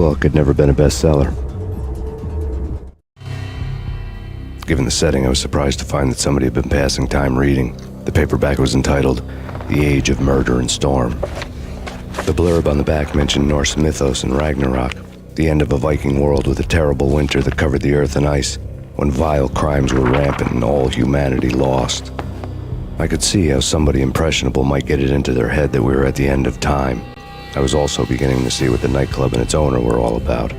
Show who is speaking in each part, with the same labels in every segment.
Speaker 1: book had never been a bestseller. Given the setting, I was surprised to find that somebody had been passing time reading. The paperback was entitled The Age of Murder and Storm. The blurb on the back mentioned Norse mythos and Ragnarok, the end of a Viking world with a terrible winter that covered the earth in ice, when vile crimes were rampant and all humanity lost. I could see how somebody impressionable might get it into their head that we were at the end of time. I was also beginning to see what the nightclub and its owner were all about.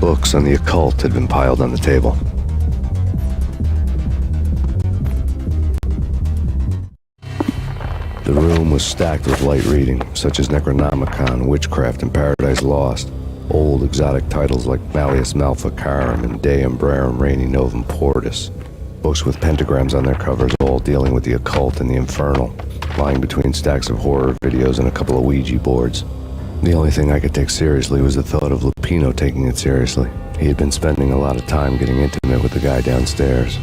Speaker 1: books on the occult had been piled on the table. The room was stacked with light reading, such as Necronomicon, Witchcraft, and Paradise Lost. Old exotic titles like Malleus Maleficarum and De Umbrarum Reini Novum Portus. Books with pentagrams on their covers, all dealing with the occult and the infernal, lying between stacks of horror videos and a couple of Ouija boards. The only thing I could take seriously was the thought of Lupino taking it seriously. He had been spending a lot of time getting intimate with the guy downstairs.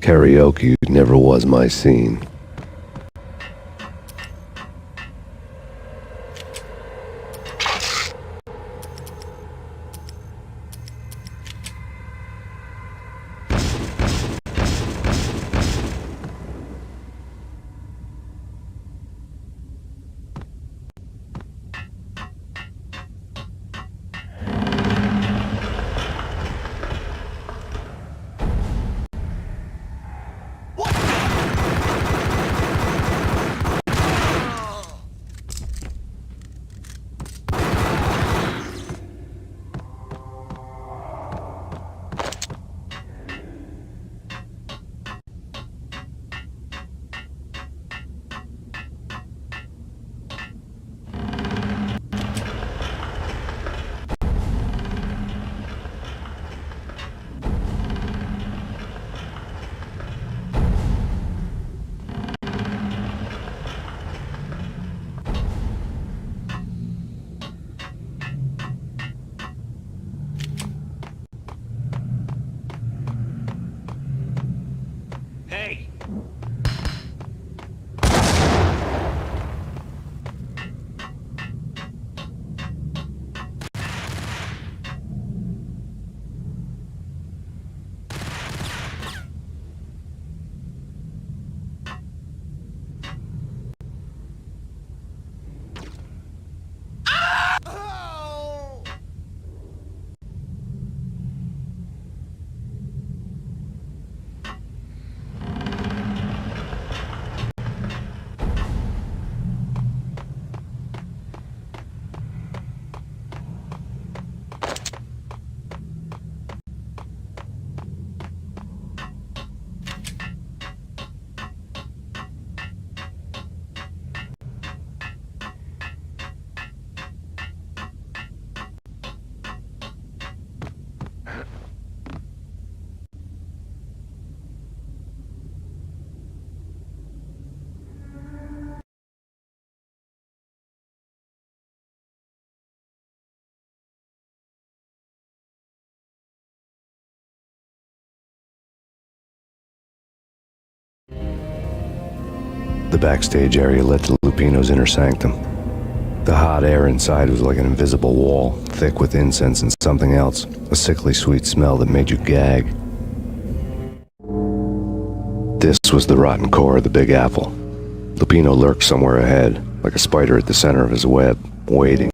Speaker 2: Karaoke never was my scene.
Speaker 1: The backstage area led to Lupino's inner sanctum. The hot air inside was like an invisible wall, thick with incense and something else, a sickly sweet smell that made you gag. This was the rotten core of the Big Apple. Lupino lurked somewhere ahead, like a spider at the center of his web, waiting.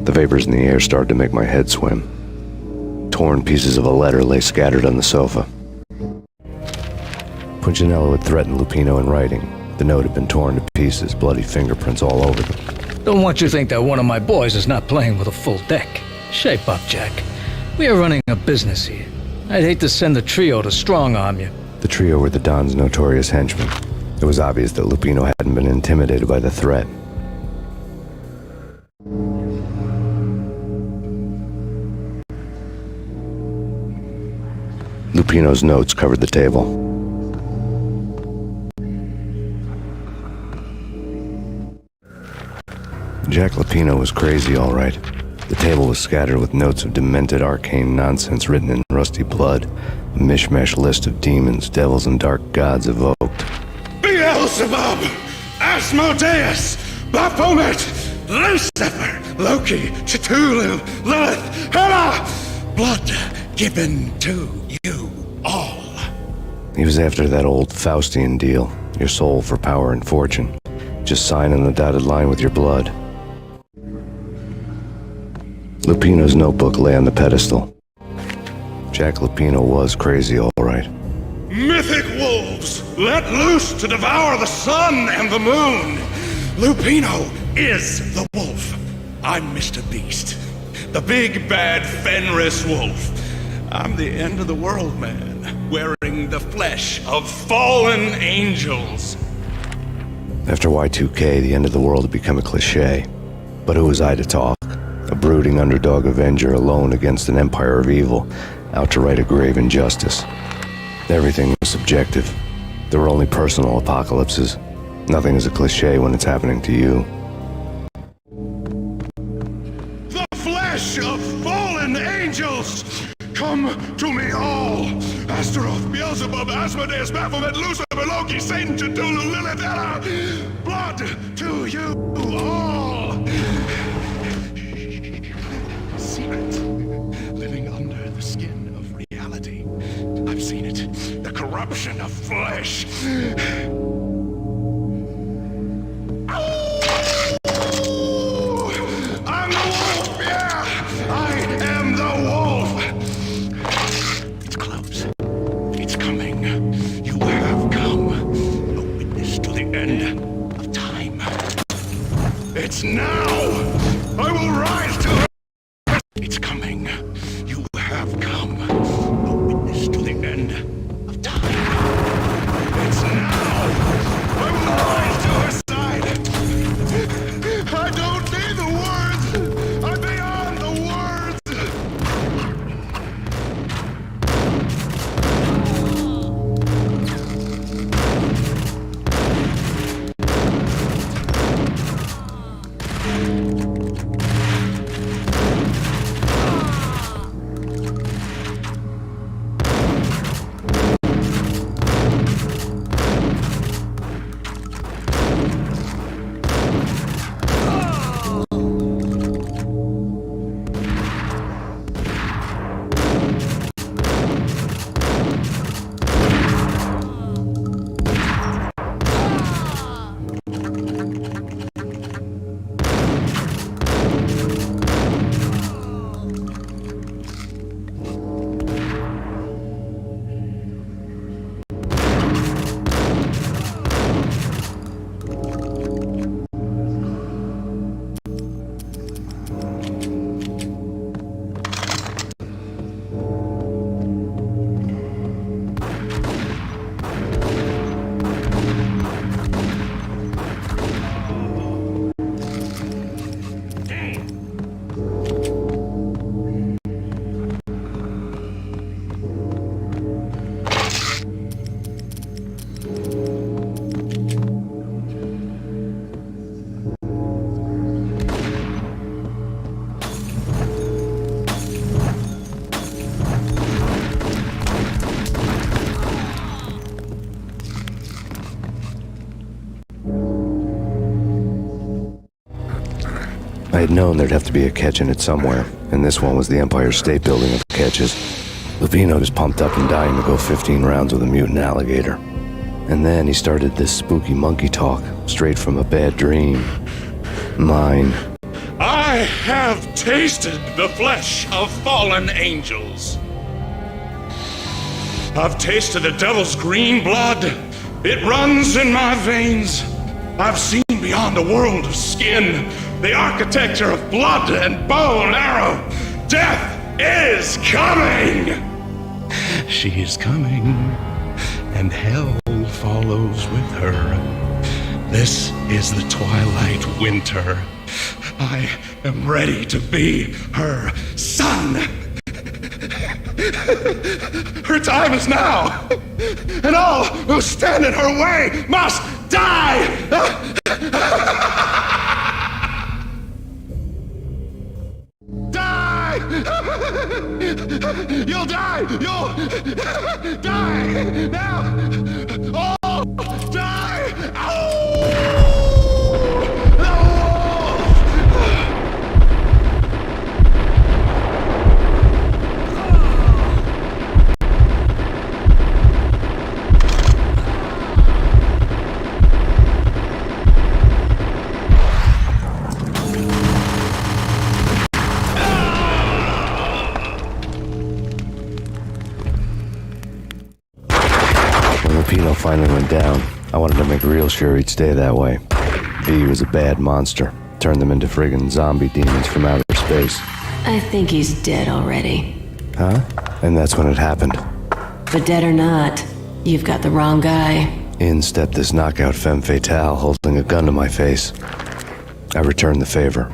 Speaker 1: The vapors in the air started to make my head swim. Torn pieces of a letter lay scattered on the sofa. Punchinello had threatened Lupino in writing. The note had been torn to pieces, bloody fingerprints all over them.
Speaker 3: Don't want you to think that one of my boys is not playing with a full deck. Shape up, Jack. We are running a business here. I'd hate to send the trio to strong-arm you.
Speaker 1: The trio were the Don's notorious henchmen. It was obvious that Lupino hadn't been intimidated by the threat. Lupino's notes covered the table. Jack Lupino was crazy, all right. The table was scattered with notes of demented arcane nonsense written in rusty blood, a mishmash list of demons, devils, and dark gods evoked.
Speaker 4: Beelzebub, Asmodeus, Baphomet, Lucifer, Loki, Cthulhu, Lilith, Hela, blood given to you all.
Speaker 1: He was after that old Faustian deal, your soul for power and fortune. Just sign on the dotted line with your blood. Lupino's notebook lay on the pedestal. Jack Lupino was crazy, all right.
Speaker 4: Mythic wolves, let loose to devour the sun and the moon. Lupino is the wolf. I'm Mr. Beast, the big bad Fenris wolf. I'm the end of the world man, wearing the flesh of fallen angels.
Speaker 1: After Y2K, the end of the world had become a cliché. But who was I to talk? A brooding underdog avenger alone against an empire of evil, out to right a grave injustice. Everything was subjective. There were only personal apocalypses. Nothing is a cliché when it's happening to you.
Speaker 4: The flesh of fallen angels Come to me all! Astaroth, Beelzebub, Asmodeus, Baphomet, Lucifer, Loki, Satan, Cthulhu, Lilith, Ella! Blood to you all! Secret, living under the skin of reality. I've seen it. The corruption of flesh. I'm the wolf, yeah! I am the wolf! It's close. It's coming. You have come. A witness to the end of time. It's now! I will rise to it! It's coming. You have come. A witness to the end of time. It's now! I will rise to her side! I don't need the words! I'm beyond the words!
Speaker 1: I had known there'd have to be a catch in it somewhere, and this one was the Empire State Building of catches. Lupino was pumped up and dying to go 15 rounds with a mutant alligator. And then he started this spooky monkey talk, straight from a bad dream. Mine.
Speaker 4: I have tasted the flesh of fallen angels. I've tasted the devil's green blood. It runs in my veins. I've seen beyond a world of skin, the architecture of blood and bow and arrow. Death is coming! She is coming, and hell follows with her. This is the twilight winter. I am ready to be her son. Her time is now, and all who stand in her way must die! Die! You'll die! You'll die! Now! All die!
Speaker 1: Lupino finally went down. I wanted to make real sure he'd stay that way. V was a bad monster. Turned them into friggin' zombie demons from outer space.
Speaker 5: I think he's dead already.
Speaker 1: Huh? And that's when it happened.
Speaker 5: But dead or not, you've got the wrong guy.
Speaker 1: In stepped this knockout femme fatale holding a gun to my face. I returned the favor.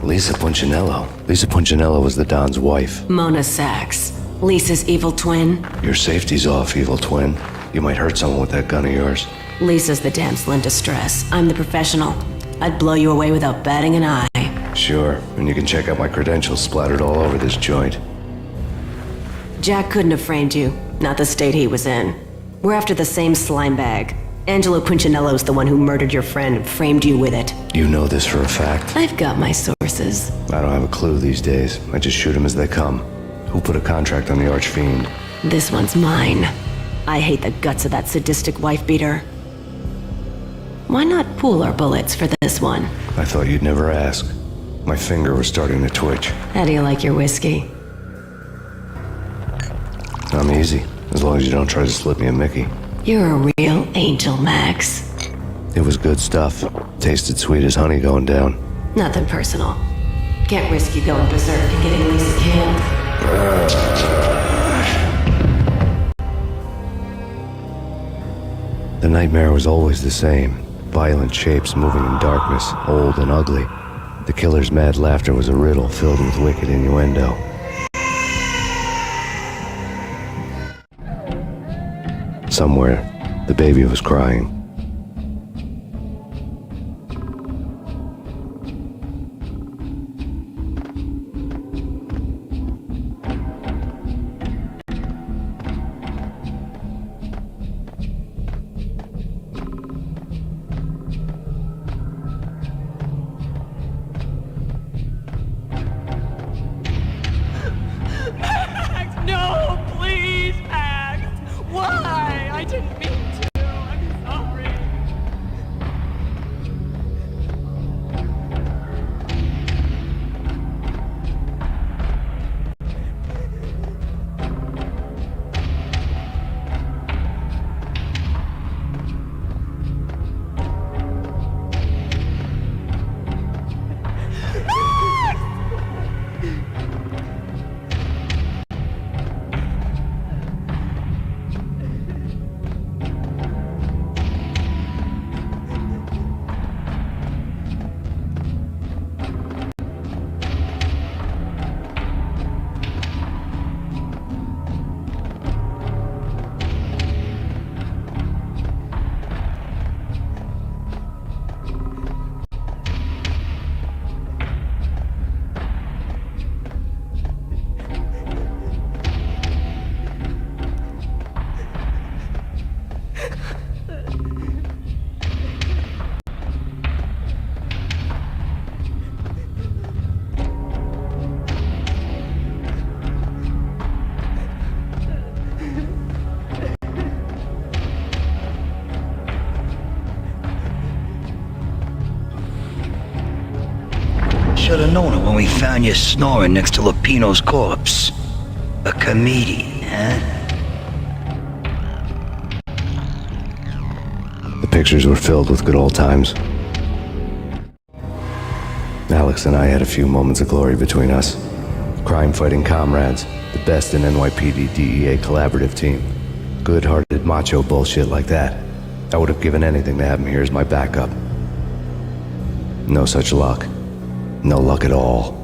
Speaker 1: Lisa Punchinello. Lisa Punchinello was the Don's wife.
Speaker 5: Mona Sachs, Lisa's evil twin.
Speaker 1: Your safety's off, evil twin. You might hurt someone with that gun of yours.
Speaker 5: Lisa's the damsel in distress. I'm the professional. I'd blow you away without batting an eye.
Speaker 1: Sure, and you can check out my credentials splattered all over this joint.
Speaker 5: Jack couldn't have framed you, not the state he was in. We're after the same slime bag. Angelo Punchinello's the one who murdered your friend and framed you with it.
Speaker 1: You know this for a fact.
Speaker 5: I've got my sources.
Speaker 1: I don't have a clue these days. I just shoot them as they come. Who put a contract on the Archfiend?
Speaker 5: This one's mine. I hate the guts of that sadistic wife-beater. Why not pool our bullets for this one?
Speaker 1: I thought you'd never ask. My finger was starting to twitch.
Speaker 5: How do you like your whiskey?
Speaker 1: I'm easy, as long as you don't try to slip me a Mickey.
Speaker 5: You're a real angel, Max.
Speaker 1: It was good stuff. Tasted sweet as honey going down.
Speaker 5: Nothing personal. Can't risk you going berserk and getting Lisa killed.
Speaker 1: The nightmare was always the same. Violent shapes moving in darkness, old and ugly. The killer's mad laughter was a riddle filled with wicked innuendo. Somewhere, the baby was crying.
Speaker 6: Max, no, please, Max. Why? I didn't mean to. I'm sorry.
Speaker 7: Should have known it when we found you snoring next to Lupino's corpse. A comedian, huh?
Speaker 1: The pictures were filled with good old times. Alex and I had a few moments of glory between us. Crime-fighting comrades, the best in NYPD DEA collaborative team. Good-hearted macho bullshit like that. I would have given anything to have him here as my backup. No such luck. No luck at all.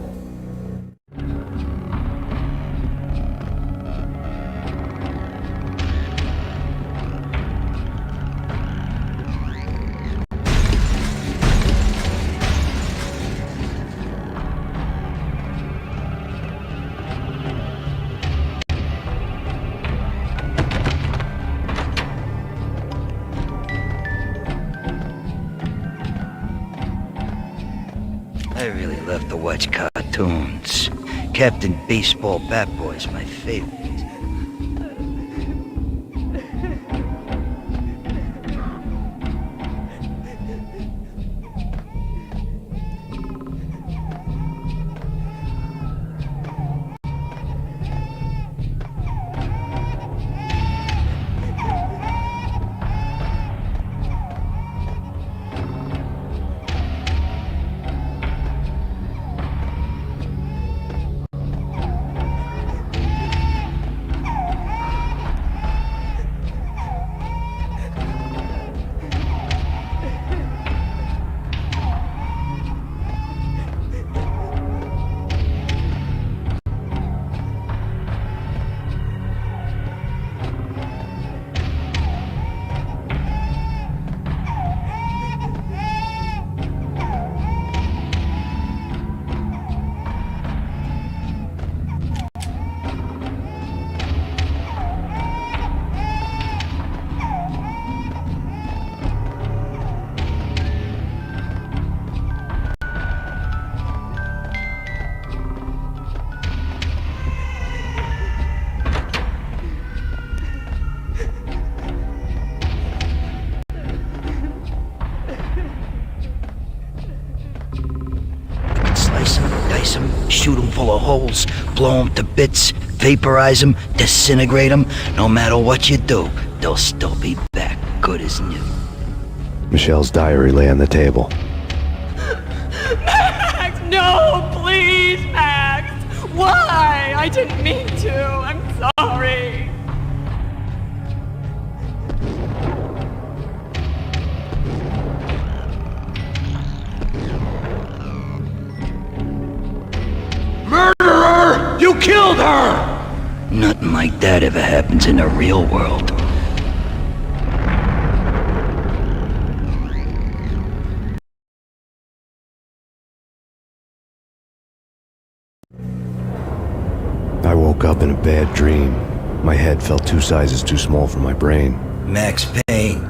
Speaker 7: I really love to watch cartoons. Captain Baseball Bat Boy's my favorite. slice them, shoot them full of holes, blow them to bits, vaporize them, disintegrate them. No matter what you do, they'll still be back, good as new.
Speaker 1: Michelle's diary lay on the table.
Speaker 6: Max, no, please, Max. Why? I didn't mean to. I'm sorry.
Speaker 4: Murderer! You killed her!
Speaker 7: Nothing like that ever happens in the real world.
Speaker 1: I woke up in a bad dream. My head felt 2 sizes too small for my brain,
Speaker 7: Max Payne.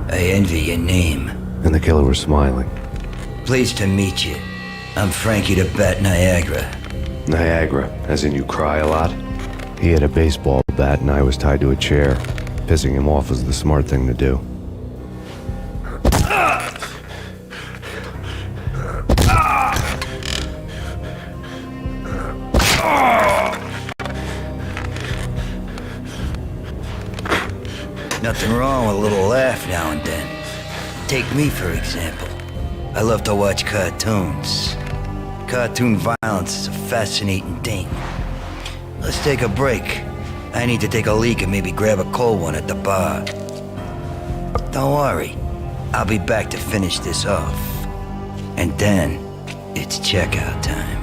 Speaker 7: I envy your name.
Speaker 1: and the killer was smiling.
Speaker 7: Pleased to meet you. I'm Frankie the Bat Niagara.
Speaker 1: Niagara, as in you cry a lot? He had a baseball bat and I was tied to a chair. Pissing him off was the smart thing to do.
Speaker 7: Nothing wrong with a little laugh now and then. Take me, for example. I love to watch cartoons. Cartoon violence is a fascinating thing. Let's take a break. I need to take a leak and maybe grab a cold one at the bar. Don't worry. I'll be back to finish this off. And then, it's checkout time.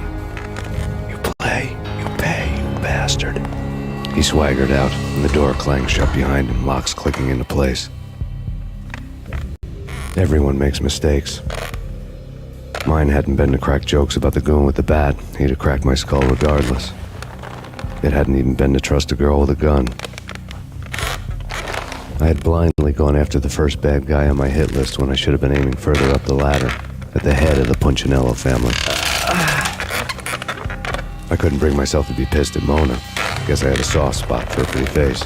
Speaker 1: You play, you pay, you bastard. He swaggered out, and the door clanged shut behind him, locks clicking into place. Everyone makes mistakes. Mine hadn't been to crack jokes about the goon with the bat. He'd have cracked my skull regardless. It hadn't even been to trust a girl with a gun. I had blindly gone after the first bad guy on my hit list when I should have been aiming further up the ladder, at the head of the Punchinello family. I couldn't bring myself to be pissed at Mona. Guess I had a soft spot for a pretty face.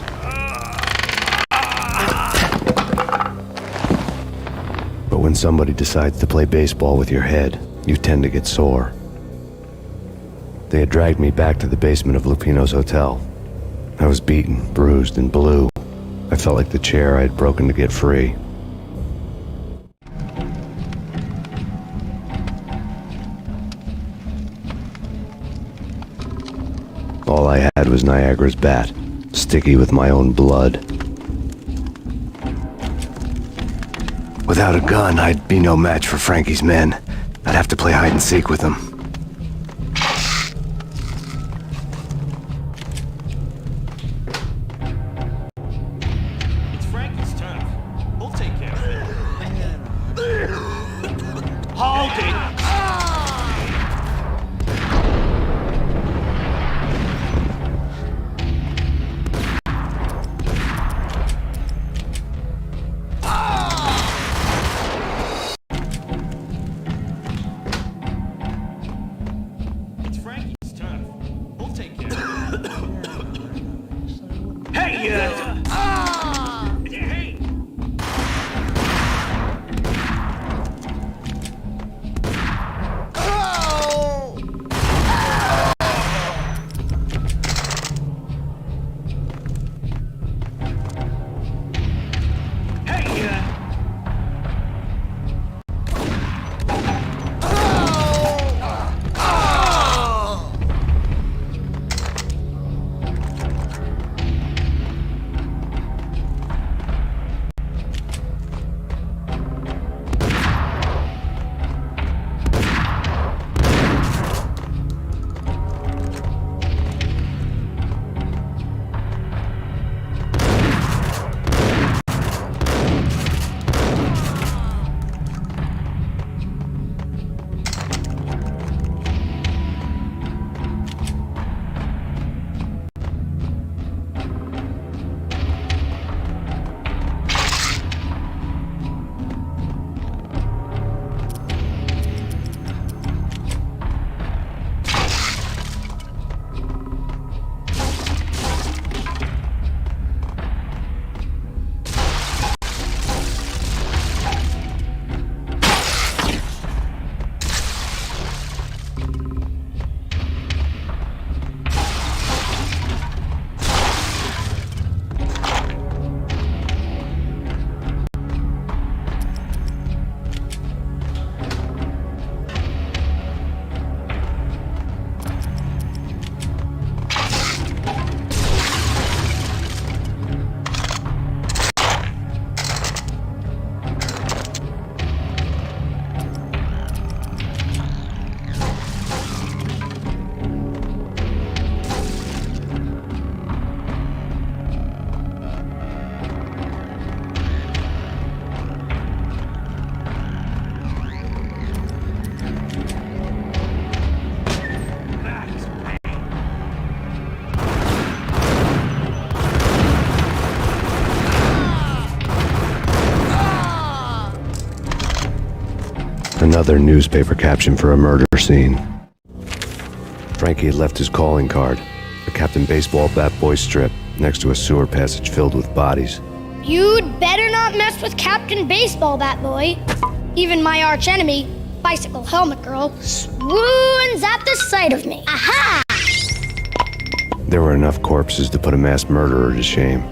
Speaker 1: But when somebody decides to play baseball with your head, you tend to get sore. They had dragged me back to the basement of Lupino's hotel. I was beaten, bruised, and blue. I felt like the chair I had broken to get free. All I had was Niagara's bat, sticky with my own blood. Without a gun, I'd be no match for Frankie's men. I'd have to play hide and seek with them.
Speaker 8: It's Frankie's turn. We'll take care of it. Hold it! It's Frankie's turn. We'll take care of it. Hey, Hey!
Speaker 1: Another newspaper caption for a murder scene. Frankie had left his calling card, a Captain Baseball Bat Boy strip, next to a sewer passage filled with bodies.
Speaker 9: You'd better not mess with Captain Baseball Bat Boy. Even my archenemy, Bicycle Helmet Girl, swoons at the sight of me. Aha!
Speaker 1: There were enough corpses to put a mass murderer to shame.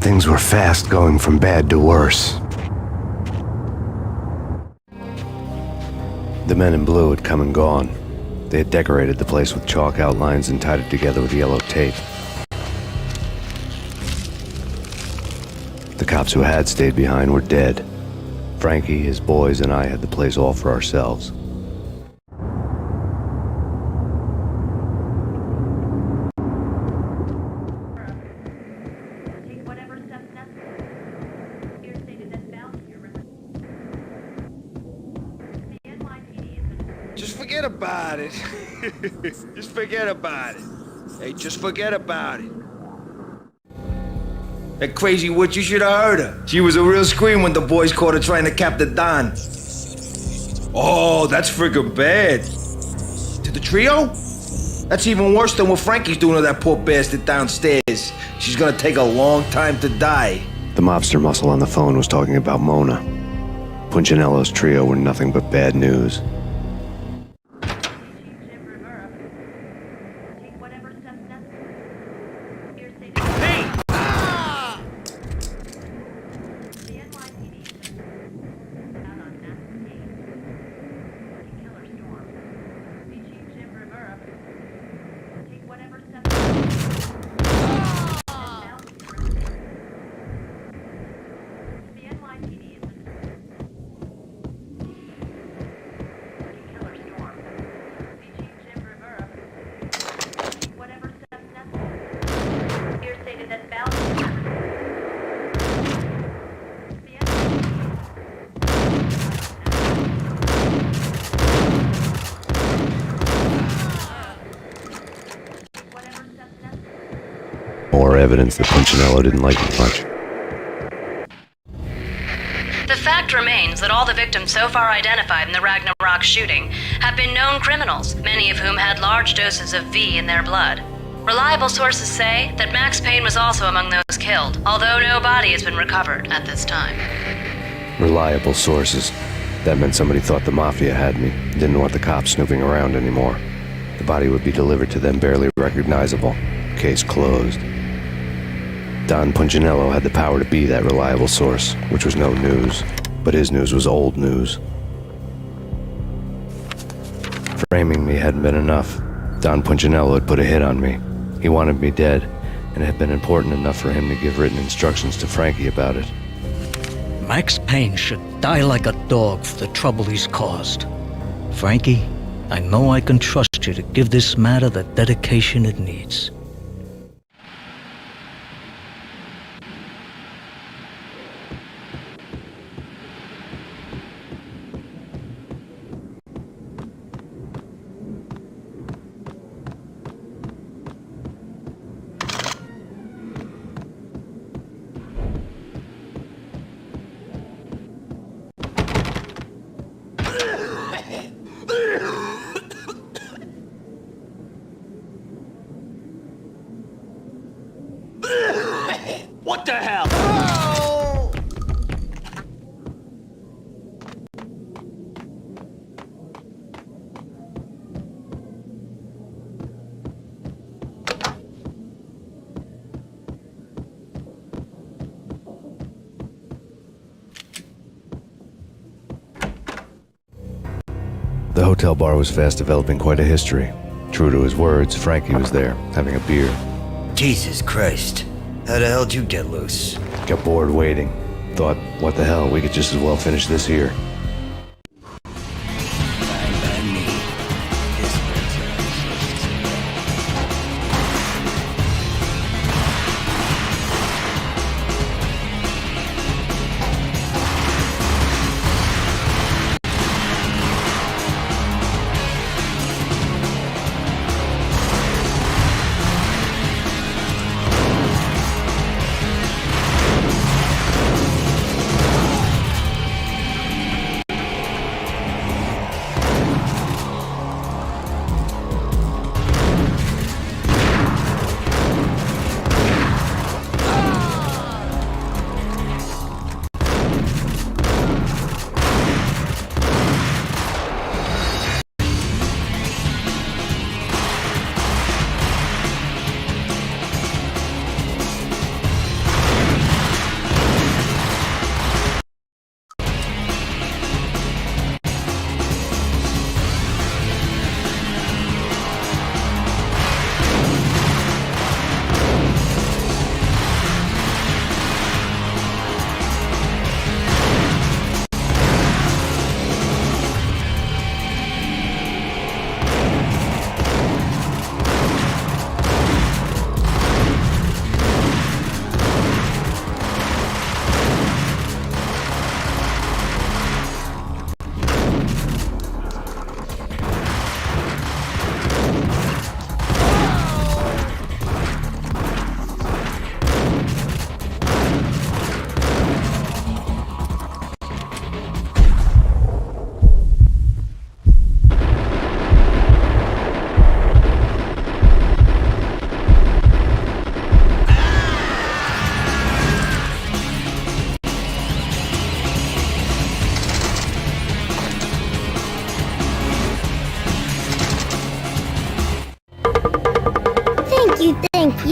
Speaker 2: Things were fast going from bad to worse.
Speaker 1: The men in blue had come and gone. They had decorated the place with chalk outlines and tied it together with yellow tape. The cops who had stayed behind were dead. Frankie, his boys, and I had the place all for ourselves.
Speaker 10: Just forget about it. Just forget about it. Hey, just forget about it. That crazy witch, you should have heard her. She was a real scream when the boys caught her trying to cap the Don. Oh, that's friggin' bad. To the trio? That's even worse than what Frankie's doing to that poor bastard downstairs. She's gonna take a long time to die.
Speaker 1: The mobster muscle on the phone was talking about Mona. Punchinello's trio were nothing but bad news. More evidence that Punchinello didn't like it much.
Speaker 11: The fact remains that all the victims so far identified in the Ragnarok shooting have been known criminals, many of whom had large doses of V in their blood. Reliable sources say that Max Payne was also among those killed, although no body has been recovered at this time.
Speaker 1: Reliable sources. That meant somebody thought the Mafia had me, didn't want the cops snooping around anymore. The body would be delivered to them barely recognizable. Case closed. Don Punchinello had the power to be that reliable source, which was no news, but his news was old news. Framing me hadn't been enough. Don Punchinello had put a hit on me. He wanted me dead, and it had been important enough for him to give written instructions to Frankie about it.
Speaker 3: Max Payne should die like a dog for the trouble he's caused. Frankie, I know I can trust you to give this matter the dedication it needs.
Speaker 8: What the hell?
Speaker 1: The hotel bar was fast developing quite a history. True to his words, Frankie was there, having a beer.
Speaker 7: Jesus Christ. How the hell did you get loose?
Speaker 1: Got bored waiting. Thought, what the hell, we could just as well finish this here.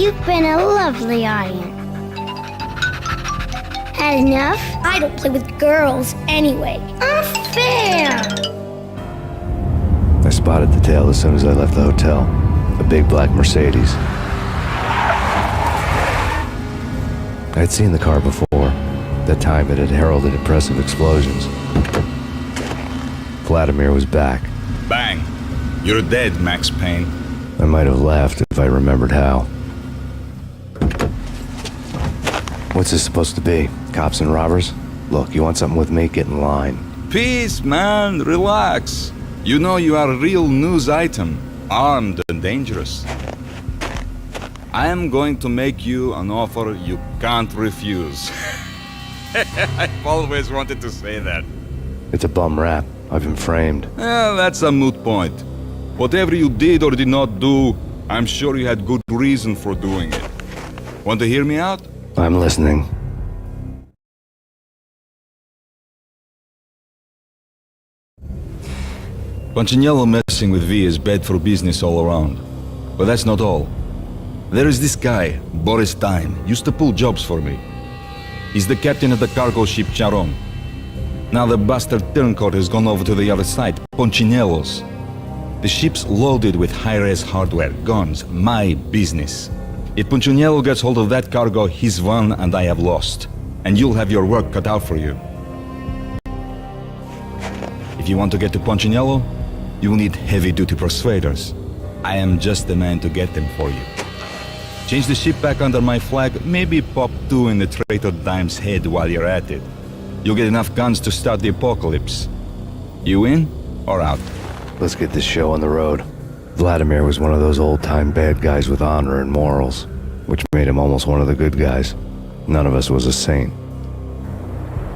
Speaker 9: You've been a lovely audience. Had enough? I don't play with girls anyway. Unfair!
Speaker 1: I spotted the tail as soon as I left the hotel. A big black Mercedes. I'd seen the car before. That time it had heralded impressive explosions. Vladimir was back.
Speaker 8: Bang! You're dead, Max Payne.
Speaker 1: I might have laughed if I remembered how. What's this supposed to be? Cops and robbers? Look, you want something with me? Get in line.
Speaker 8: Peace, man. Relax. You know you are a real news item. Armed and dangerous. I am going to make you an offer you can't refuse. I've always wanted to say that.
Speaker 1: It's a bum rap. I've been framed.
Speaker 8: Well, that's a moot point. Whatever you did or did not do, I'm sure you had good reason for doing it. Want to hear me out?
Speaker 1: I'm listening.
Speaker 8: Punchinello messing with V is bad for business all around. But that's not all. There is this guy, Boris Time, used to pull jobs for me. He's the captain of the cargo ship Charon. Now the bastard turncoat has gone over to the other side, Punchinello's. The ship's loaded with high-res hardware, guns, my business. If Punchinello gets hold of that cargo, he's won and I have lost. And you'll have your work cut out for you. If you want to get to Punchinello, you'll need heavy-duty persuaders. I am just the man to get them for you. Change the ship back under my flag, maybe pop 2 in the traitor Dime's head while you're at it. You'll get enough guns to start the apocalypse. You in or out?
Speaker 1: Let's get this show on the road. Vladimir was one of those old-time bad guys with honor and morals, which made him almost one of the good guys. None of us was a saint.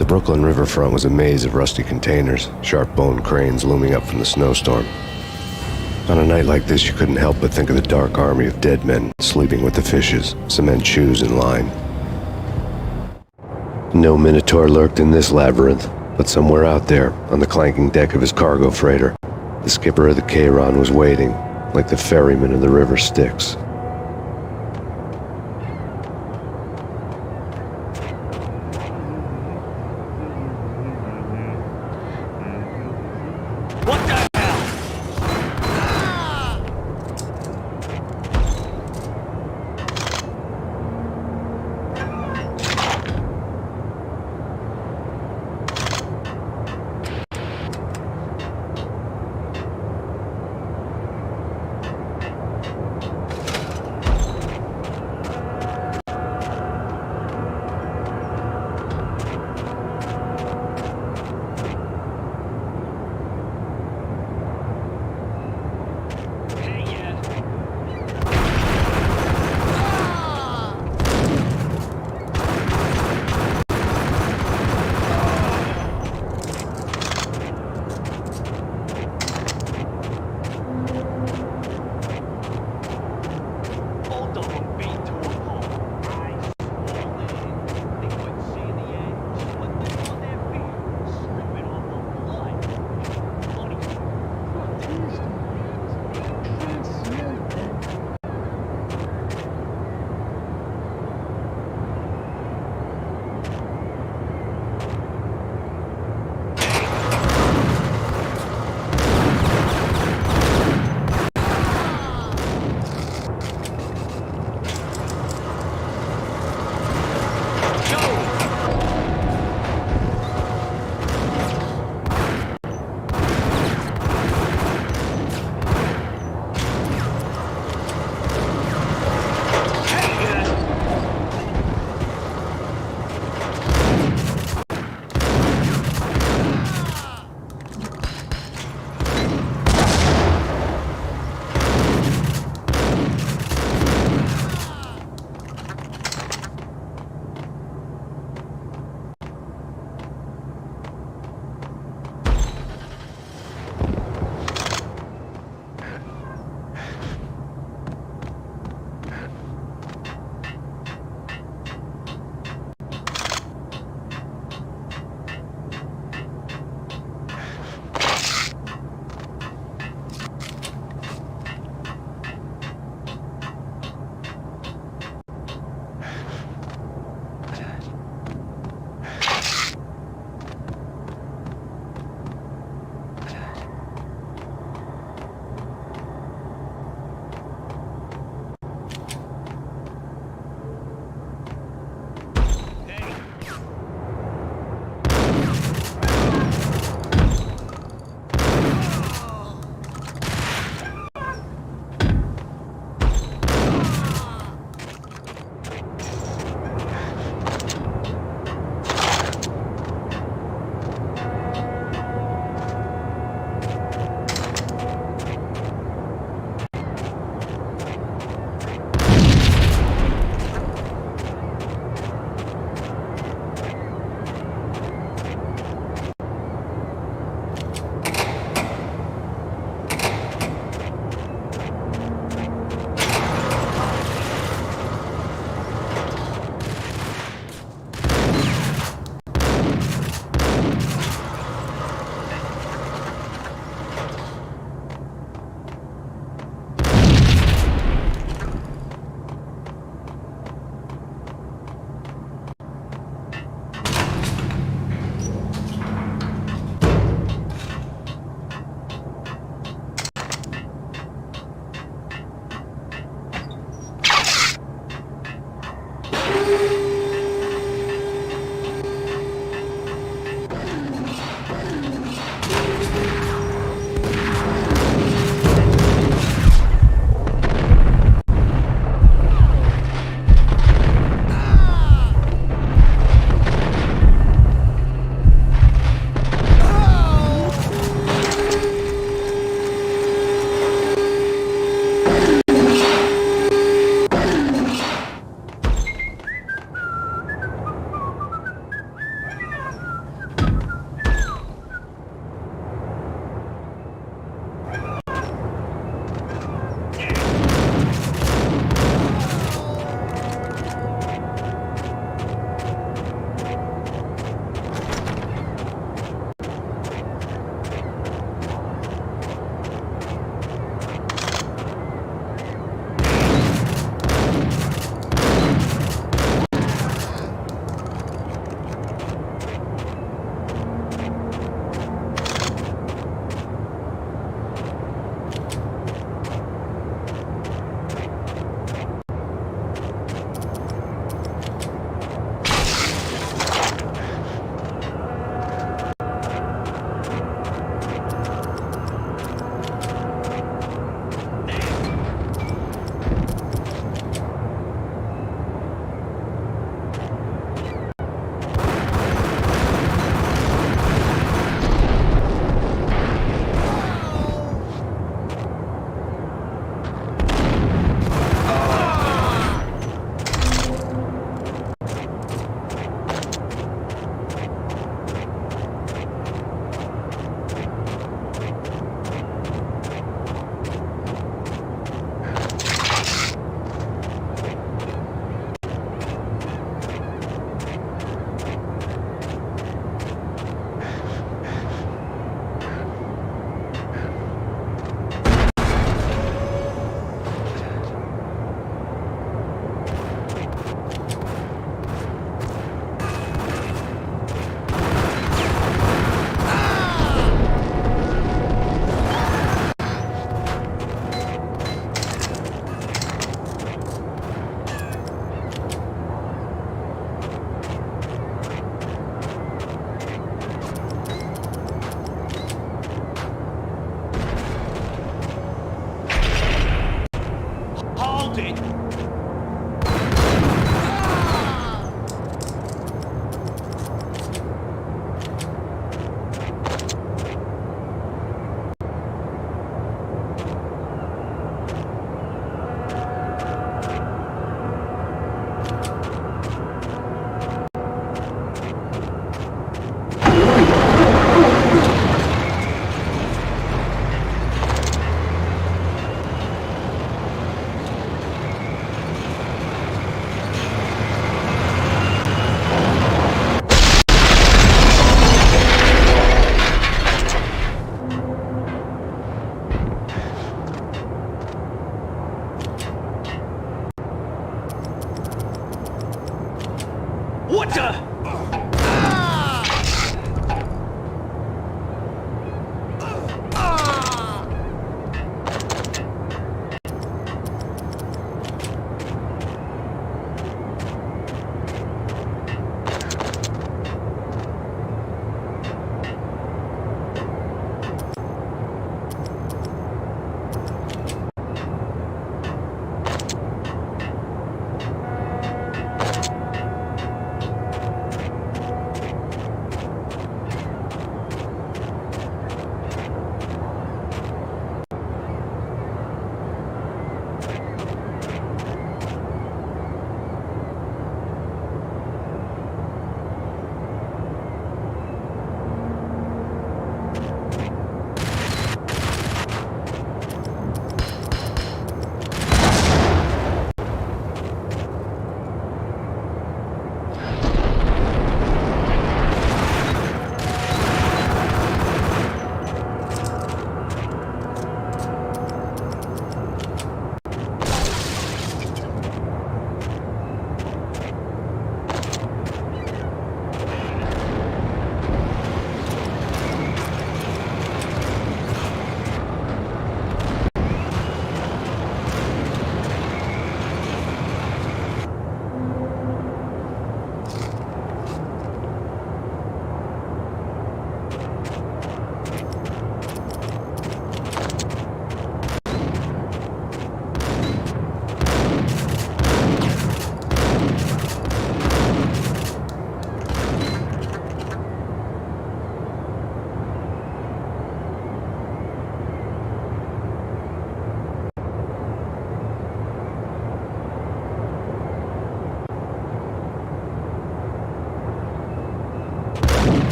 Speaker 1: The Brooklyn riverfront was a maze of rusty containers, sharp-boned cranes looming up from the snowstorm. On a night like this, you couldn't help but think of the dark army of dead men sleeping with the fishes, cement shoes in line. No Minotaur lurked in this labyrinth, but somewhere out there, on the clanking deck of his cargo freighter, the skipper of the Chiron was waiting, like the ferryman in the river Styx.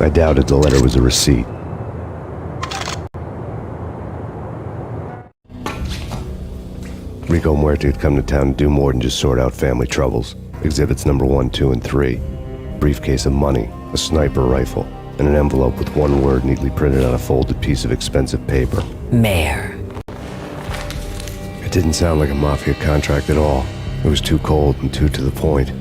Speaker 1: I doubted the letter was a receipt. Rico Muerte had come to town to do more than just sort out family troubles. Exhibits number 1, 2, and 3. Briefcase of money, a sniper rifle, and an envelope with one word neatly printed on a folded piece of expensive paper.
Speaker 5: Mayor.
Speaker 1: It didn't sound like a mafia contract at all. It was too cold and too to the point.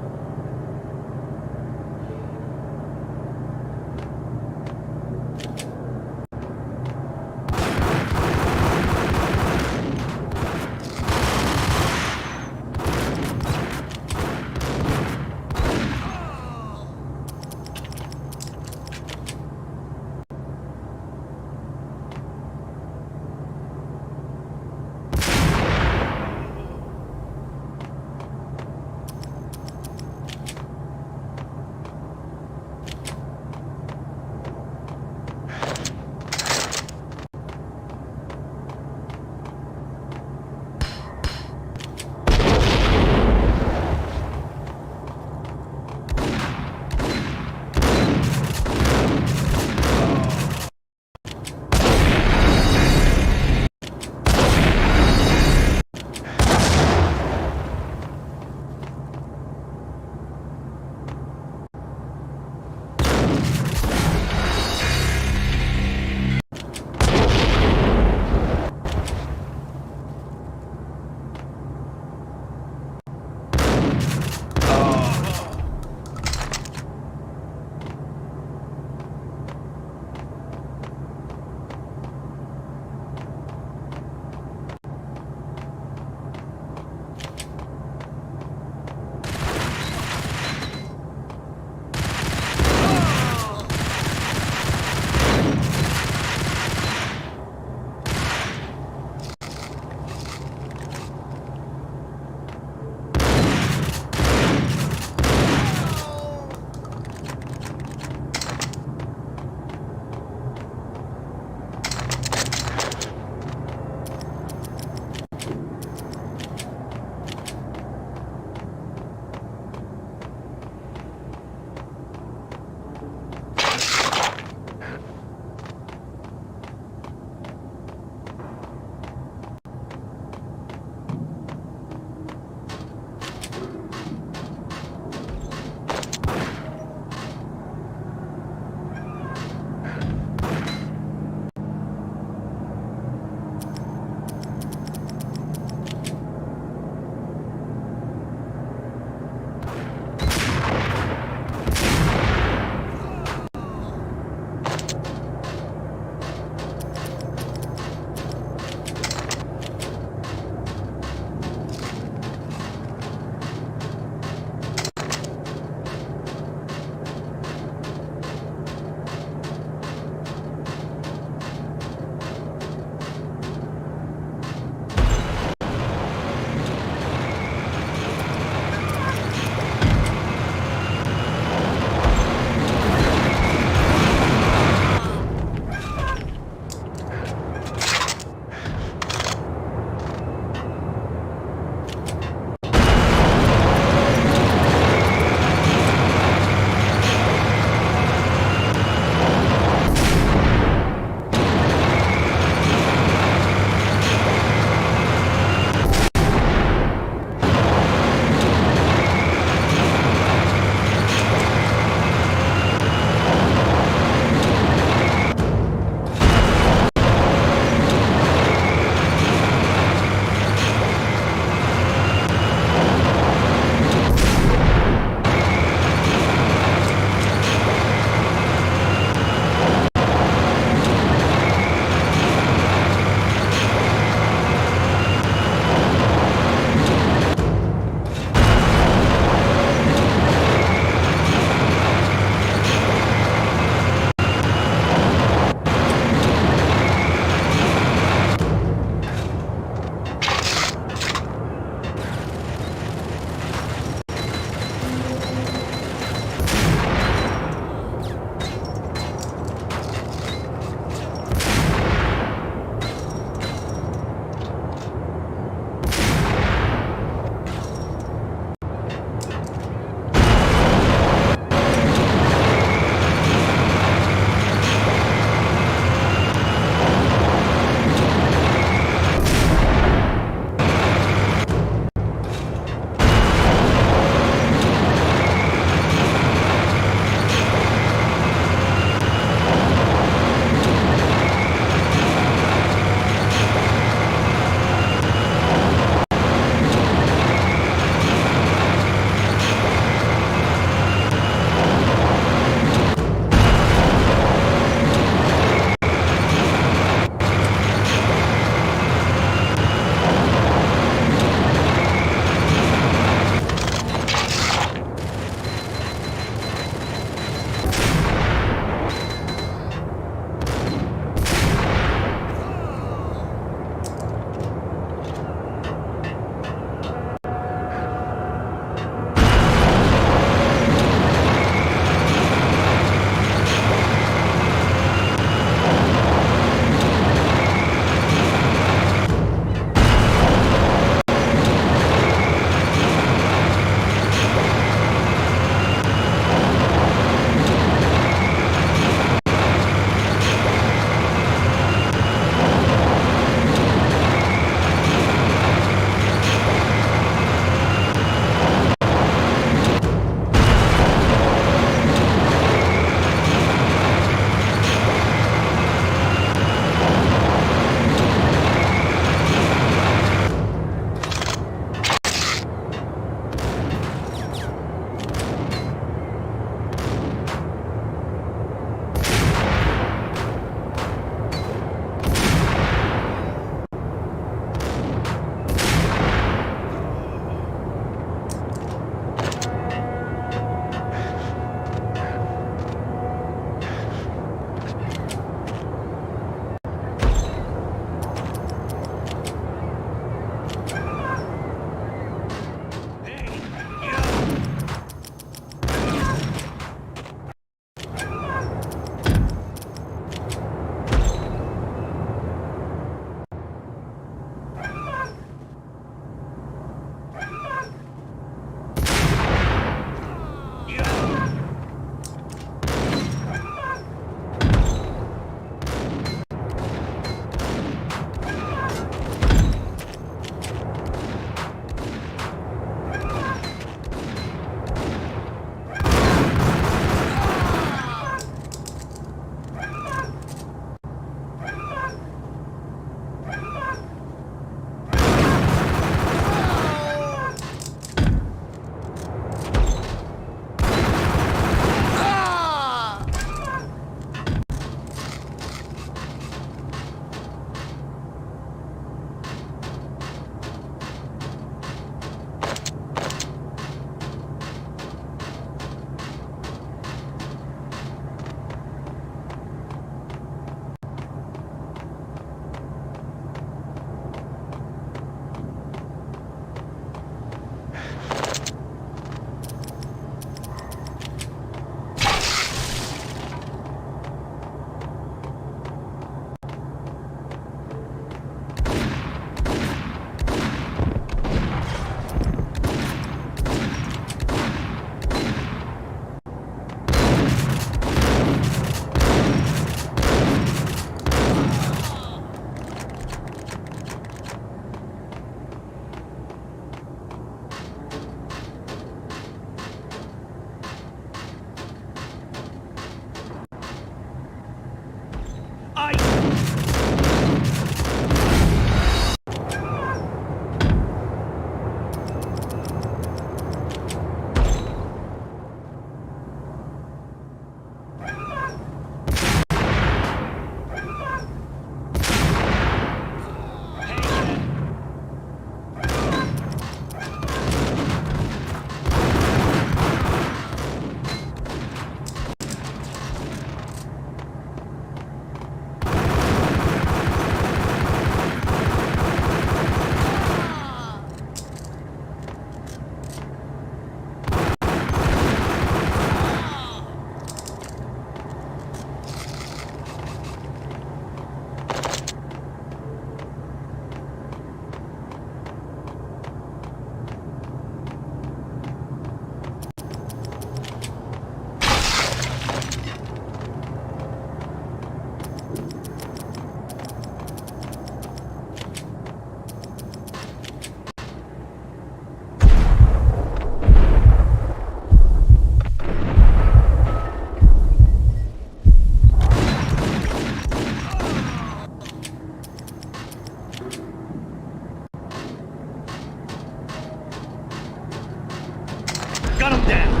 Speaker 6: Gun him down.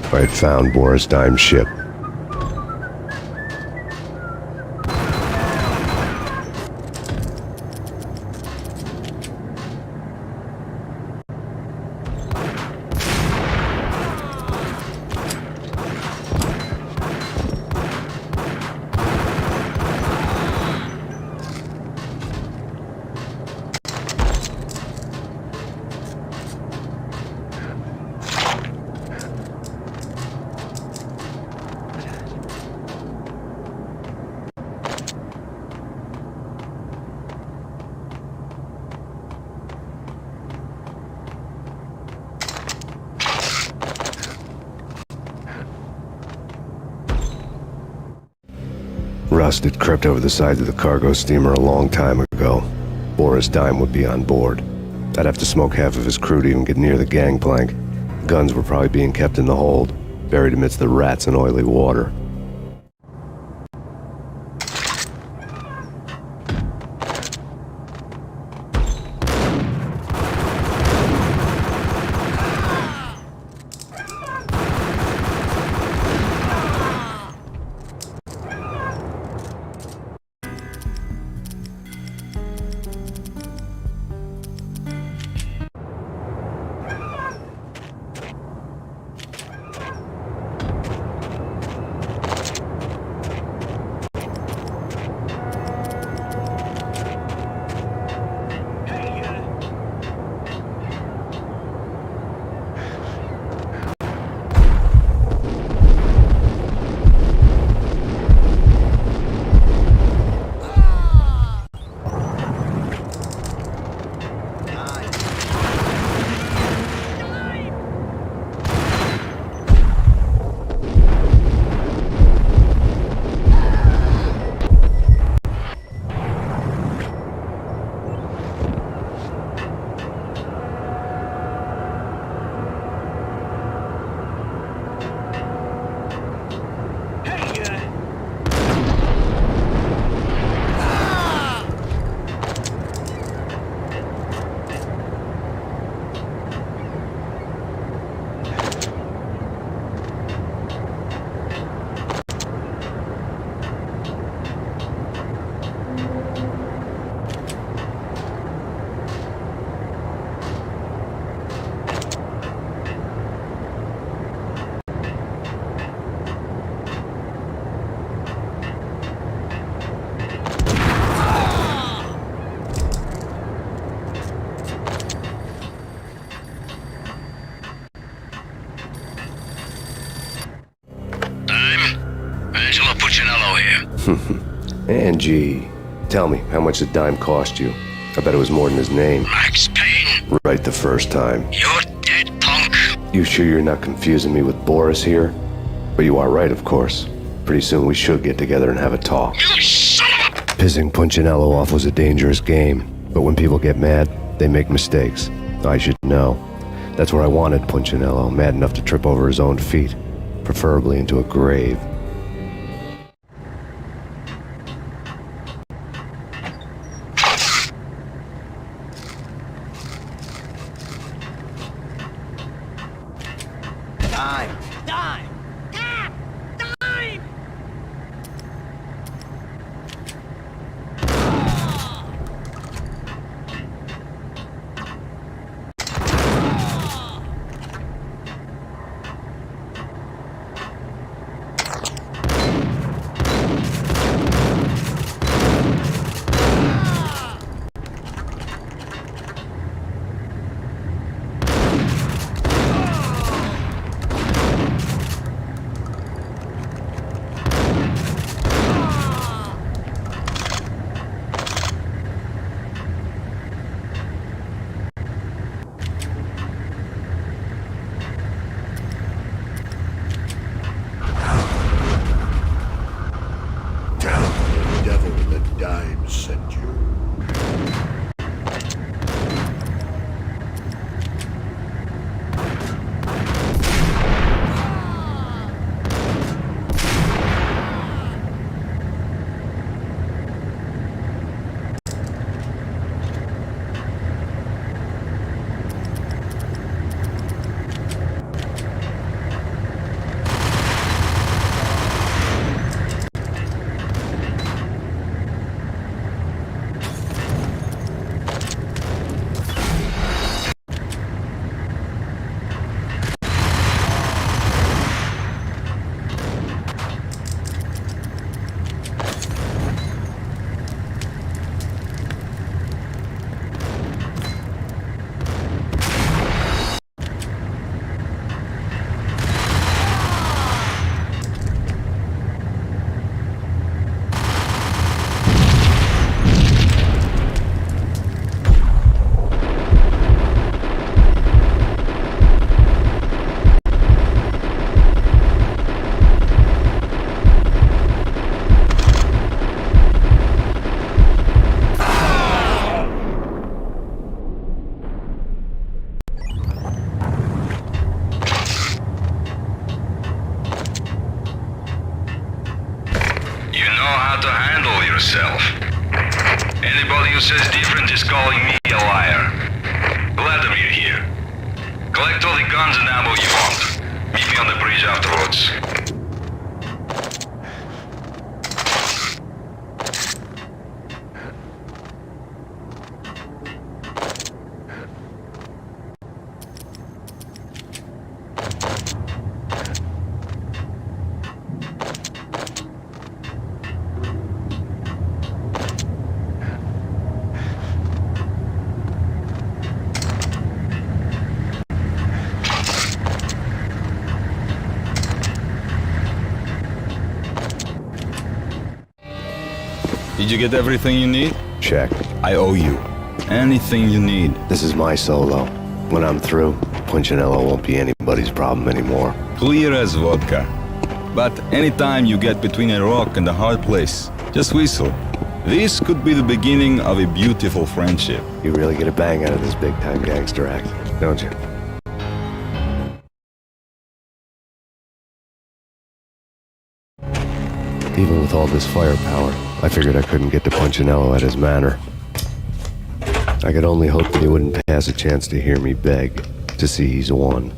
Speaker 2: I had found Boris Dime's ship. Rust had crept over the sides of the cargo steamer a long time ago. Boris Dime would be on board. I'd have to smoke half of his crew to even get near the gangplank. Guns were probably being kept in the hold, buried amidst the rats and oily water. Angie, tell me, how much did Dime cost you? I bet it was more than his name.
Speaker 12: Max Payne.
Speaker 2: Right the first time.
Speaker 12: You're dead, punk.
Speaker 2: You sure you're not confusing me with Boris here? But you are right, of course. Pretty soon we should get together and have a talk.
Speaker 12: You son of a...
Speaker 2: Pissing Punchinello off was a dangerous game, but when people get mad, they make mistakes. I should know. That's where I wanted Punchinello, mad enough to trip over his own feet, preferably into a grave.
Speaker 6: Dime! Dime! Dime! Dime!
Speaker 13: yourself. Anybody who says different is calling me a liar. Vladimir here. Collect all the guns and ammo you want. Meet me on the bridge afterwards.
Speaker 8: Did you get everything you need?
Speaker 2: Check.
Speaker 8: I owe you. Anything you need.
Speaker 2: This is my solo. When I'm through, Punchinello won't be anybody's problem anymore.
Speaker 8: Clear as vodka. But anytime you get between a rock and a hard place, just whistle. This could be the beginning of a beautiful friendship.
Speaker 2: You really get a bang out of this big-time gangster act, don't you? Even with all this firepower, I figured I couldn't get to Punchinello at his manor. I could only hope that he wouldn't pass a chance to hear me beg to see he's won.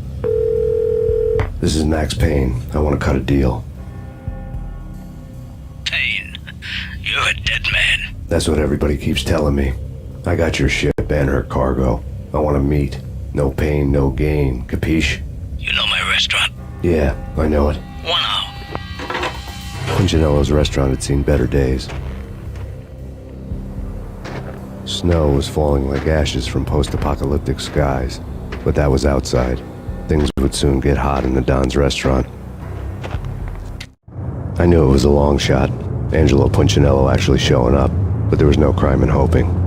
Speaker 2: This is Max Payne. I want to cut a deal.
Speaker 12: Payne, you're a dead man.
Speaker 2: That's what everybody keeps telling me. I got your ship and her cargo. I want to meet. No pain, no gain. Capiche?
Speaker 12: You know my restaurant?
Speaker 2: Yeah, I know it.
Speaker 12: 1 hour.
Speaker 2: Punchinello's restaurant had seen better days. Snow was falling like ashes from post-apocalyptic skies, but that was outside. Things would soon get hot in the Don's restaurant. I knew it was a long shot, Angelo Punchinello actually showing up, but there was no crime in hoping.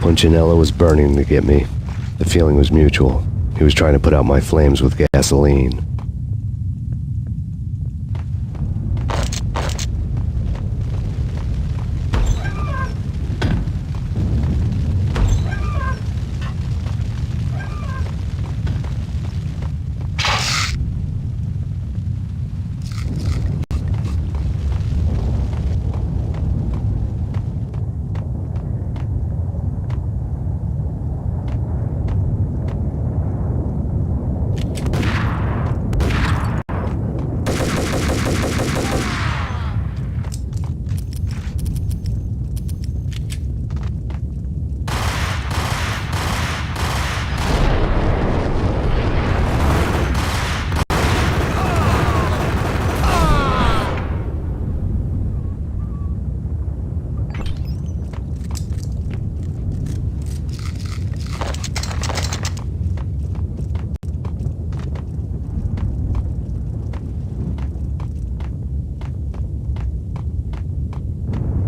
Speaker 2: Punchinello was burning to get me. The feeling was mutual. He was trying to put out my flames with gasoline.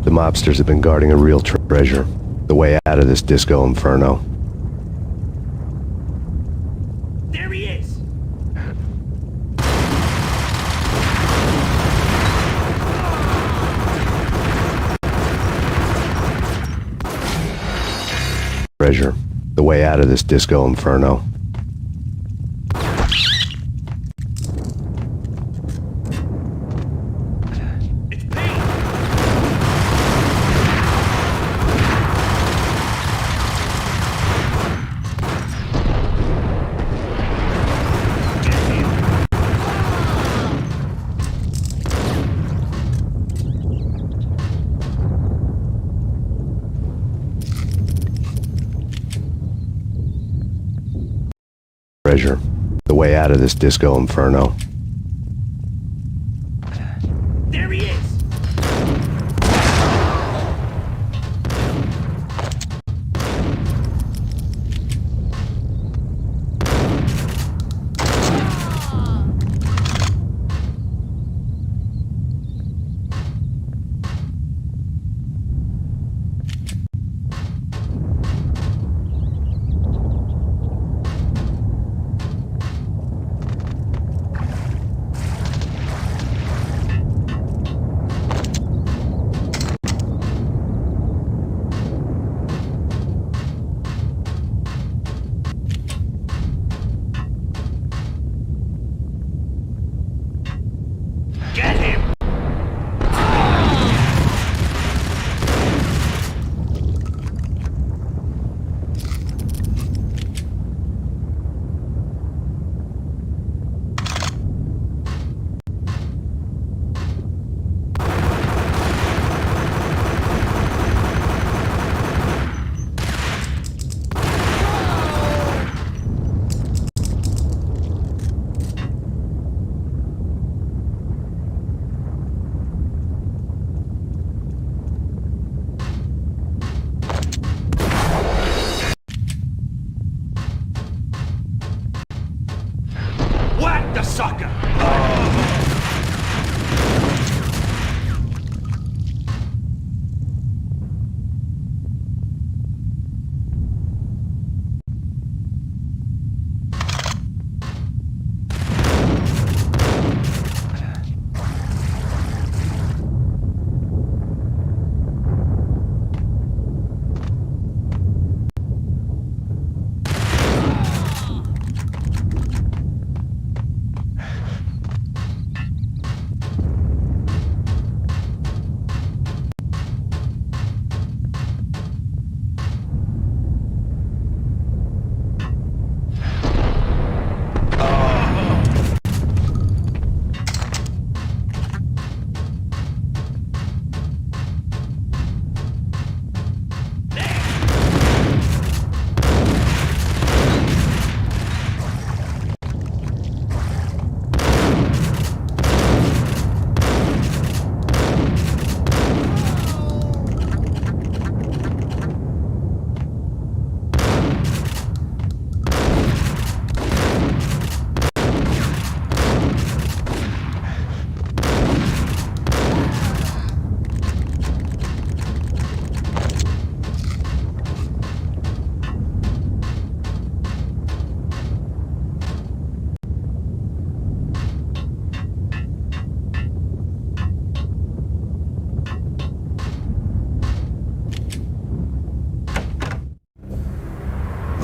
Speaker 2: The mobsters have been guarding a real treasure, the way out of this disco inferno.
Speaker 6: There he is!
Speaker 2: Treasure, the way out of this disco inferno.
Speaker 6: It's Payne!
Speaker 2: Treasure, the way out of this disco inferno.
Speaker 6: There he is! Get him! Whack the sucker!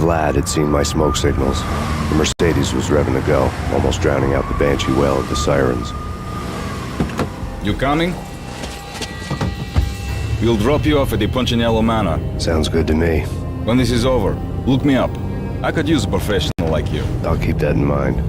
Speaker 2: Vlad had seen my smoke signals. The Mercedes was revving to go, almost drowning out the banshee wail of the sirens.
Speaker 8: You coming? We'll drop you off at the Punchinello Manor.
Speaker 2: Sounds good to me.
Speaker 8: When this is over, look me up. I could use a professional like you.
Speaker 2: I'll keep that in mind.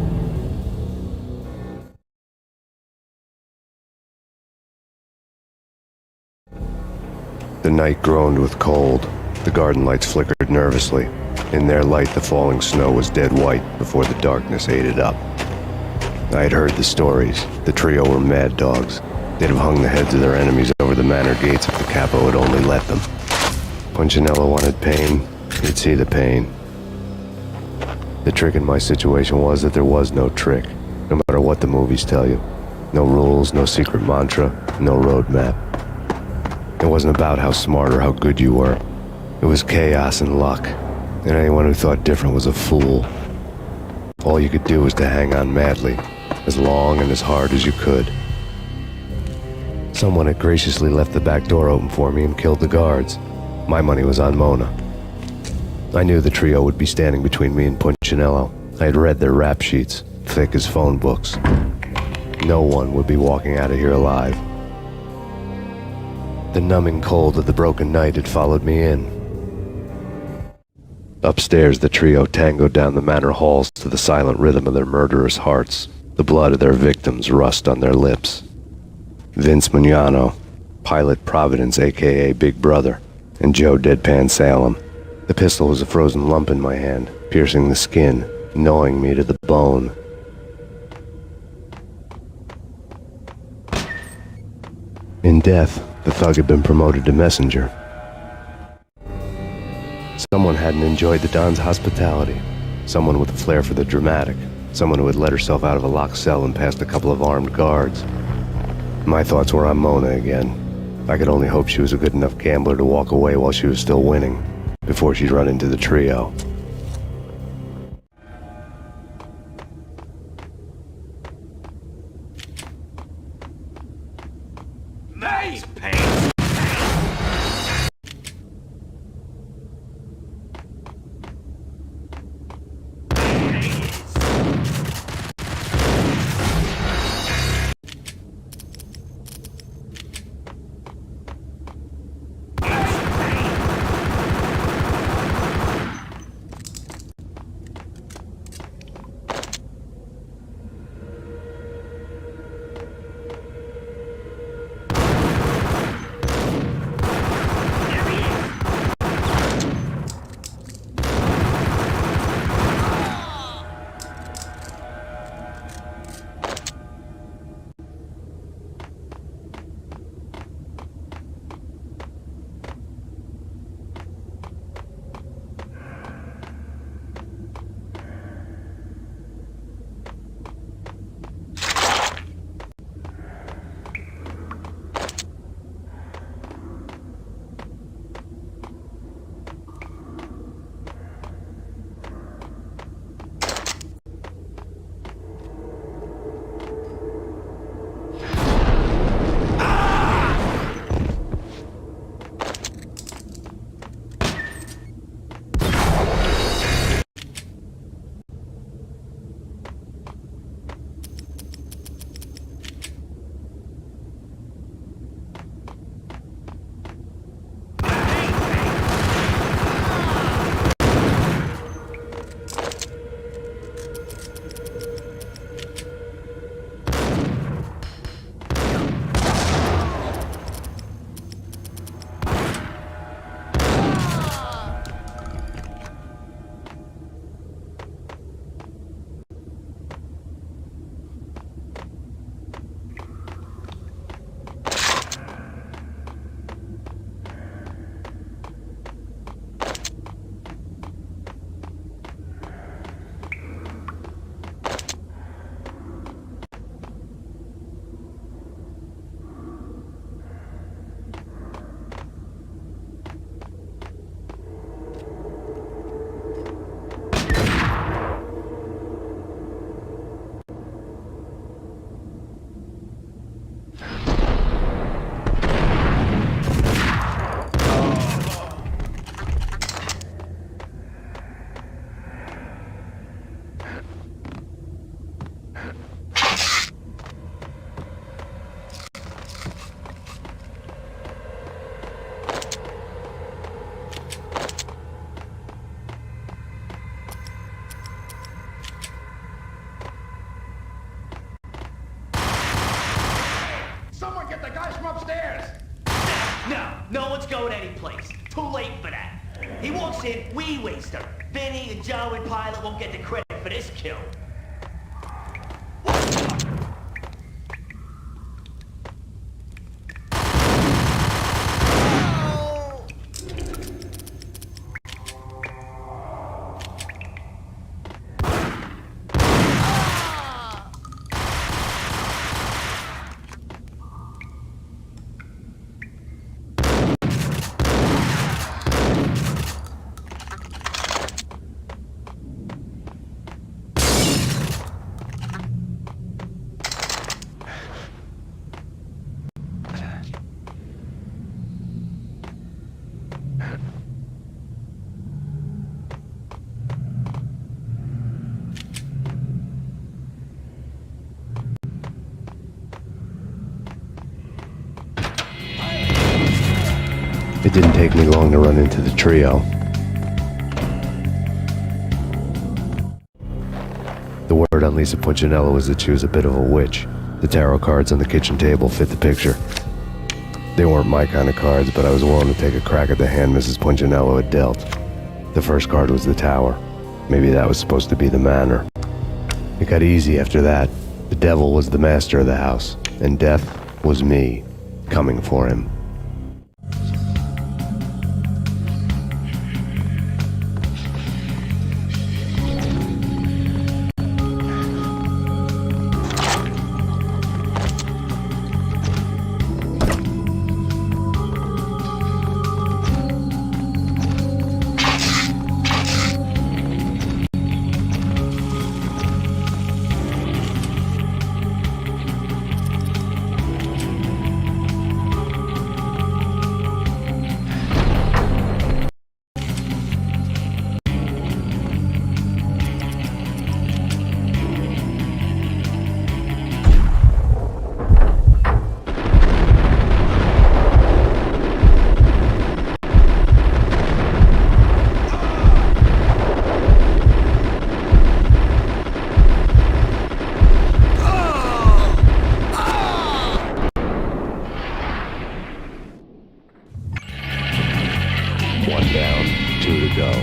Speaker 2: The night groaned with cold. The garden lights flickered nervously. In their light, the falling snow was dead white before the darkness ate it up. I had heard the stories. The trio were mad dogs. They'd have hung the heads of their enemies over the manor gates if the capo had only let them. Punchinello wanted pain. He'd see the pain. The trick in my situation was that there was no trick, no matter what the movies tell you. No rules, no secret mantra, no roadmap. It wasn't about how smart or how good you were. It was chaos and luck, and anyone who thought different was a fool. All you could do was to hang on madly, as long and as hard as you could. Someone had graciously left the back door open for me and killed the guards. My money was on Mona. I knew the trio would be standing between me and Punchinello. I had read their rap sheets, thick as phone books. No one would be walking out of here alive. The numbing cold of the broken night had followed me in. Upstairs, the trio tangoed down the manor halls to the silent rhythm of their murderous hearts. The blood of their victims rust on their lips. Vince Mugnano, Pilot Providence aka Big Brother, and Joe Deadpan Salem. The pistol was a frozen lump in my hand, piercing the skin, gnawing me to the bone. In death, the thug had been promoted to messenger. Someone hadn't enjoyed the Don's hospitality. Someone with a flair for the dramatic. Someone who had let herself out of a locked cell and past a couple of armed guards. My thoughts were on Mona again. I could only hope she was a good enough gambler to walk away while she was still winning, before she'd run into the trio.
Speaker 4: Nice, Payne!
Speaker 14: No one's going anyplace. Too late for that. He walks in, we waste her. Vinny and Joe and Pilot won't get the credit for this kill.
Speaker 2: It didn't take me long to run into the trio. The word on Lisa Punchinello was that she was a bit of a witch. The tarot cards on the kitchen table fit the picture. They weren't my kind of cards, but I was willing to take a crack at the hand Mrs. Punchinello had dealt. The first card was the Tower. Maybe that was supposed to be the manor. It got easy after that. The devil was the master of the house, and death was me, coming for him. One down, 2 to go.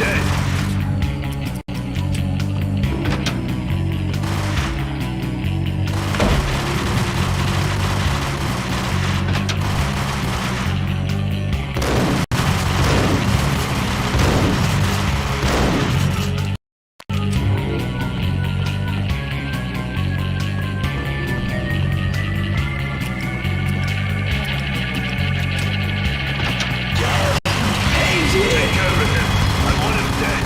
Speaker 13: dead. Take over him. I want him dead.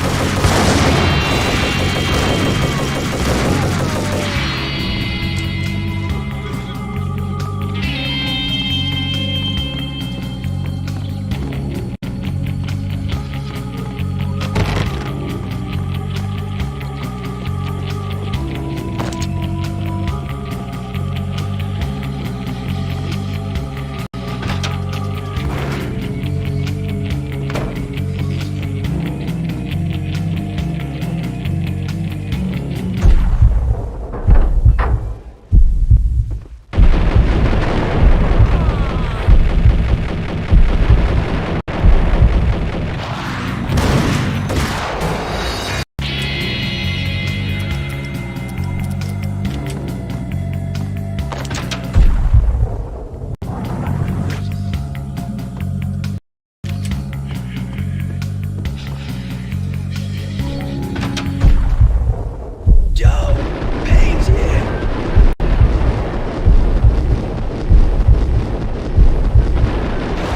Speaker 7: Joe, Payne's here.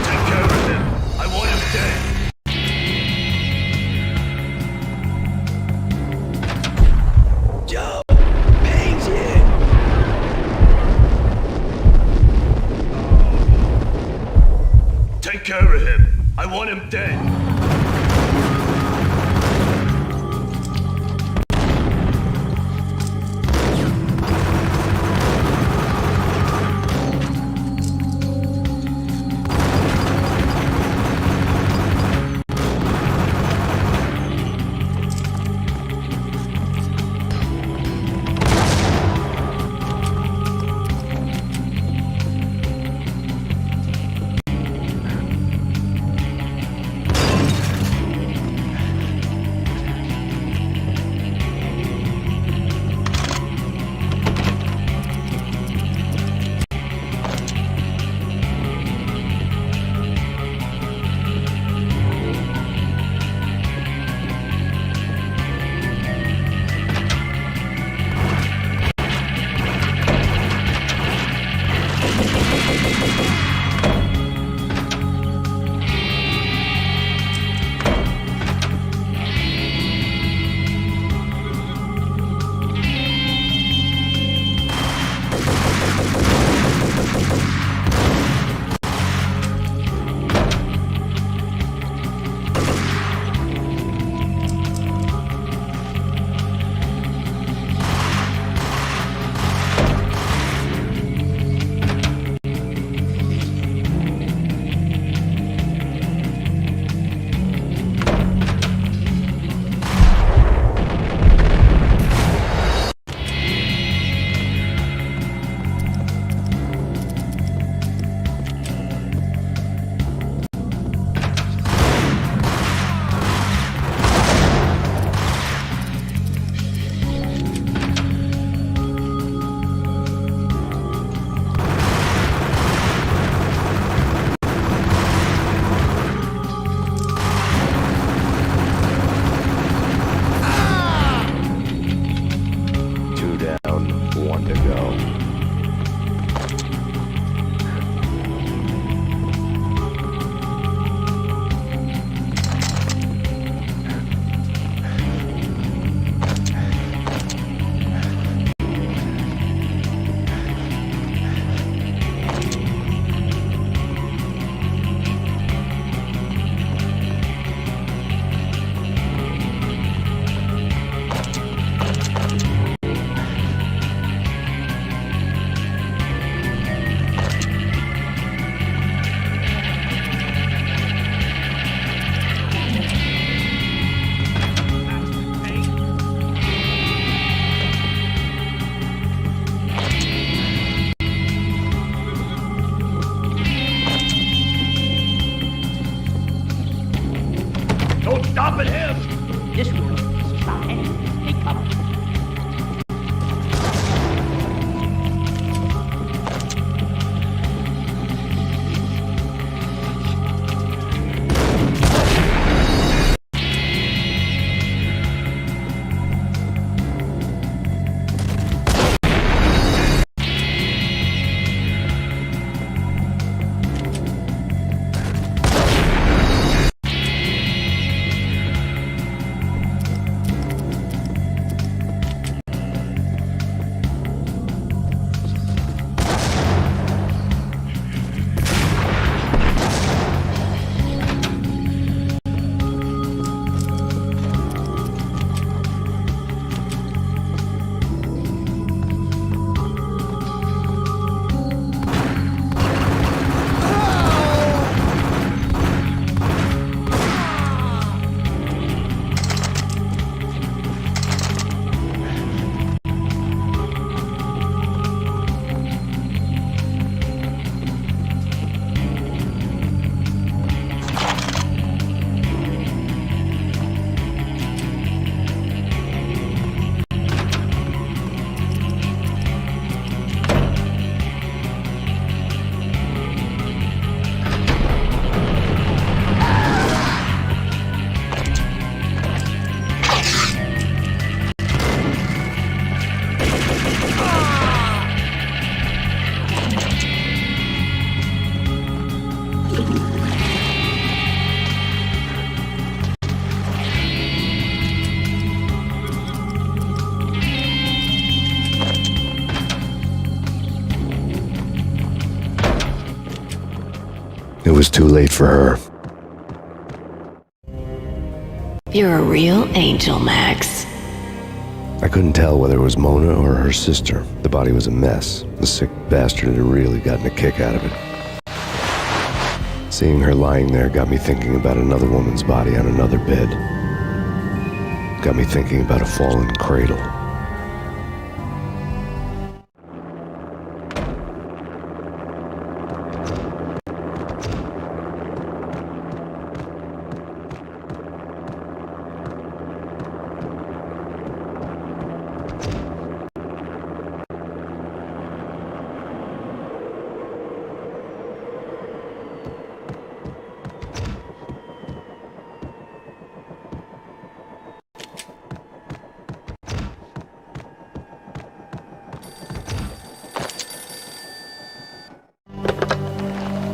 Speaker 13: Take care of him. I want him dead.
Speaker 7: Joe, Payne's here.
Speaker 13: Take care of him. I want him dead.
Speaker 14: no stopping him.
Speaker 6: This will stop anything. Hey, come on.
Speaker 2: It was too late for her.
Speaker 5: You're a real angel, Max.
Speaker 2: I couldn't tell whether it was Mona or her sister. The body was a mess. The sick bastard had really gotten a kick out of it. Seeing her lying there got me thinking about another woman's body on another bed. Got me thinking about a fallen cradle.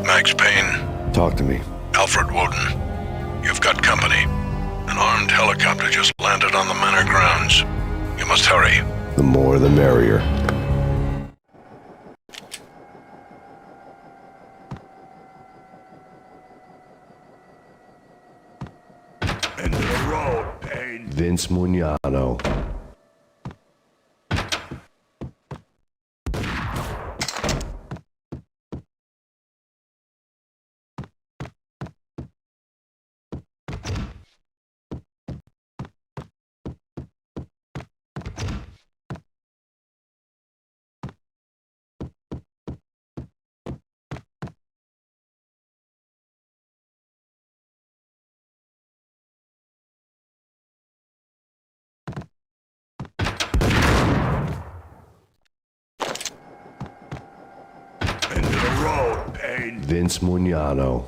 Speaker 13: Max Payne.
Speaker 2: Talk to me.
Speaker 13: Alfred Woden. You've got company. An armed helicopter just landed on the manor grounds. You must hurry.
Speaker 2: The more the merrier.
Speaker 14: End of the road, Payne.
Speaker 2: Vince Mugnano.
Speaker 14: End of the road, Payne.
Speaker 2: Vince Mugnano.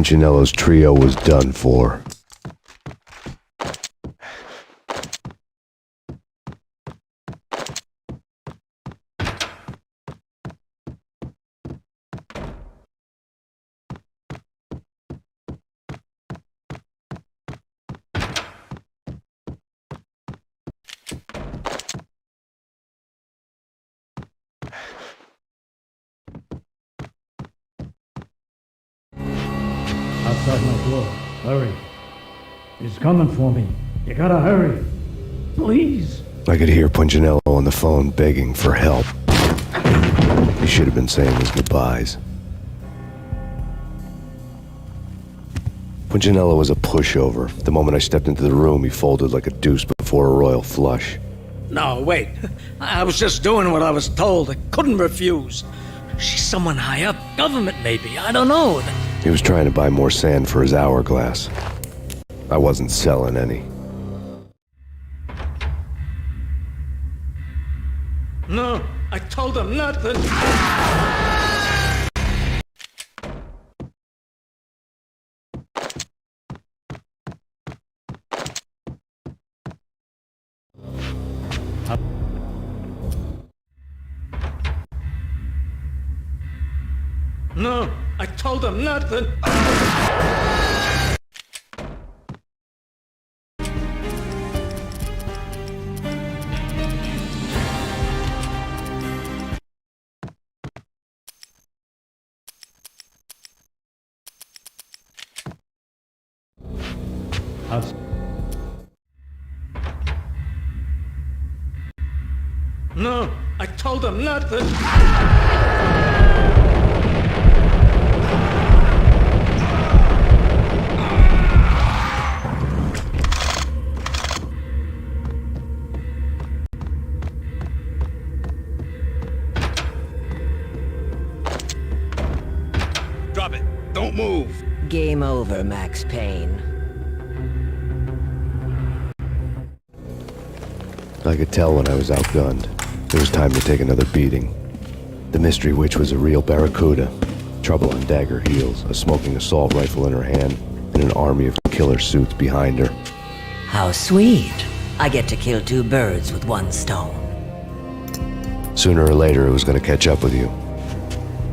Speaker 2: Punchinello's trio was done for.
Speaker 15: Outside my door. Hurry. He's coming for me. You gotta hurry. Please.
Speaker 2: I could hear Punchinello on the phone begging for help. He should have been saying his goodbyes. Punchinello was a pushover. The moment I stepped into the room, he folded like a deuce before a royal flush.
Speaker 3: No, wait. I was just doing what I was told. I couldn't refuse. She's someone high up. Government, maybe. I don't know.
Speaker 2: He was trying to buy more sand for his hourglass. I wasn't selling any.
Speaker 3: No, I told him nothing. No, I told him nothing. No, I told him nothing.
Speaker 4: Drop it. Don't move.
Speaker 5: Game over, Max Payne.
Speaker 2: I could tell when I was outgunned. It was time to take another beating. The mystery witch was a real barracuda. Trouble on dagger heels, a smoking assault rifle in her hand, and an army of killer suits behind her.
Speaker 5: How sweet. I get to kill two birds with one stone.
Speaker 2: Sooner or later, it was going to catch up with you.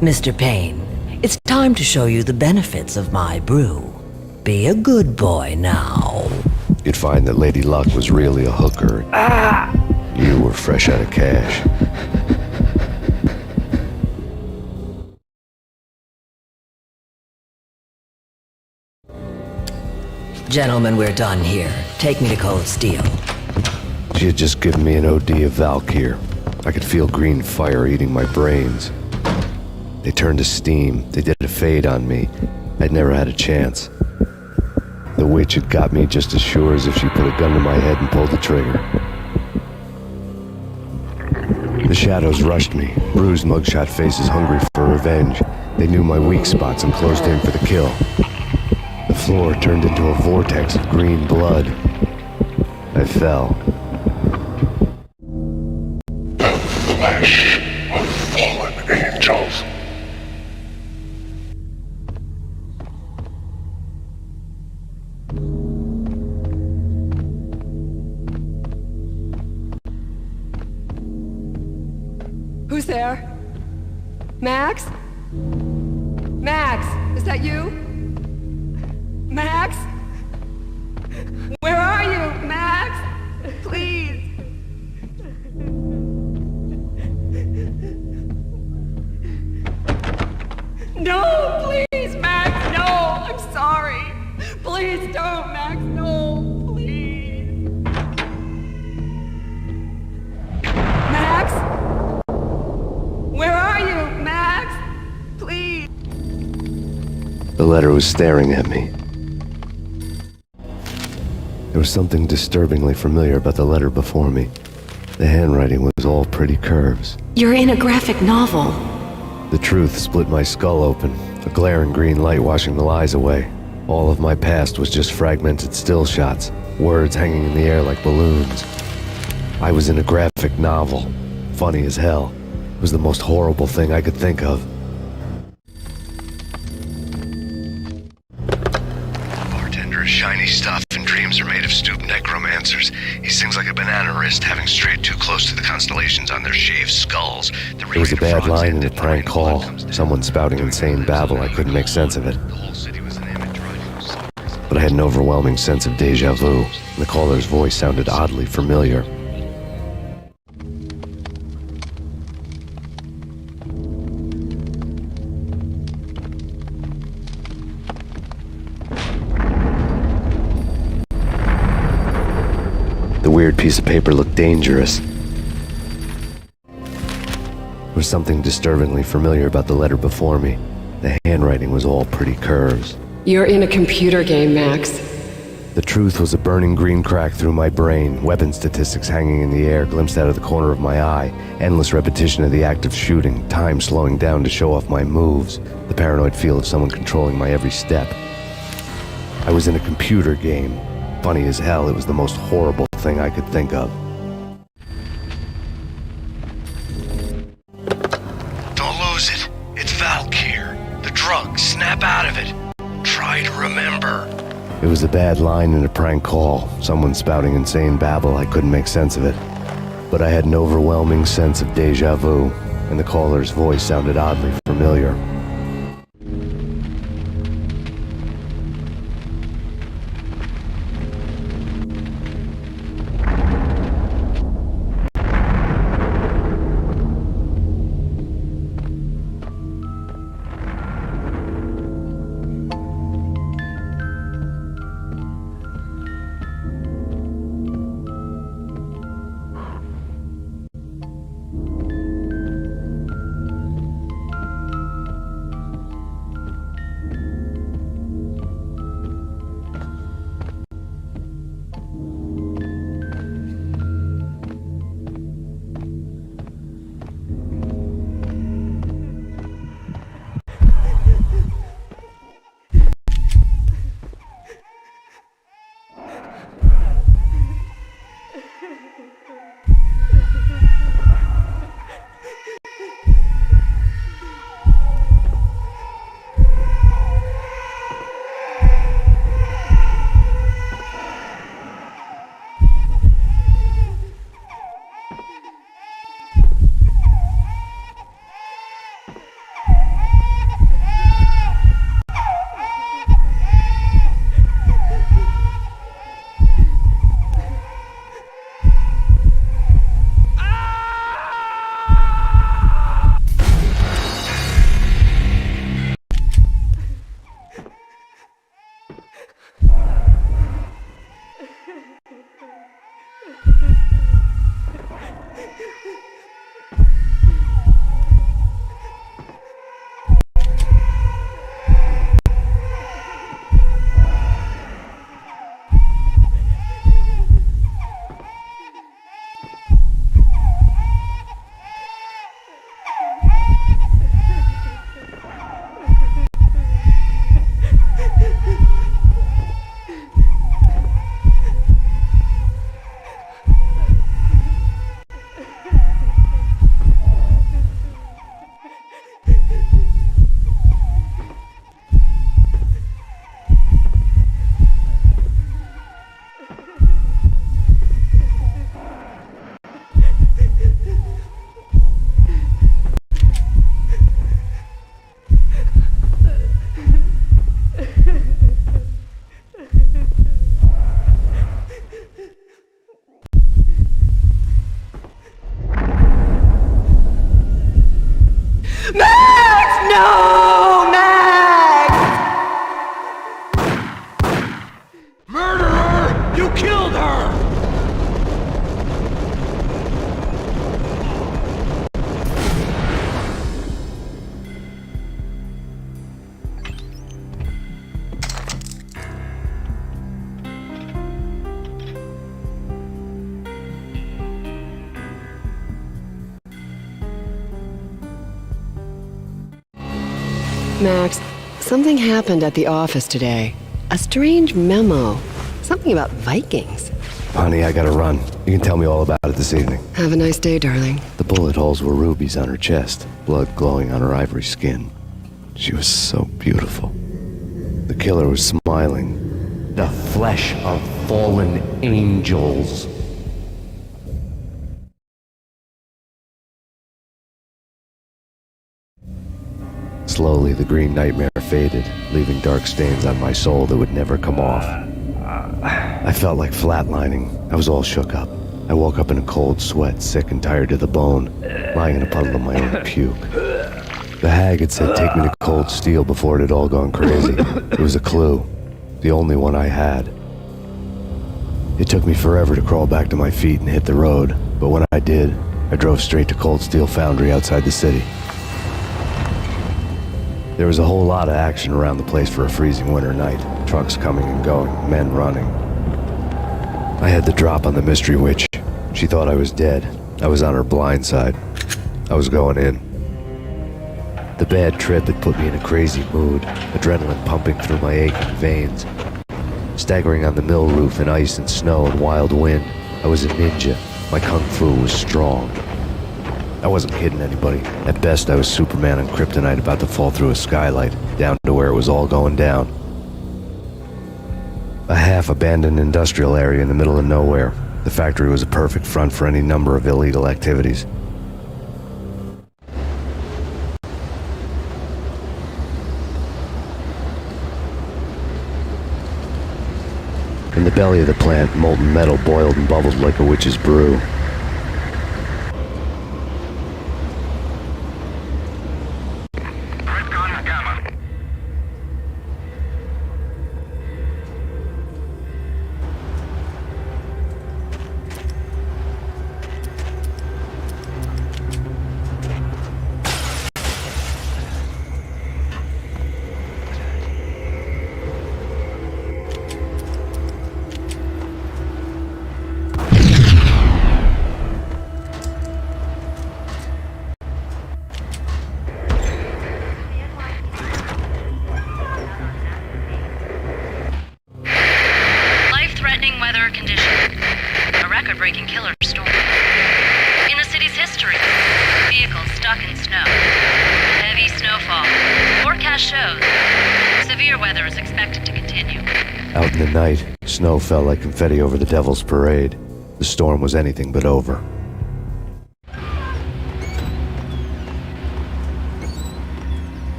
Speaker 5: Mr. Payne, it's time to show you the benefits of my brew. Be a good boy now.
Speaker 2: You'd find that Lady Luck was really a hooker. You were fresh out of cash.
Speaker 5: Gentlemen, we're done here. Take me to Cold Steel.
Speaker 2: She had just given me an OD of Valkyr. I could feel green fire eating my brains. They turned to steam. They did a fade on me. I'd never had a chance. The witch had got me just as sure as if she put a gun to my head and pulled the trigger. The shadows rushed me, bruised mugshot faces hungry for revenge. They knew my weak spots and closed in for the kill. The floor turned into a vortex of green blood. I fell.
Speaker 16: The flesh of fallen angels.
Speaker 17: Who's there? Max? Max, is that you? Max? Where are you, Max? Please. No, please, Max, no. I'm sorry. Please don't, Max, no, please. Max? Where are you, Max? Please.
Speaker 2: The letter was staring at me. There was something disturbingly familiar about the letter before me. The handwriting was all pretty curves.
Speaker 5: You're in a graphic novel.
Speaker 2: The truth split my skull open, a glaring green light washing the lies away. All of my past was just fragmented still shots, words hanging in the air like balloons. I was in a graphic novel. Funny as hell. It was the most horrible thing I could think of.
Speaker 12: skulls. The
Speaker 2: It was a bad line in a prank call. Someone spouting insane babble. I couldn't make sense of it. But I had an overwhelming sense of deja vu. The caller's voice sounded oddly familiar. The weird piece of paper looked dangerous. There was something disturbingly familiar about the letter before me. The handwriting was all pretty curves.
Speaker 18: You're in a computer game, Max.
Speaker 2: The truth was a burning green crack through my brain, weapon statistics hanging in the air, glimpsed out of the corner of my eye, endless repetition of the act of shooting, time slowing down to show off my moves, the paranoid feel of someone controlling my every step. I was in a computer game. Funny as hell, it was the most horrible thing I could think of.
Speaker 12: Don't lose it. It's Valk here. The drug. Snap out of it. Try to remember.
Speaker 2: It was a bad line in a prank call. Someone spouting insane babble. I couldn't make sense of it. But I had an overwhelming sense of deja vu, and the caller's voice sounded oddly familiar.
Speaker 17: No, Max!
Speaker 4: Murderer! You killed her!
Speaker 18: Max, something happened at the office today. A strange memo. Something about Vikings.
Speaker 2: Honey, I gotta run. You can tell me all about it this evening.
Speaker 18: Have a nice day, darling.
Speaker 2: The bullet holes were rubies on her chest, blood glowing on her ivory skin. She was so beautiful. The killer was smiling.
Speaker 1: The flesh of fallen angels.
Speaker 2: Slowly, the green nightmare faded, leaving dark stains on my soul that would never come off. I felt like flatlining. I was all shook up. I woke up in a cold sweat, sick and tired to the bone, lying in a puddle of my own puke. The hag had said take me to Cold Steel before it had all gone crazy. It was a clue, the only one I had. It took me forever to crawl back to my feet and hit the road, but when I did, I drove straight to Cold Steel Foundry outside the city. There was a whole lot of action around the place for a freezing winter night. Trucks coming and going, men running. I had the drop on the mystery witch. She thought I was dead. I was on her blind side. I was going in. The bad trip had put me in a crazy mood, adrenaline pumping through my aching veins. Staggering on the mill roof in ice and snow and wild wind, I was a ninja. My kung fu was strong. I wasn't kidding anybody. At best, I was Superman on kryptonite about to fall through a skylight, down to where it was all going down. A half-abandoned industrial area in the middle of nowhere. The factory was a perfect front for any number of illegal activities. In the belly of the plant, molten metal boiled and bubbled like a witch's brew.
Speaker 11: Life-threatening weather conditions. A record-breaking killer storm. In the city's history, vehicles stuck in snow. Heavy snowfall. Forecast shows severe weather is expected to continue.
Speaker 2: Out in the night, snow fell like confetti over the Devil's Parade. The storm was anything but over.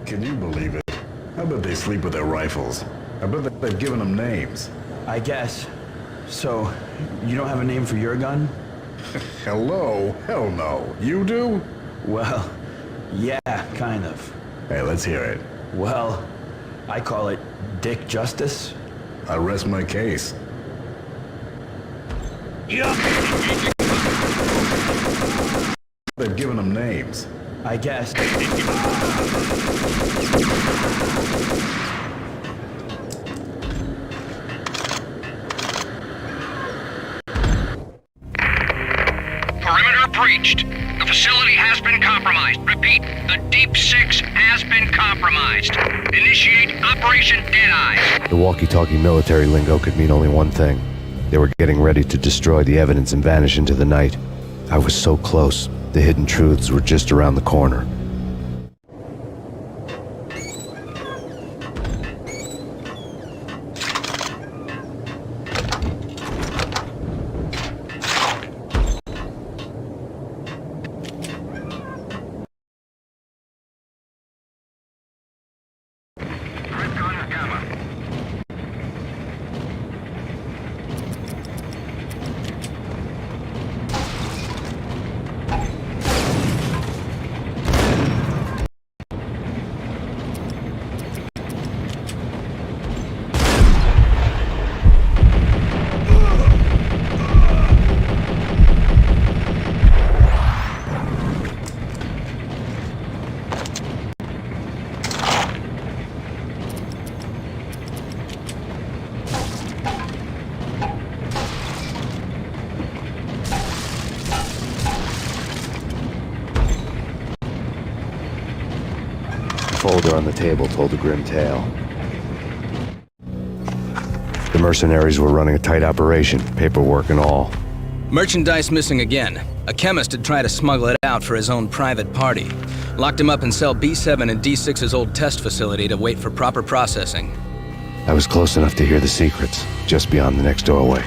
Speaker 19: Can you believe it? I bet they sleep with their rifles. I bet that they've given them names.
Speaker 20: I guess. So, you don't have a name for your gun?
Speaker 19: Hello? Hell no. You do?
Speaker 20: Well, yeah, kind of.
Speaker 19: Hey, let's hear it.
Speaker 20: Well, I call it Dick Justice.
Speaker 19: I rest my case. They've given them names.
Speaker 20: I guess.
Speaker 12: Perimeter breached. The facility has been compromised. Repeat, the Deep Six has been compromised. Initiate Operation Deadeye.
Speaker 1: The walkie-talkie military lingo could mean only one thing. They were getting ready to destroy the evidence and vanish into the night. I was so close. The hidden truths were just around the corner. The folder on the table told a grim tale. The mercenaries were running a tight operation, paperwork and all.
Speaker 21: Merchandise missing again. A chemist had tried to smuggle it out for his own private party. Locked him up in cell B7 in D6's old test facility to wait for proper processing.
Speaker 1: I was close enough to hear the secrets, just beyond the next doorway.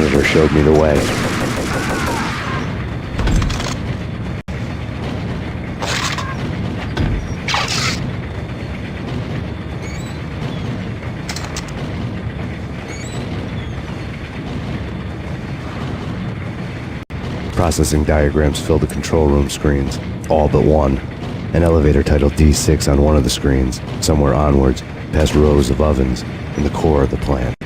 Speaker 2: monitor showed me the way. Processing diagrams filled the control room screens, all but one. An elevator titled D6 on one of the screens, somewhere onwards, past rows of ovens, in the core of the plant.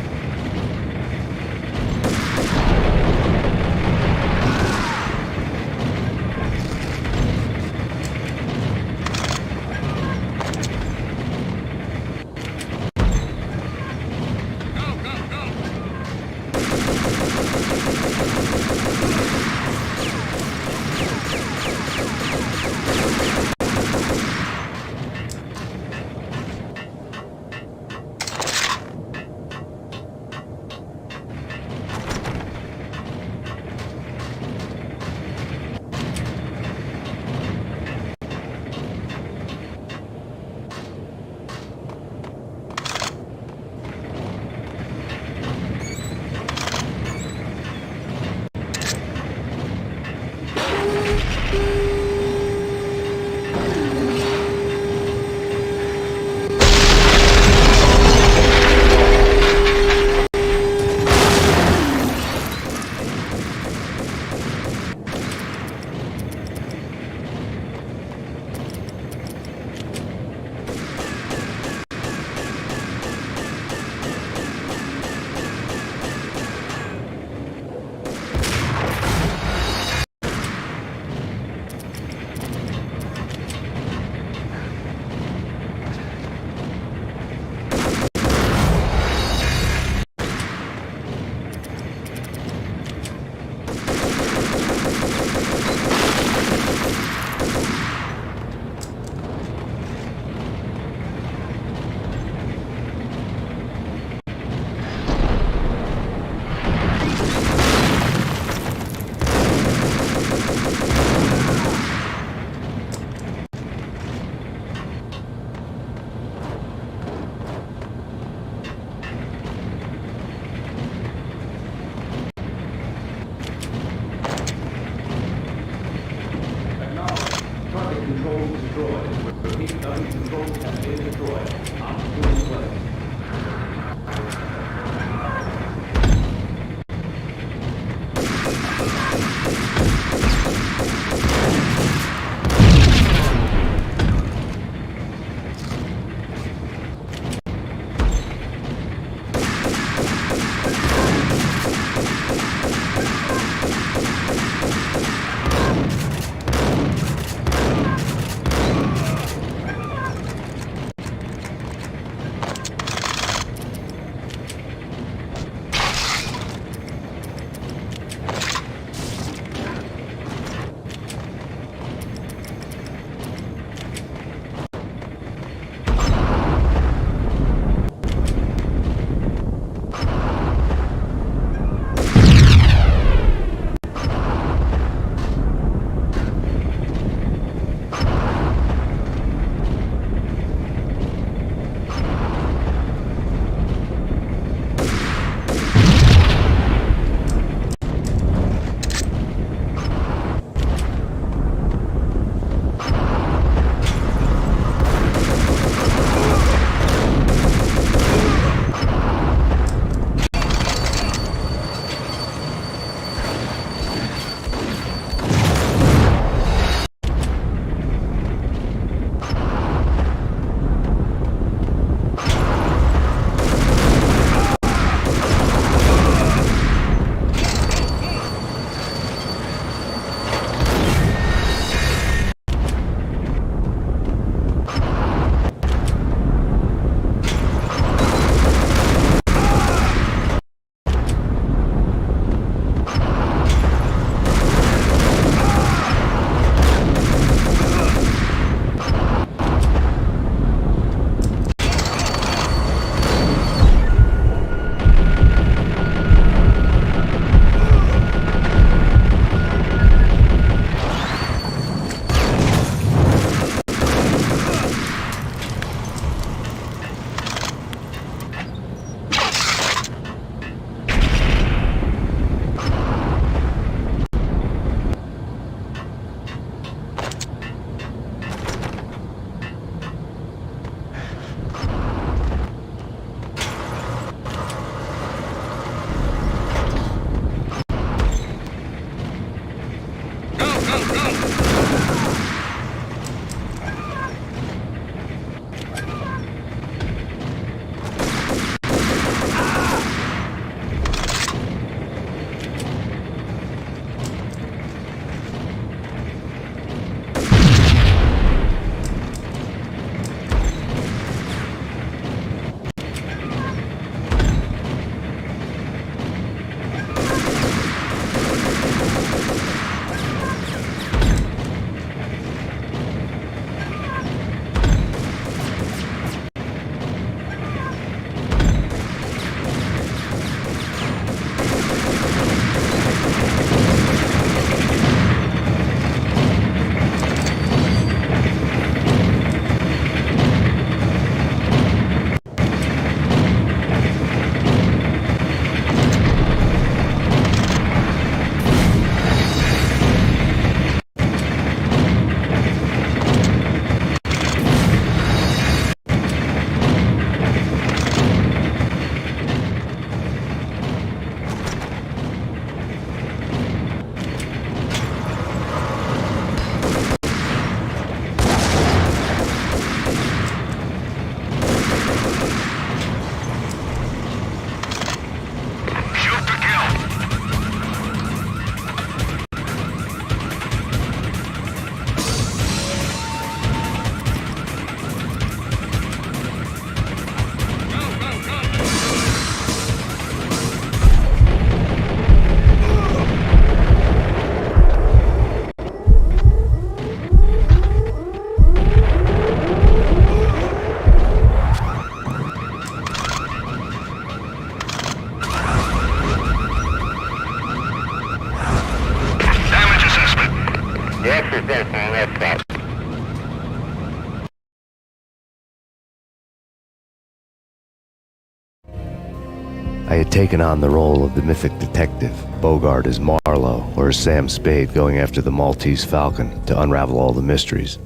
Speaker 2: I had taken on the role of the mythic detective, Bogart as Marlowe, or as Sam Spade going after the Maltese Falcon to unravel all the mysteries.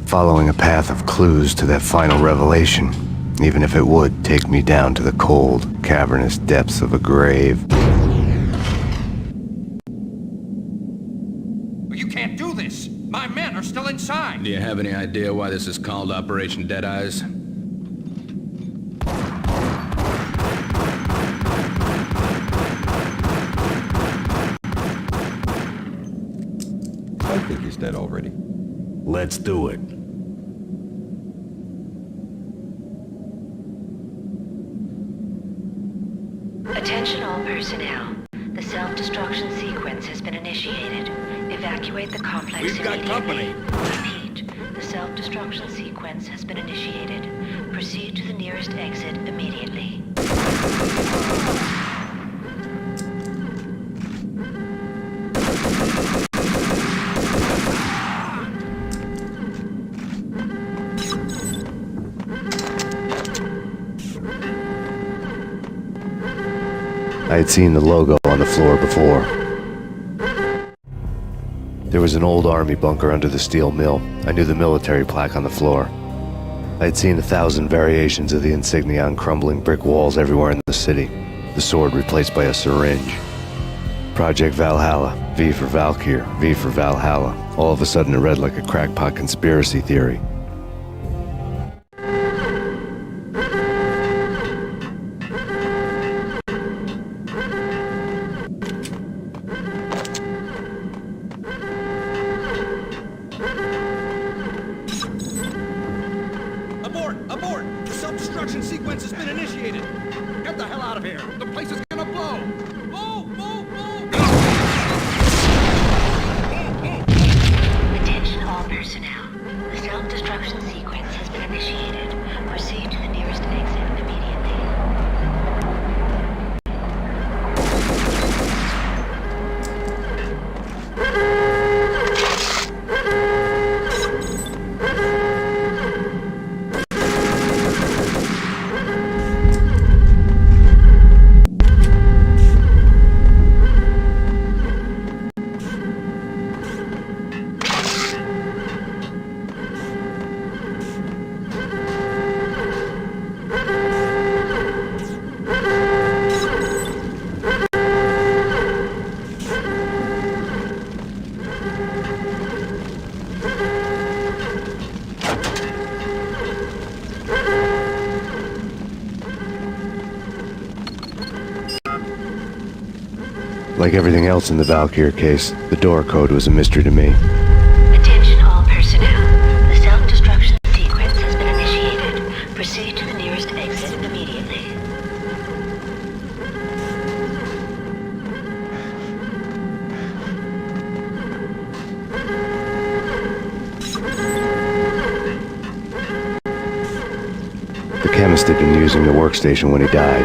Speaker 2: Following a path of clues to that final revelation, even if it would take me down to the cold, cavernous depths of a grave.
Speaker 12: You can't do this! My men are still inside!
Speaker 21: Do you have any idea why this is called Operation Deadeyes?
Speaker 8: I think he's dead already.
Speaker 19: Let's do it.
Speaker 11: Attention all personnel. The self-destruction sequence has been initiated. Evacuate the complex
Speaker 12: We've got
Speaker 11: immediately.
Speaker 12: company.
Speaker 11: Repeat. The self-destruction sequence has been initiated. Proceed to the nearest exit immediately.
Speaker 2: I had seen the logo on the floor before. There was an old army bunker under the steel mill. I knew the military plaque on the floor. I had seen 1,000 variations of the insignia on crumbling brick walls everywhere in the city. The sword replaced by a syringe. Project Valhalla, V for Valkyr, V for Valhalla. All of a sudden it read like a crackpot conspiracy theory.
Speaker 12: Abort! Abort! The self-destruction sequence has been initiated! Get the hell out of here! The place is gonna blow! Move! Move! Move!
Speaker 11: Attention all personnel. The self-destruction sequence has been initiated. Proceed to the nearest exit immediately.
Speaker 2: Like everything else in the Valkyr case, the door code was a mystery to me.
Speaker 11: Attention all personnel. The self-destruction sequence has been initiated. Proceed to the nearest exit immediately.
Speaker 2: The chemist had been using the workstation when he died.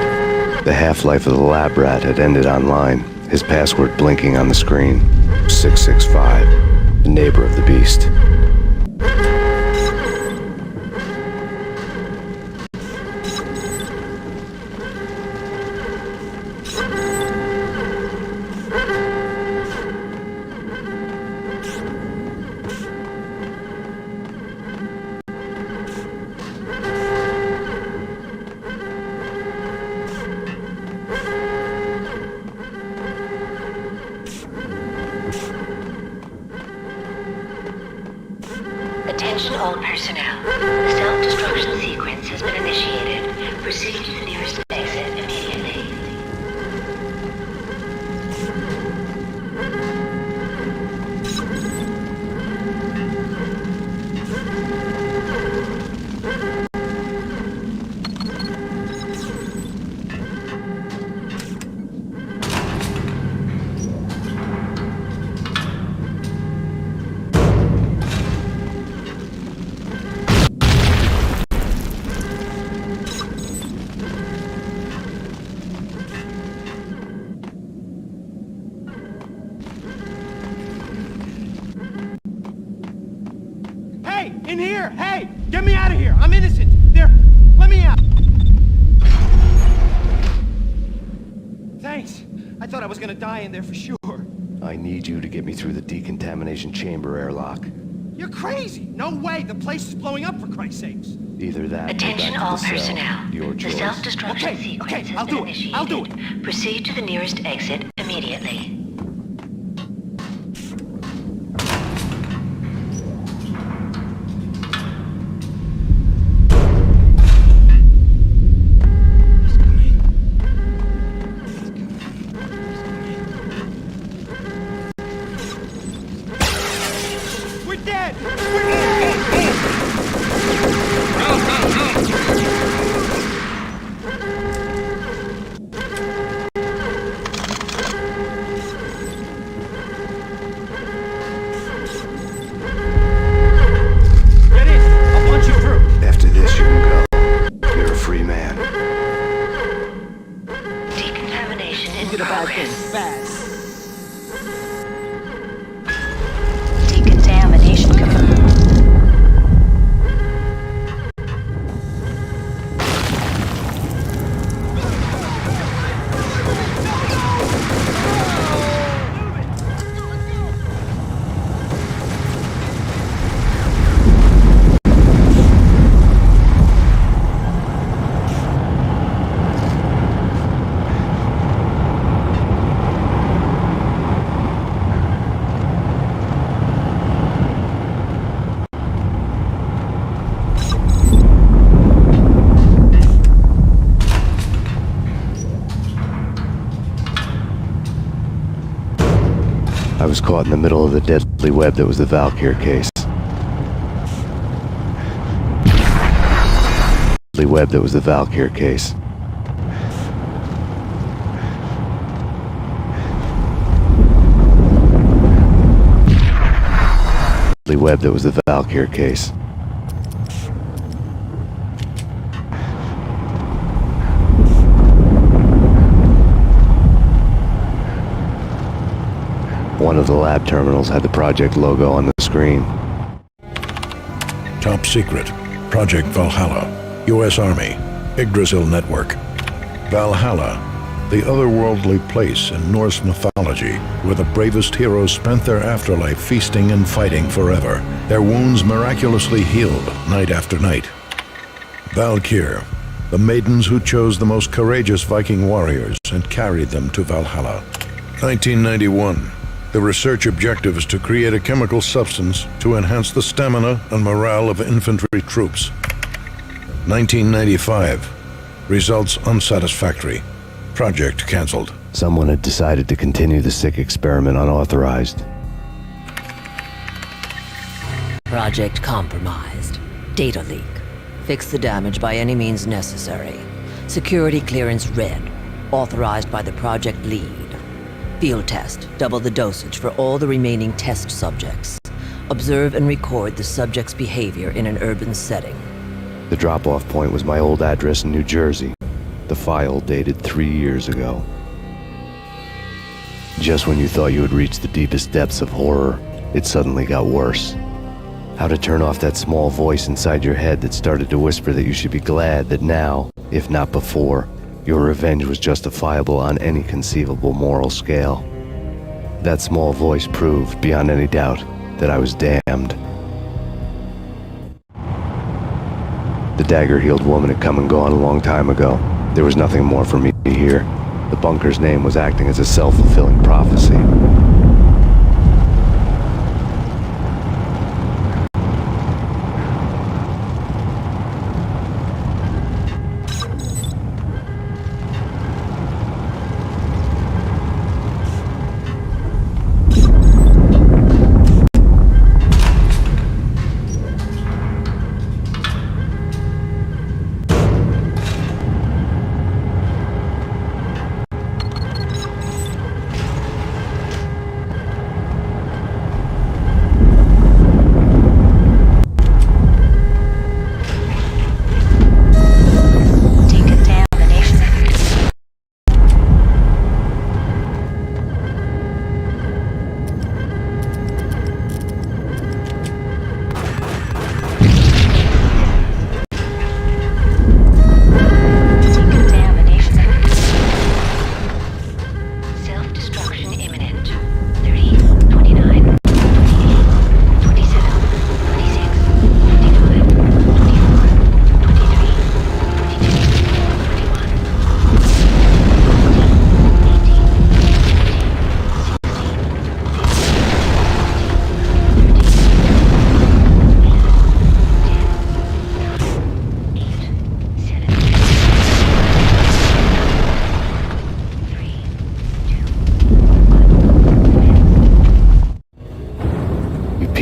Speaker 2: The half-life of the lab rat had ended online, his password blinking on the screen. 665, the neighbor of the beast.
Speaker 11: Attention all personnel. The self-destruction sequence has been initiated. Proceed to the nearest exit immediately.
Speaker 10: in here! Hey! Get me out of here! I'm innocent! There! Let me out! Thanks. I thought I was gonna die in there for sure.
Speaker 2: I need you to get me through the decontamination chamber airlock.
Speaker 10: You're crazy! No way! The place is blowing up, for Christ's sakes!
Speaker 2: Either that
Speaker 11: Attention
Speaker 2: or
Speaker 11: all
Speaker 2: back to the cell.
Speaker 11: personnel.
Speaker 2: Your
Speaker 11: The
Speaker 2: choice.
Speaker 11: self-destruction sequence has been initiated.
Speaker 10: I'll do it!
Speaker 11: Proceed to the nearest exit immediately.
Speaker 10: We're dead! Get in! I'll punch you through!
Speaker 2: After this, you can go. You're a free man.
Speaker 11: Decontamination in
Speaker 17: Get a bad thing.
Speaker 11: progress.
Speaker 17: Bad.
Speaker 11: Decontamination confirmed.
Speaker 2: I was caught in the middle of the deadly web that was the Valkyr case. Deadly web that was the Valkyr case. Deadly web that was the Valkyr case. One of the lab terminals had the project logo on the screen.
Speaker 16: Top secret. Project Valhalla. U.S. Army. Yggdrasil Network. Valhalla. The otherworldly place in Norse mythology where the bravest heroes spent their afterlife feasting and fighting forever, their wounds miraculously healed night after night. Valkyr. The maidens who chose the most courageous Viking warriors and carried them to Valhalla. 1991. The research objective is to create a chemical substance to enhance the stamina and morale of infantry troops. 1995. Results unsatisfactory. Project cancelled.
Speaker 2: Someone had decided to continue the sick experiment unauthorized.
Speaker 22: Project compromised. Data leak. Fix the damage by any means necessary. Security clearance red. Authorized by the project lead. Field test. Double the dosage for all the remaining test subjects. Observe and record the subject's behavior in an urban setting.
Speaker 2: The drop-off point was my old address in New Jersey. The file dated 3 years ago. Just when you thought you had reached the deepest depths of horror, it suddenly got worse. How to turn off that small voice inside your head that started to whisper that you should be glad that now, if not before, your revenge was justifiable on any conceivable moral scale. That small voice proved, beyond any doubt, that I was damned. The dagger-heeled woman had come and gone a long time ago. There was nothing more for me here. The bunker's name was acting as a self-fulfilling prophecy.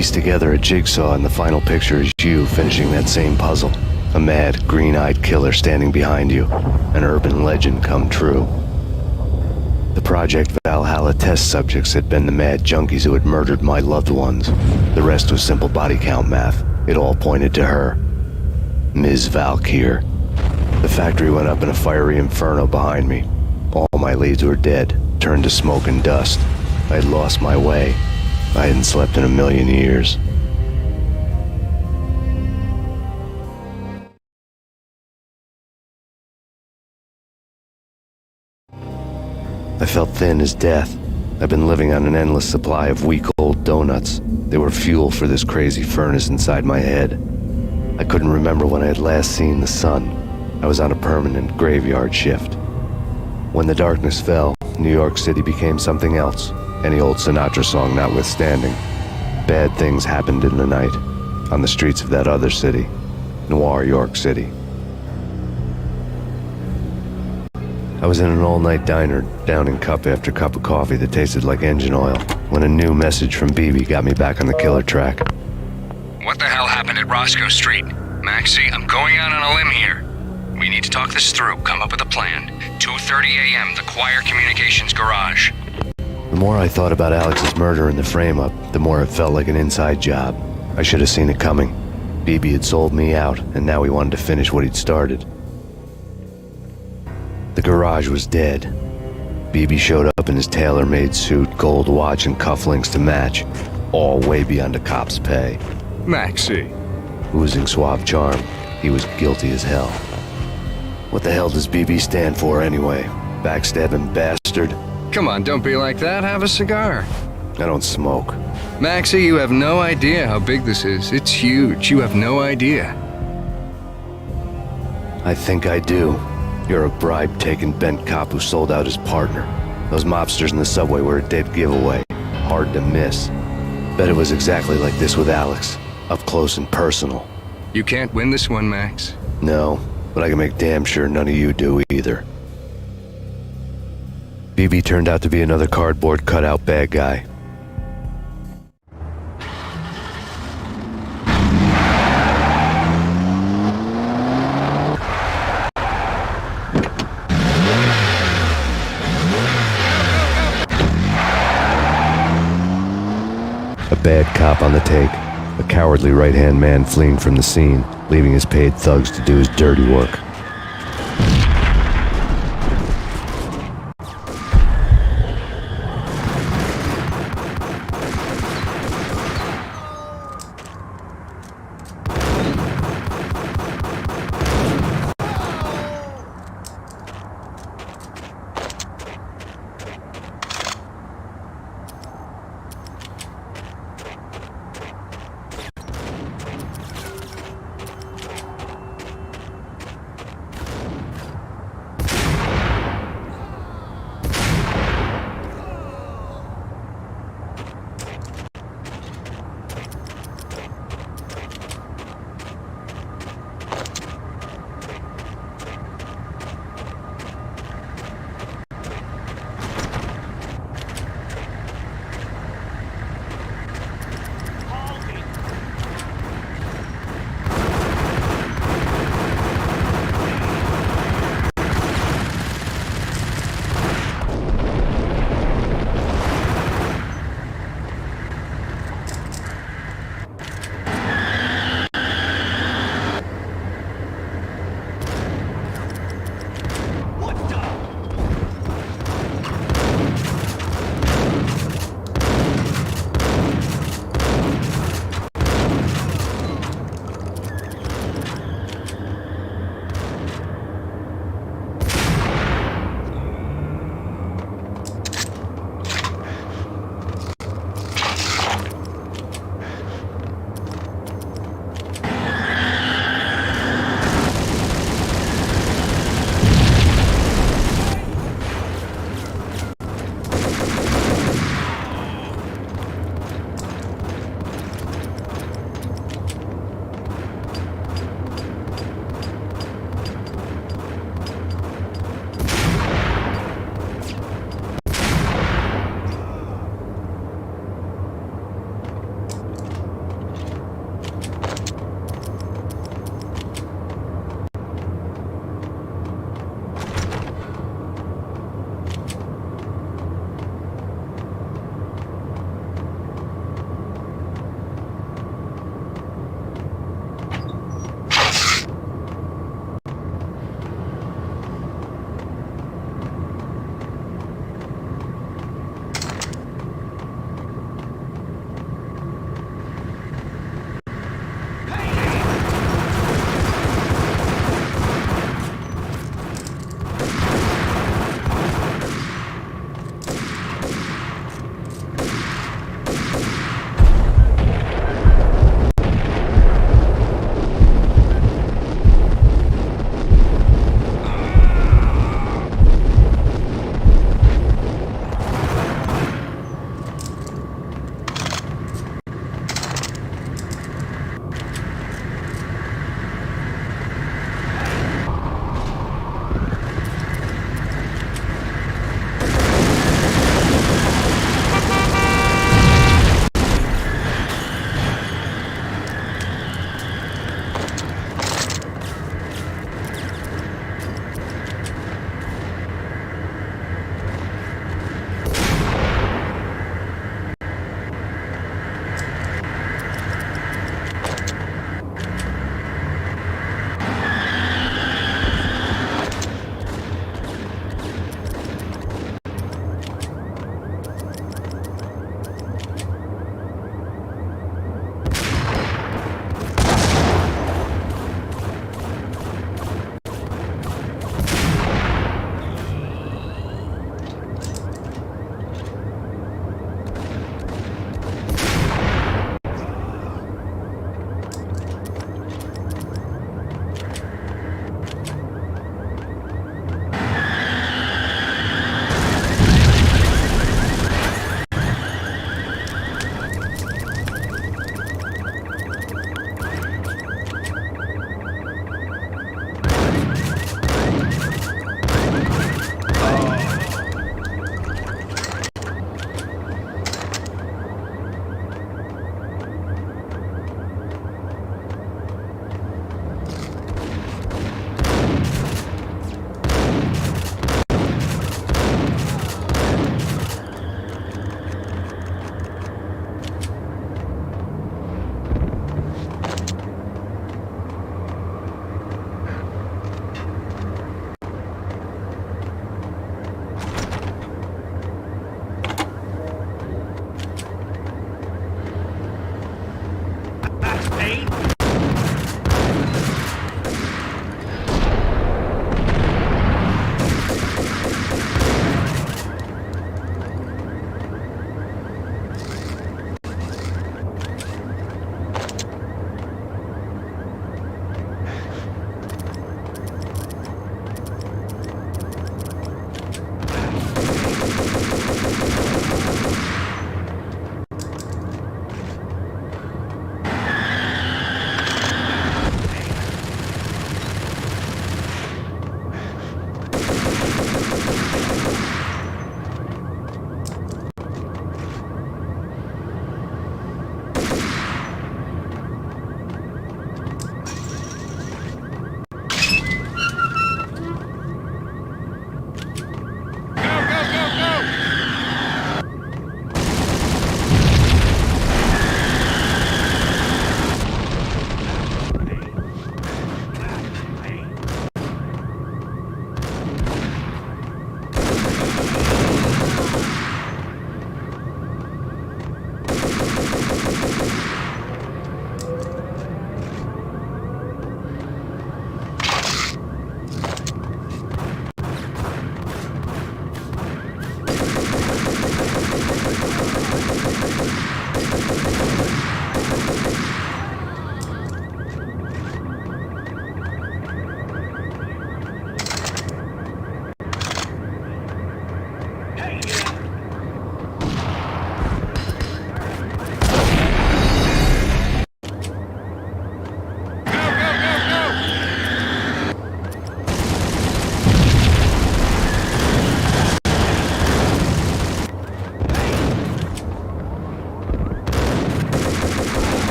Speaker 2: piece together a jigsaw, and the final picture is you finishing that same puzzle. A mad, green-eyed killer standing behind you. An urban legend come true. The Project Valhalla test subjects had been the mad junkies who had murdered my loved ones. The rest was simple body count math. It all pointed to her. Ms. Valkyr. The factory went up in a fiery inferno behind me. All my leads were dead, turned to smoke and dust. I had lost my way. I hadn't slept in a million years. I felt thin as death. I've been living on an endless supply of week-old donuts. They were fuel for this crazy furnace inside my head. I couldn't remember when I had last seen the sun. I was on a permanent graveyard shift. When the darkness fell, New York City became something else, any old Sinatra song notwithstanding. Bad things happened in the night, on the streets of that other city, Noir York City. I was in an all-night diner, downing cup after cup of coffee that tasted like engine oil, when a new message from BB got me back on the killer track.
Speaker 12: What the hell happened at Roscoe Street? Maxie, I'm going out on a limb here. We need to talk this through, come up with a plan. 2:30 a.m., the Choir Communications Garage.
Speaker 2: The more I thought about Alex's murder and the frame-up, the more it felt like an inside job. I should have seen it coming. BB had sold me out, and now he wanted to finish what he'd started. The garage was dead. BB showed up in his tailor-made suit, gold watch, and cufflinks to match, all way beyond a cop's pay.
Speaker 12: Maxie.
Speaker 2: Oozing suave charm, he was guilty as hell. What the hell does BB stand for anyway? Backstabbing bastard?
Speaker 12: Come on, don't be like that. Have a cigar.
Speaker 2: I don't smoke.
Speaker 12: Maxie, you have no idea how big this is. It's huge. You have no idea.
Speaker 2: I think I do. You're a bribe-taking bent cop who sold out his partner. Those mobsters in the subway were a dead giveaway. Hard to miss. Bet it was exactly like this with Alex. Up close and personal.
Speaker 12: You can't win this one, Max.
Speaker 2: No, but I can make damn sure none of you do either. BB turned out to be another cardboard cutout bad guy. A bad cop on the take, a cowardly right-hand man fleeing from the scene, leaving his paid thugs to do his dirty work.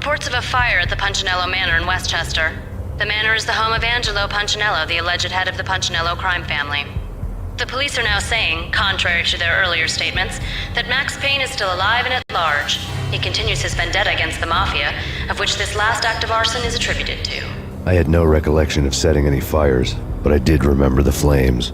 Speaker 11: reports of a fire at the Punchinello Manor in Westchester. The manor is the home of Angelo Punchinello, the alleged head of the Punchinello crime family. The police are now saying, contrary to their earlier statements, that Max Payne is still alive and at large. He continues his vendetta against the Mafia, of which this last act of arson is attributed to.
Speaker 2: I had no recollection of setting any fires, but I did remember the flames.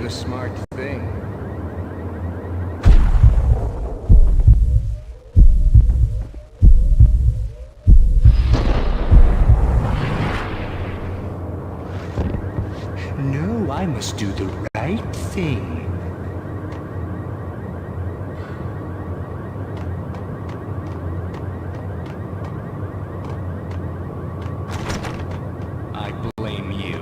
Speaker 2: a smart thing.
Speaker 7: No, I must do the right thing. I blame you.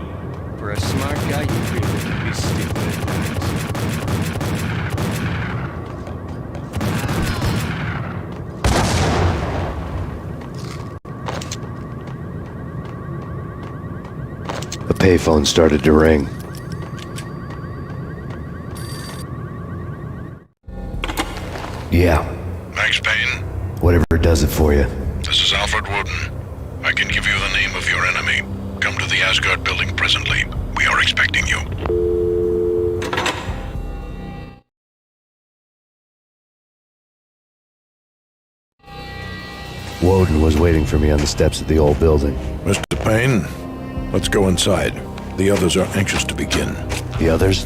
Speaker 2: For a smart guy, you really can be stupid at times.
Speaker 1: A payphone started to ring. Yeah.
Speaker 16: Max Payne,
Speaker 1: Whatever does it for you.
Speaker 16: this is Alfred Woden. I can give you the name of your enemy. Come to the Asgard building presently. We are expecting you.
Speaker 1: Woden was waiting for me on the steps of the old building.
Speaker 16: Mr. Payne, let's go inside. The others are anxious to begin.
Speaker 1: The others?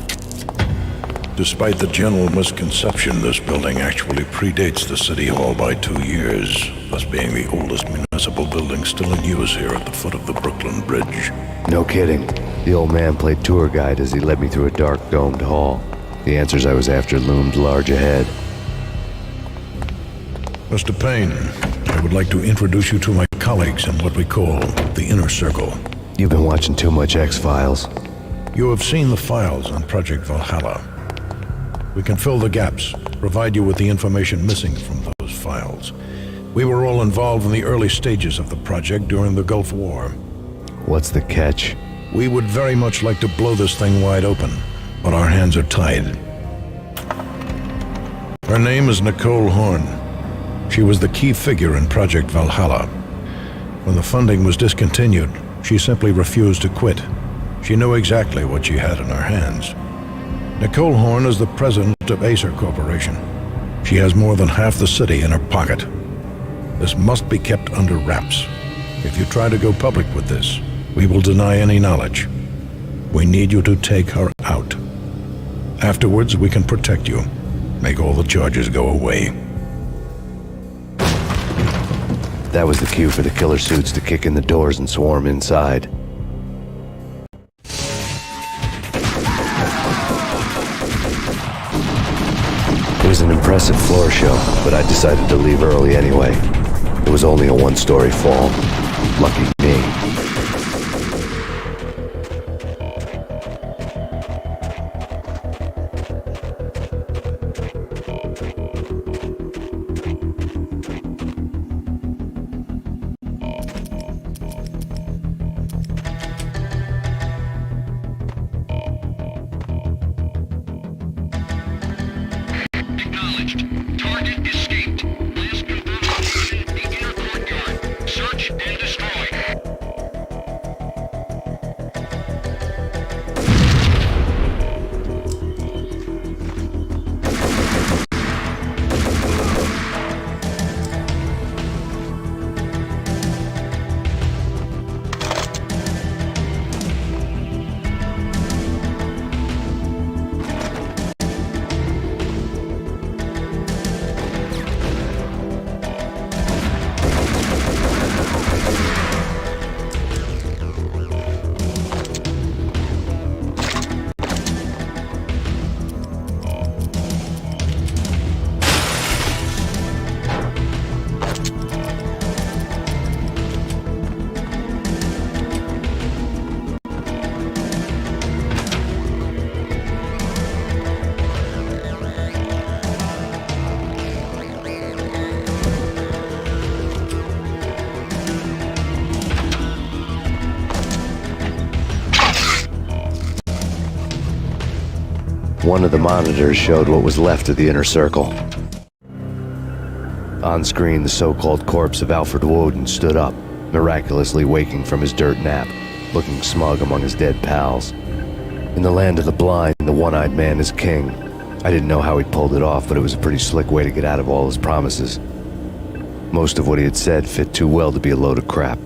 Speaker 16: Despite the general misconception, this building actually predates the City Hall by 2 years, thus being the oldest municipal building still in use here at the foot of the Brooklyn Bridge.
Speaker 1: No kidding. The old man played tour guide as he led me through a dark domed hall. The answers I was after loomed large ahead.
Speaker 16: Mr. Payne, I would like to introduce you to my colleagues in what we call the Inner Circle.
Speaker 1: You've been watching too much X-Files.
Speaker 16: You have seen the files on Project Valhalla. We can fill the gaps, provide you with the information missing from those files. We were all involved in the early stages of the project during the Gulf War.
Speaker 1: What's the catch?
Speaker 16: We would very much like to blow this thing wide open, but our hands are tied. Her name is Nicole Horn. She was the key figure in Project Valhalla. When the funding was discontinued, she simply refused to quit. She knew exactly what she had in her hands. Nicole Horn is the president of Acer Corporation. She has more than half the city in her pocket. This must be kept under wraps. If you try to go public with this, we will deny any knowledge. We need you to take her out. Afterwards, we can protect you. Make all the charges go away.
Speaker 1: That was the cue for the killer suits to kick in the doors and swarm inside. It was an impressive floor show, but I decided to leave early anyway. It was only a one-story fall. Lucky me.
Speaker 12: Target escaped. Last confirmed location, the inner courtyard. Search and destroy.
Speaker 1: One of the monitors showed what was left of the inner circle. On screen, the so-called corpse of Alfred Woden stood up, miraculously waking from his dirt nap, looking smug among his dead pals. In the land of the blind, the one-eyed man is king. I didn't know how he'd pulled it off, but it was a pretty slick way to get out of all his promises. Most of what he had said fit too well to be a load of crap.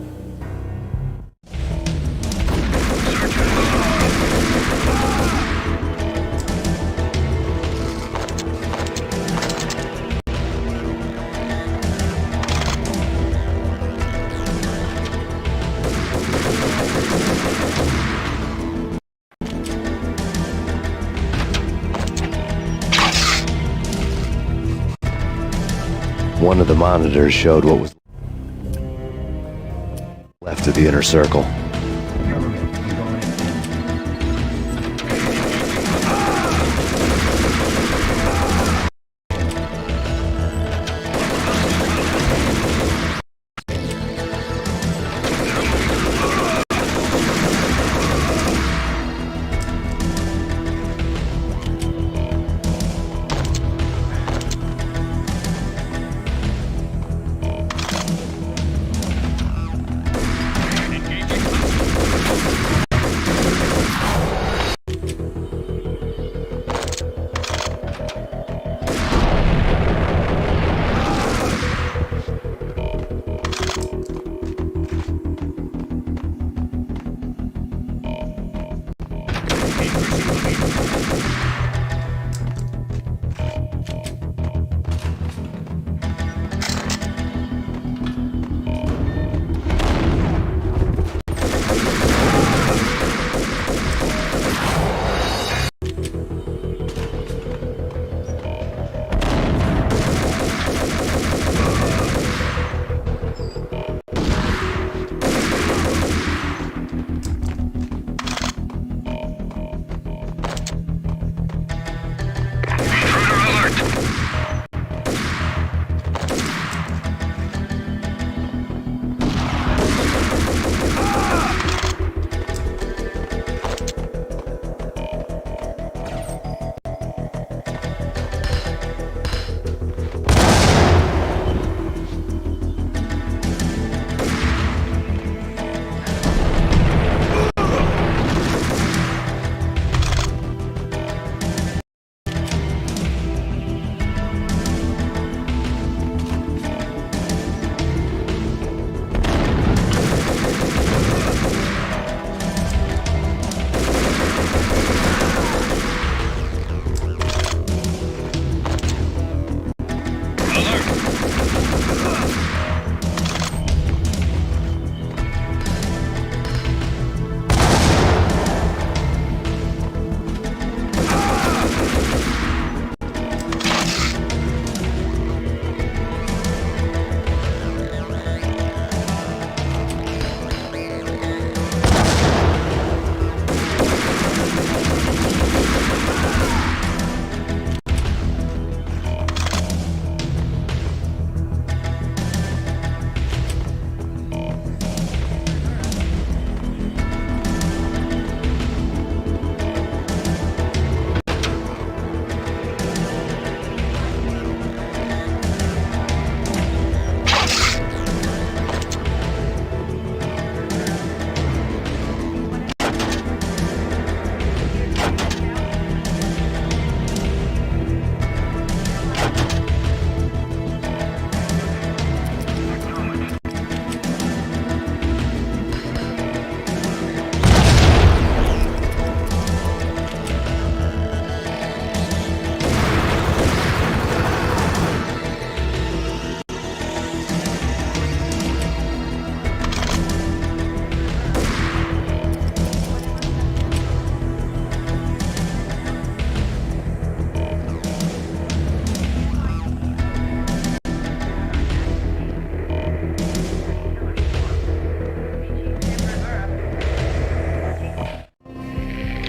Speaker 1: One of the monitors showed what was left of the inner circle.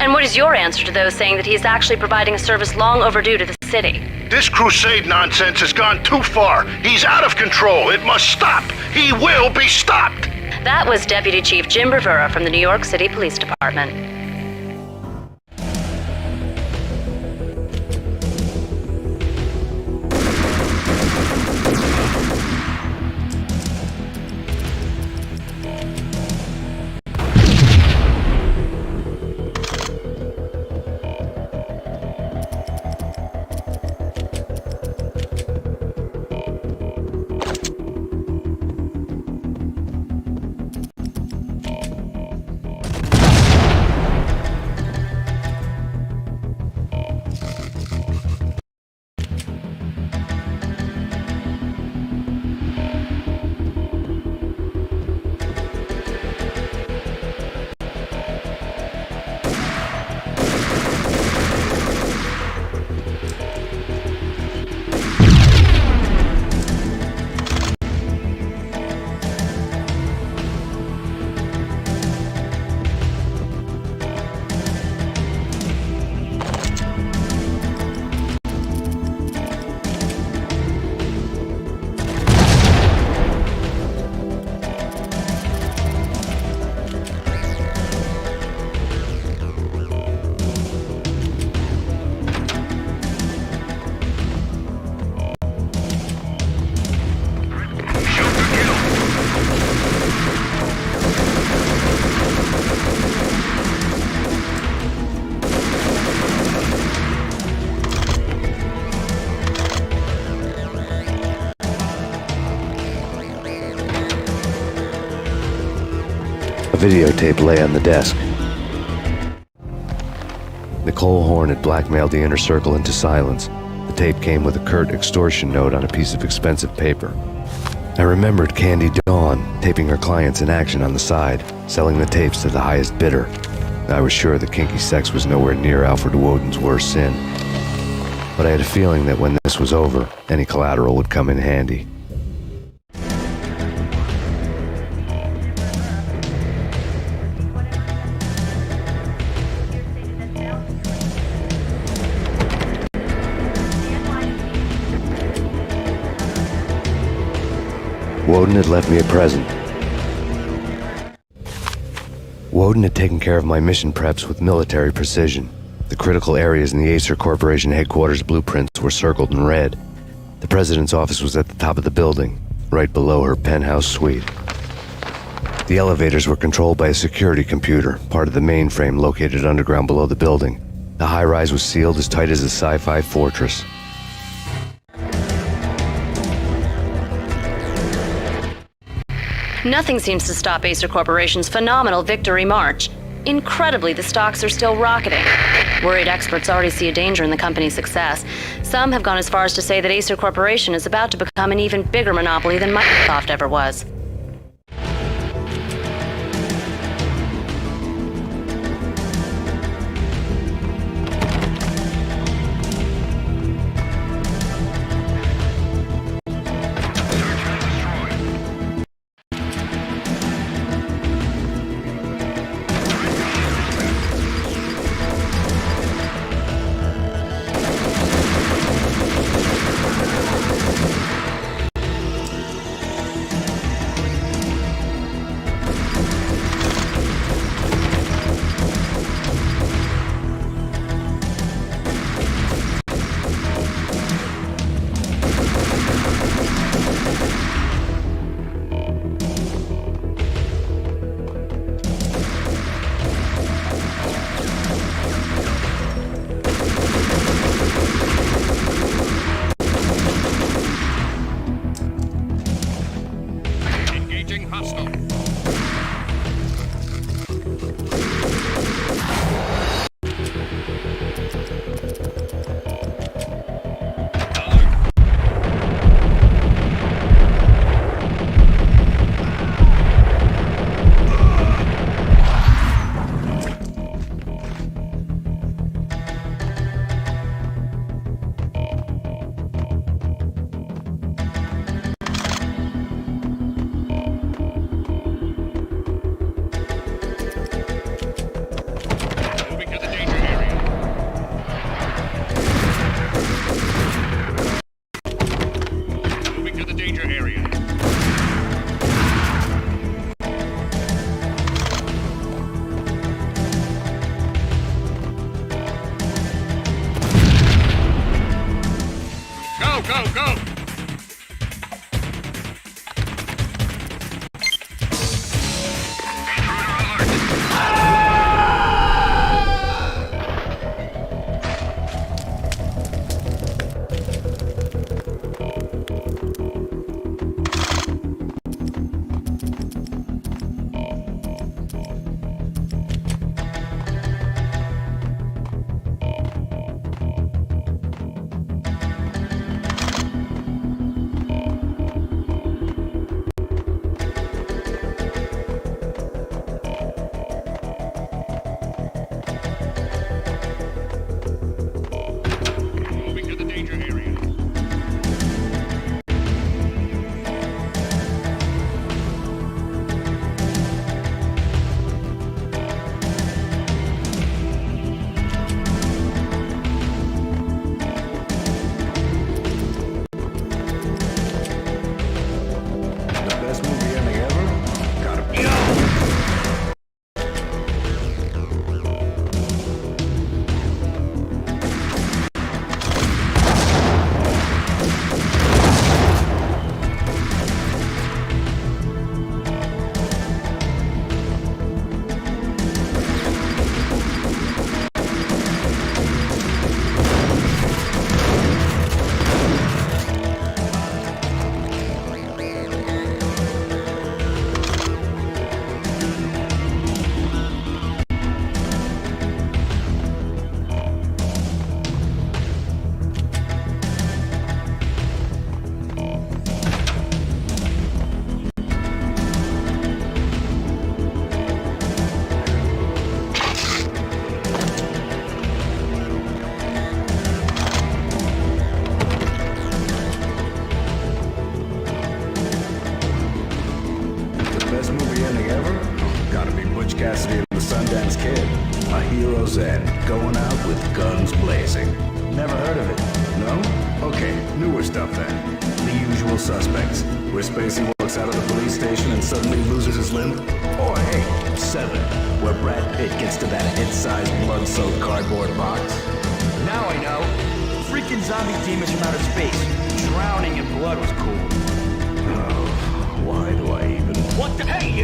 Speaker 11: And what is your answer to those saying that he's actually providing a service long overdue to the city?
Speaker 6: This crusade nonsense has gone too far. He's out of control. It must stop. He will be stopped.
Speaker 11: That was Deputy Chief Jim Rivera from the New York City Police Department.
Speaker 2: A videotape lay on the desk. Nicole Horn had blackmailed the inner circle into silence. The tape came with a curt extortion note on a piece of expensive paper. I remembered Candy Dawn taping her clients in action on the side, selling the tapes to the highest bidder. I was sure that kinky sex was nowhere near Alfred Woden's worst sin. But I had a feeling that when this was over, any collateral would come in handy. Woden had left me a present. Woden had taken care of my mission preps with military precision. The critical areas in the Acer Corporation headquarters blueprints were circled in red. The president's office was at the top of the building, right below her penthouse suite. The elevators were controlled by a security computer, part of the mainframe located underground below the building. The high-rise was sealed as tight as a sci-fi fortress.
Speaker 11: Nothing seems to stop Acer Corporation's phenomenal victory march. Incredibly, the stocks are still rocketing. Worried experts already see a danger in the company's success. Some have gone as far as to say that Acer Corporation is about to become an even bigger monopoly than Microsoft ever was.
Speaker 19: Best movie ending ever? Gotta be Butch Cassidy and the Sundance Kid. A hero's end, going out with guns blazing. Never heard of it. No? Okay, newer stuff then. The Usual Suspects, where Spacey walks out of the police station and suddenly loses his limb. Or hey, Seven, where Brad Pitt gets to that head-sized blood-soaked cardboard box.
Speaker 14: Now I know. Freaking zombie demons from outer space. Drowning in blood was cool.
Speaker 19: Oh, why do I even...
Speaker 14: What the... Hey,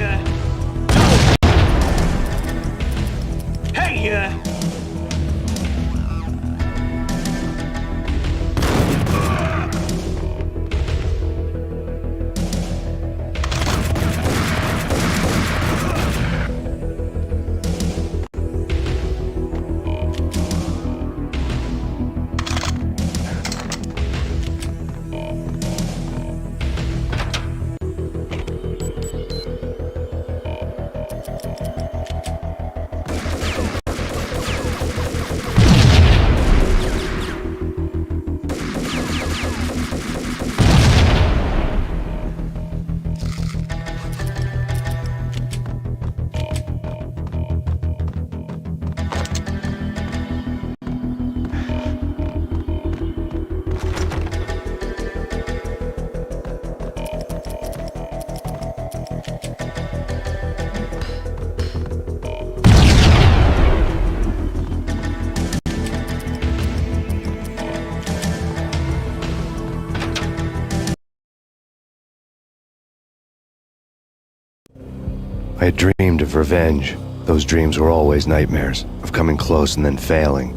Speaker 2: I had dreamed of revenge. Those dreams were always nightmares, of coming close and then failing.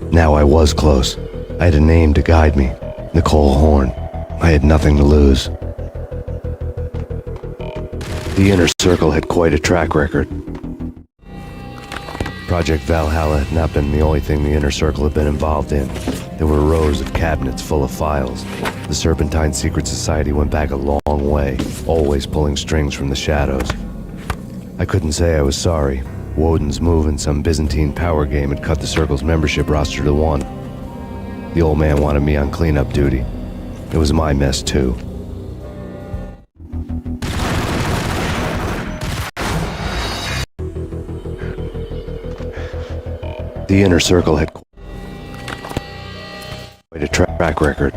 Speaker 2: Now I was close. I had a name to guide me, Nicole Horn. I had nothing to lose. The Inner Circle had quite a track record. Project Valhalla had not been the only thing the Inner Circle had been involved in. There were rows of cabinets full of files. The Serpentine Secret Society went back a long way, always pulling strings from the shadows. I couldn't say I was sorry. Woden's move in some Byzantine power game had cut the Circle's membership roster to 1. The old man wanted me on cleanup duty. It was my mess, too. The Inner Circle had quite a track record.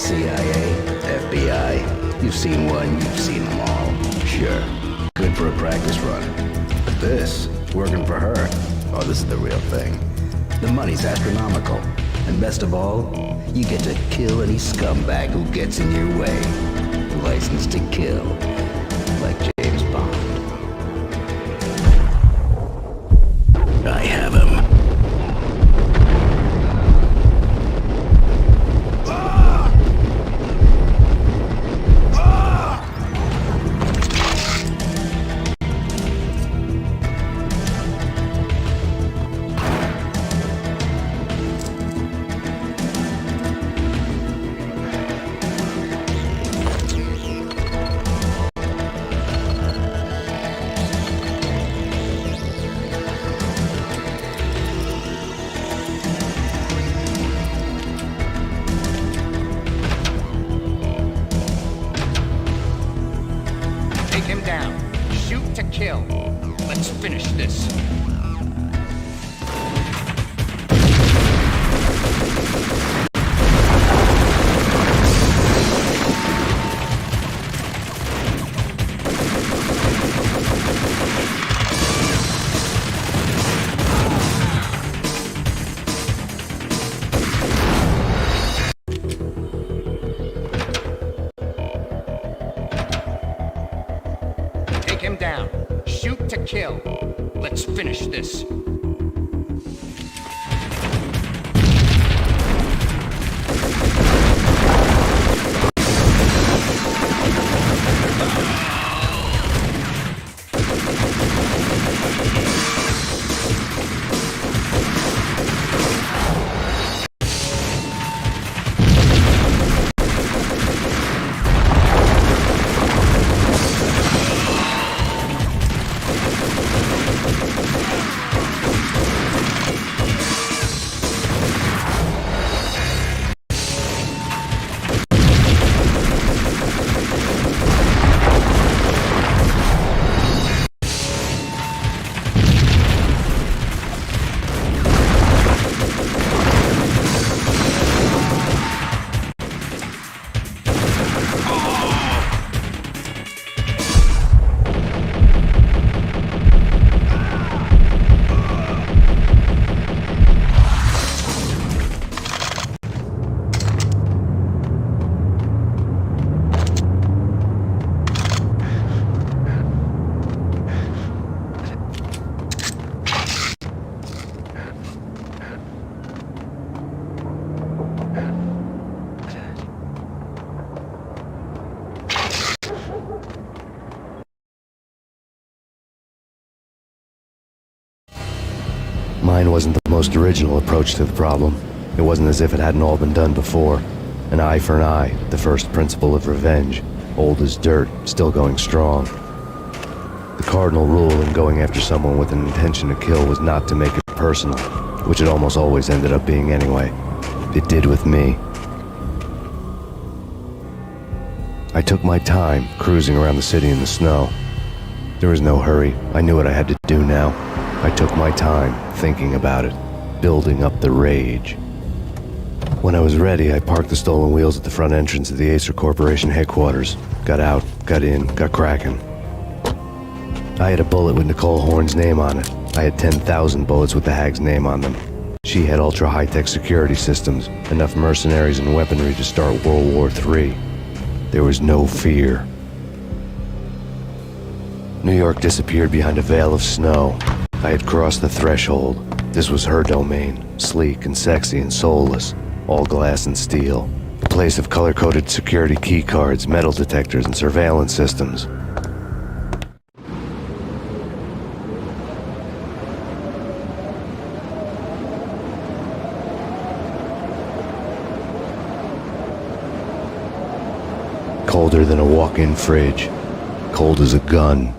Speaker 19: CIA, FBI. You've seen one, you've seen them all. Sure, good for a practice run. But this, working for her, oh, this is the real thing. The money's astronomical. And best of all, you get to kill any scumbag who gets in your way. License to kill. Like James Bond. I have him.
Speaker 12: Take him down. Shoot to kill. Let's finish this. Take him down. Shoot to kill. Let's finish this.
Speaker 1: Mine wasn't the most original approach to the problem. It wasn't as if it hadn't all been done before. An eye for an eye, the first principle of revenge. Old as dirt, still going strong. The cardinal rule in going after someone with an intention to kill was not to make it personal, which it almost always ended up being anyway. It did with me. I took my time, cruising around the city in the snow. There was no hurry. I knew what I had to do now. I took my time, thinking about it, building up the rage. When I was ready, I parked the stolen wheels at the front entrance of the Acer Corporation headquarters. Got out, got in, got cracking. I had a bullet with Nicole Horn's name on it. I had 10,000 bullets with the Hag's name on them. She had ultra-high-tech security systems, enough mercenaries and weaponry to start World War III. There was no fear. New York disappeared behind a veil of snow. I had crossed the threshold. This was her domain, sleek and sexy and soulless, all glass and steel. A place of color-coded security key cards, metal detectors, and surveillance systems. Colder than a walk-in fridge. Cold as a gun.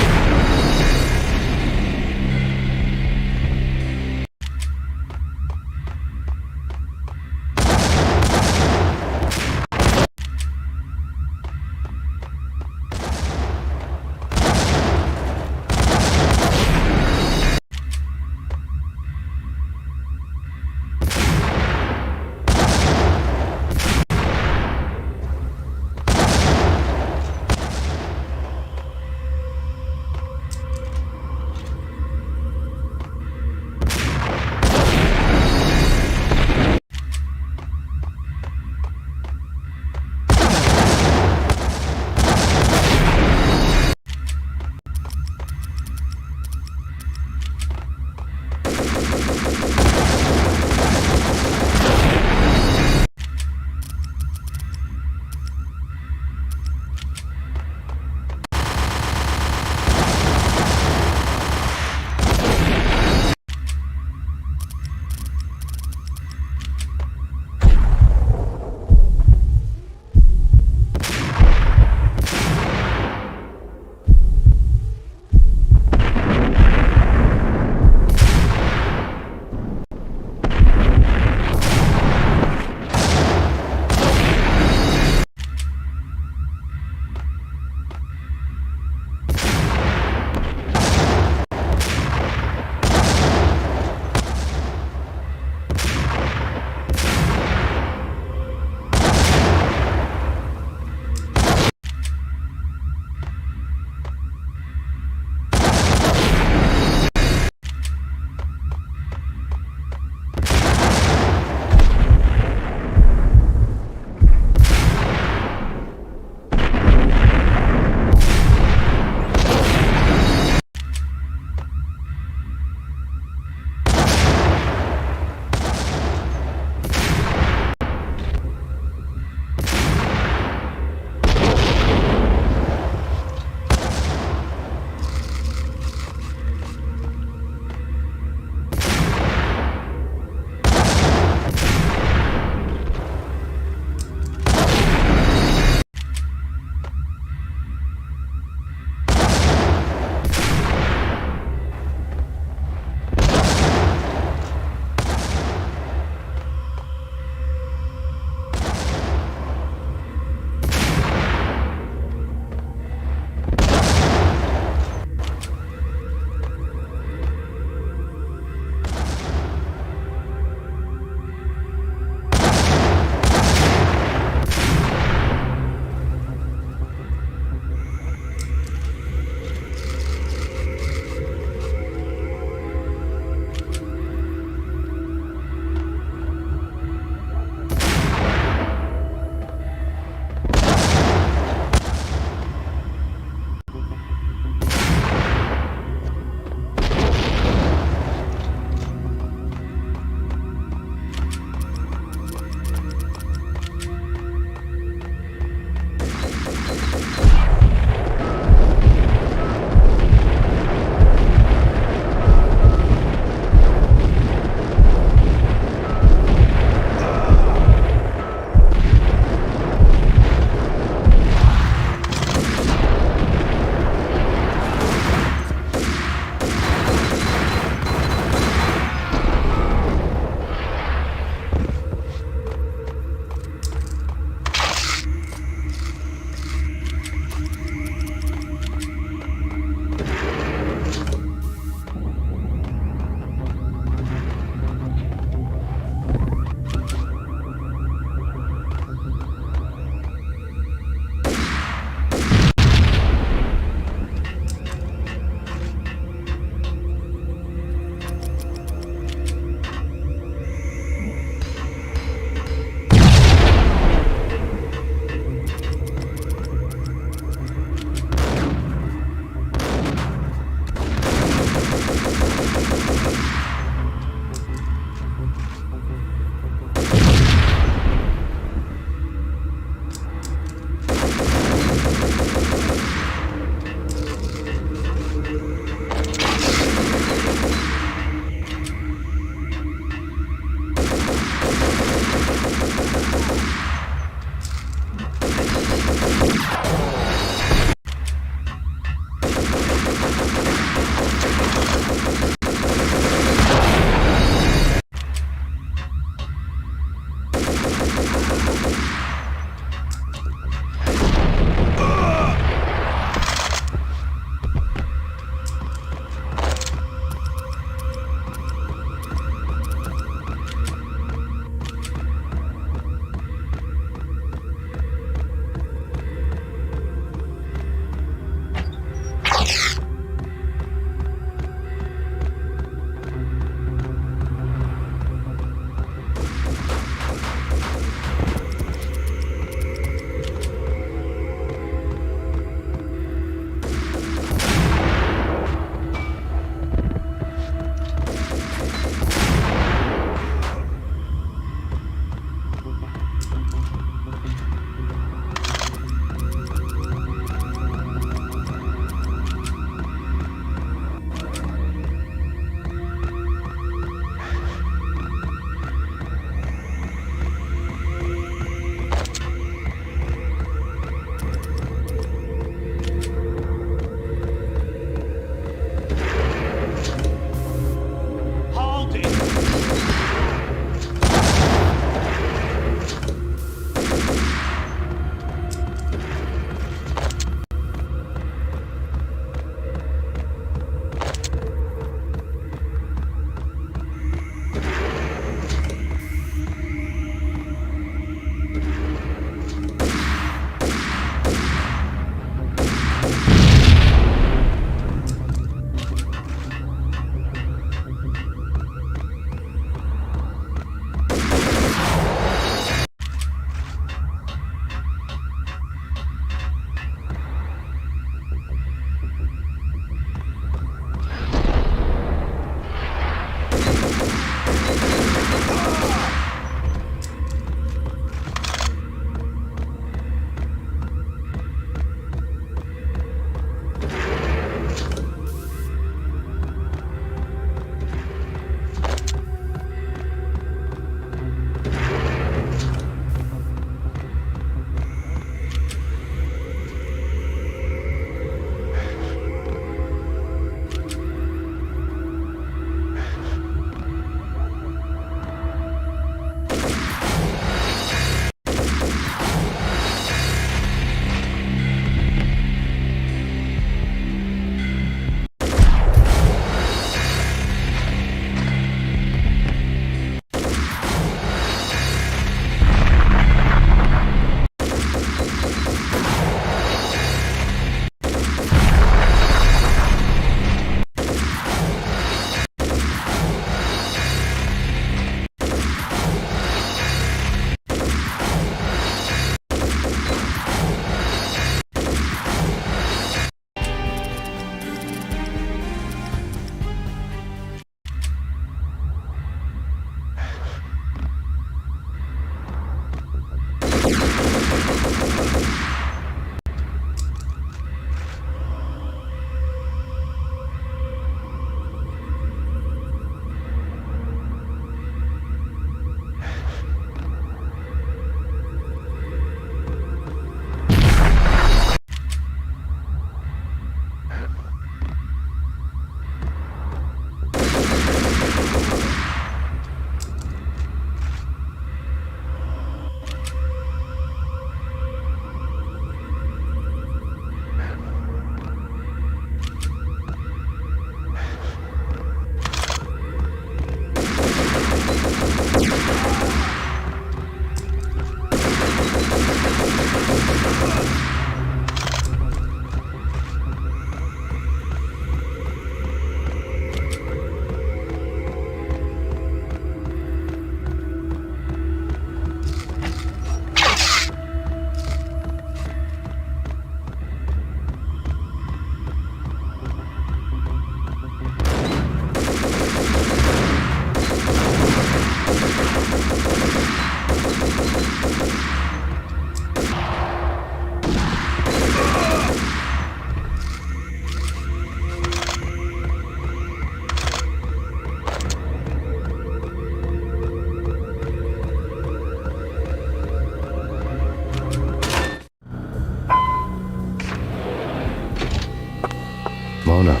Speaker 2: Mona,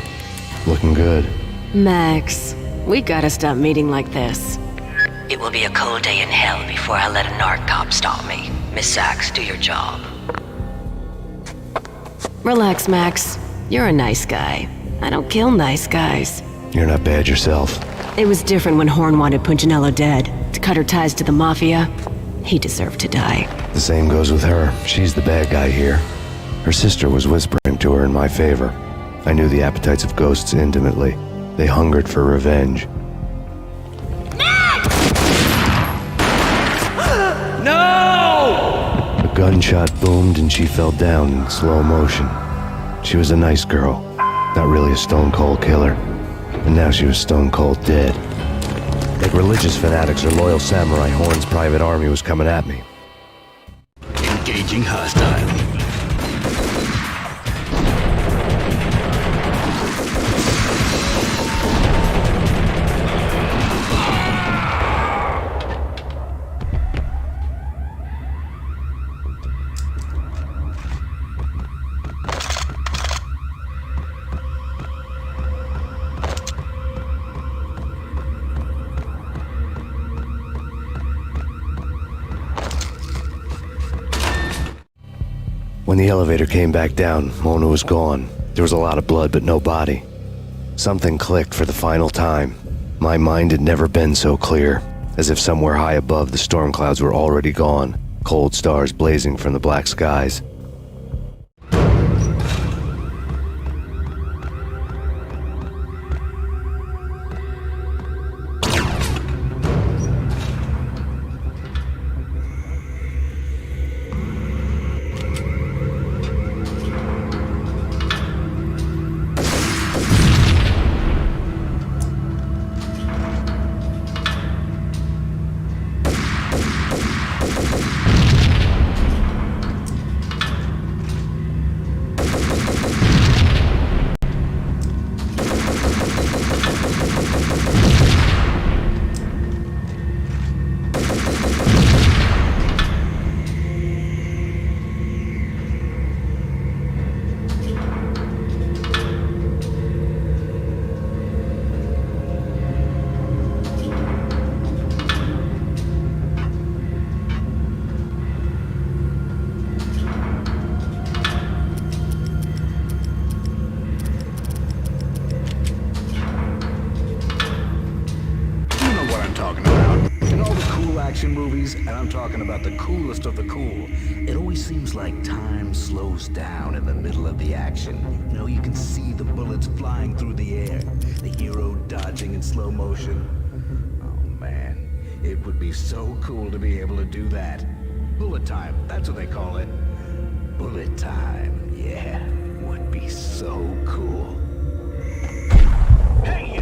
Speaker 2: looking good.
Speaker 5: Max, we gotta stop meeting like this.
Speaker 22: It will be a cold day in hell before I let a narc cop stop me. Miss Sachs, do your job.
Speaker 5: Relax, Max. You're a nice guy. I don't kill nice guys.
Speaker 2: You're not bad yourself.
Speaker 5: It was different when Horn wanted Punchinello dead. To cut her ties to the Mafia, he deserved to die.
Speaker 2: The same goes with her. She's the bad guy here. Her sister was whispering to her in my favor. I knew the appetites of ghosts intimately. They hungered for revenge.
Speaker 10: No!
Speaker 2: A gunshot boomed and she fell down in slow motion. She was a nice girl, not really a stone-cold killer. And now she was stone-cold dead. Like religious fanatics or loyal samurai, Horn's private army was coming at me.
Speaker 19: Engaging hostile.
Speaker 2: When the elevator came back down, Mona was gone. There was a lot of blood, but no body. Something clicked for the final time. My mind had never been so clear, as if somewhere high above the storm clouds were already gone, cold stars blazing from the black skies.
Speaker 19: Movies, and I'm talking about the coolest of the cool. It always seems like time slows down in the middle of the action. You know, you can see the bullets flying through the air, the hero dodging in slow motion. Oh man, it would be so cool to be able to do that. Bullet time, that's what they call it. Bullet time, yeah, would be so cool. Hey,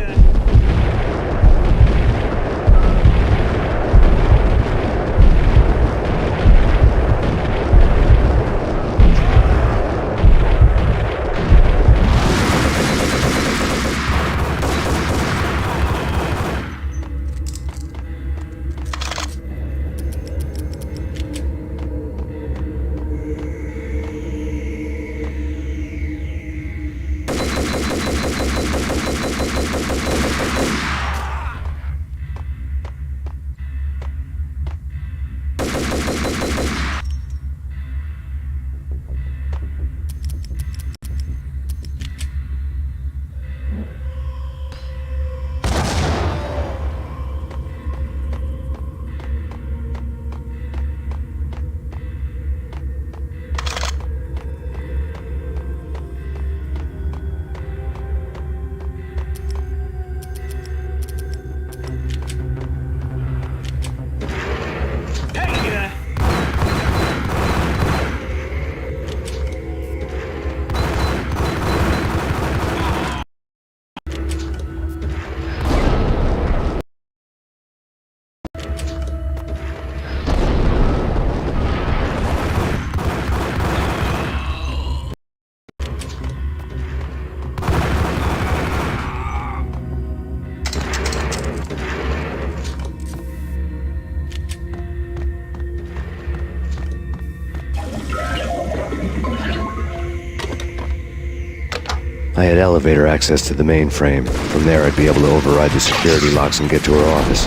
Speaker 2: I had elevator access to the mainframe. From there, I'd be able to override the security locks and get to her office.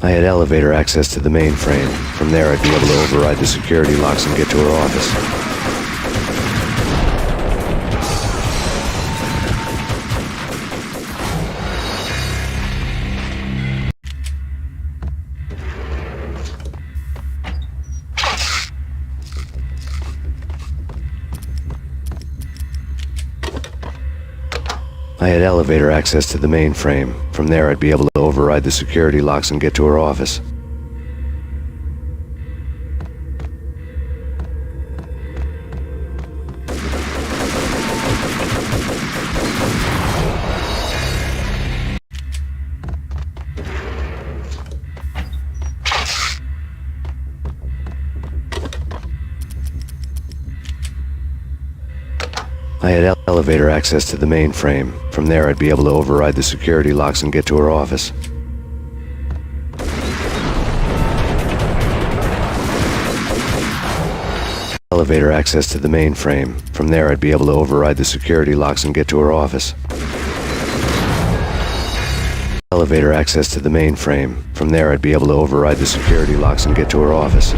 Speaker 2: I had elevator access to the mainframe. From there, I'd be able to override the security locks and get to her office. I had elevator access to the mainframe. From there, I'd be able to override the security locks and get to her office. I had elevator access to the mainframe. From there, I'd be able to override the security locks and get to her office. Elevator access to the mainframe. From there, I'd be able to override the security locks and get to her office. Elevator access to the mainframe. From there, I'd be able to override the security locks and get to her office.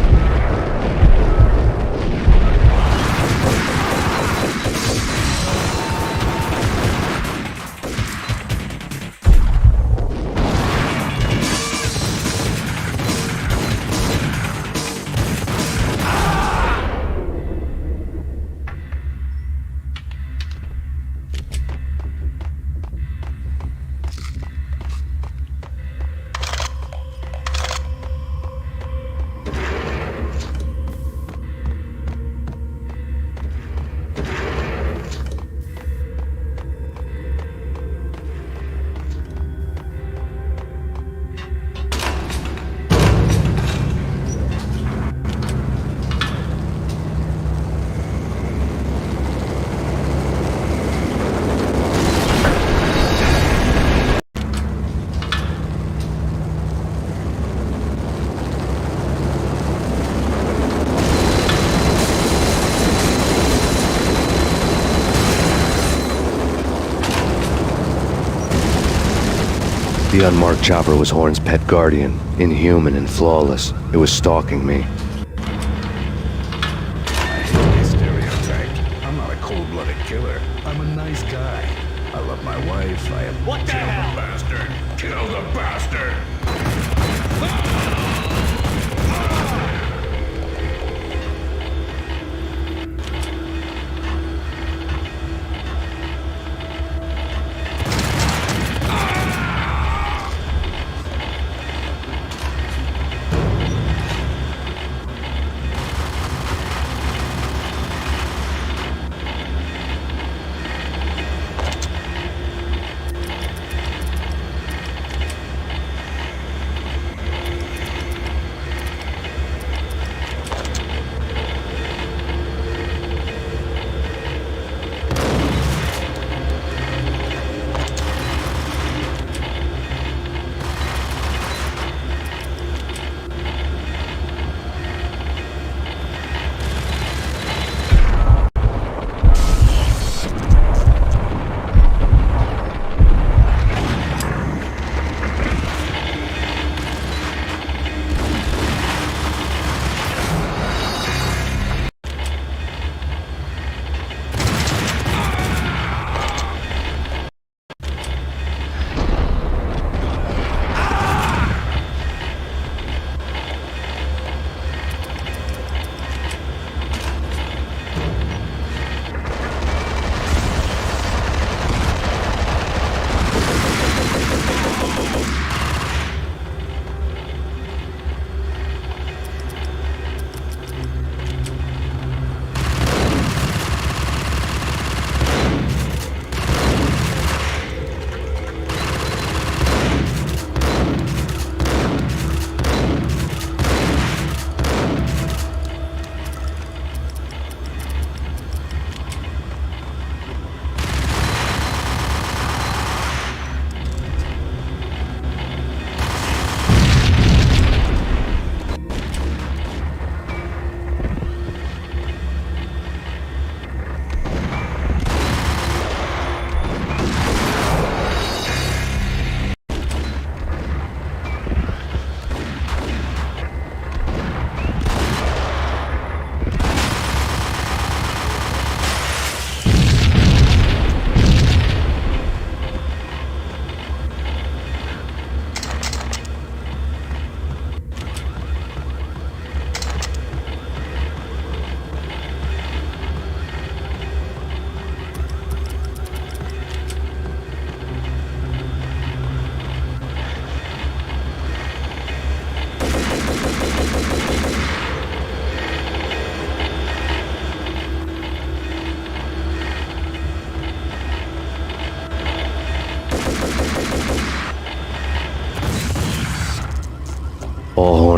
Speaker 2: The unmarked chopper was Horn's pet guardian, inhuman and flawless. It was stalking me.
Speaker 19: I hate this stereotype. I'm not a cold-blooded killer. I'm a nice guy. I love my wife. I have...
Speaker 14: What the hell?
Speaker 19: Bastard! Kill the bastard!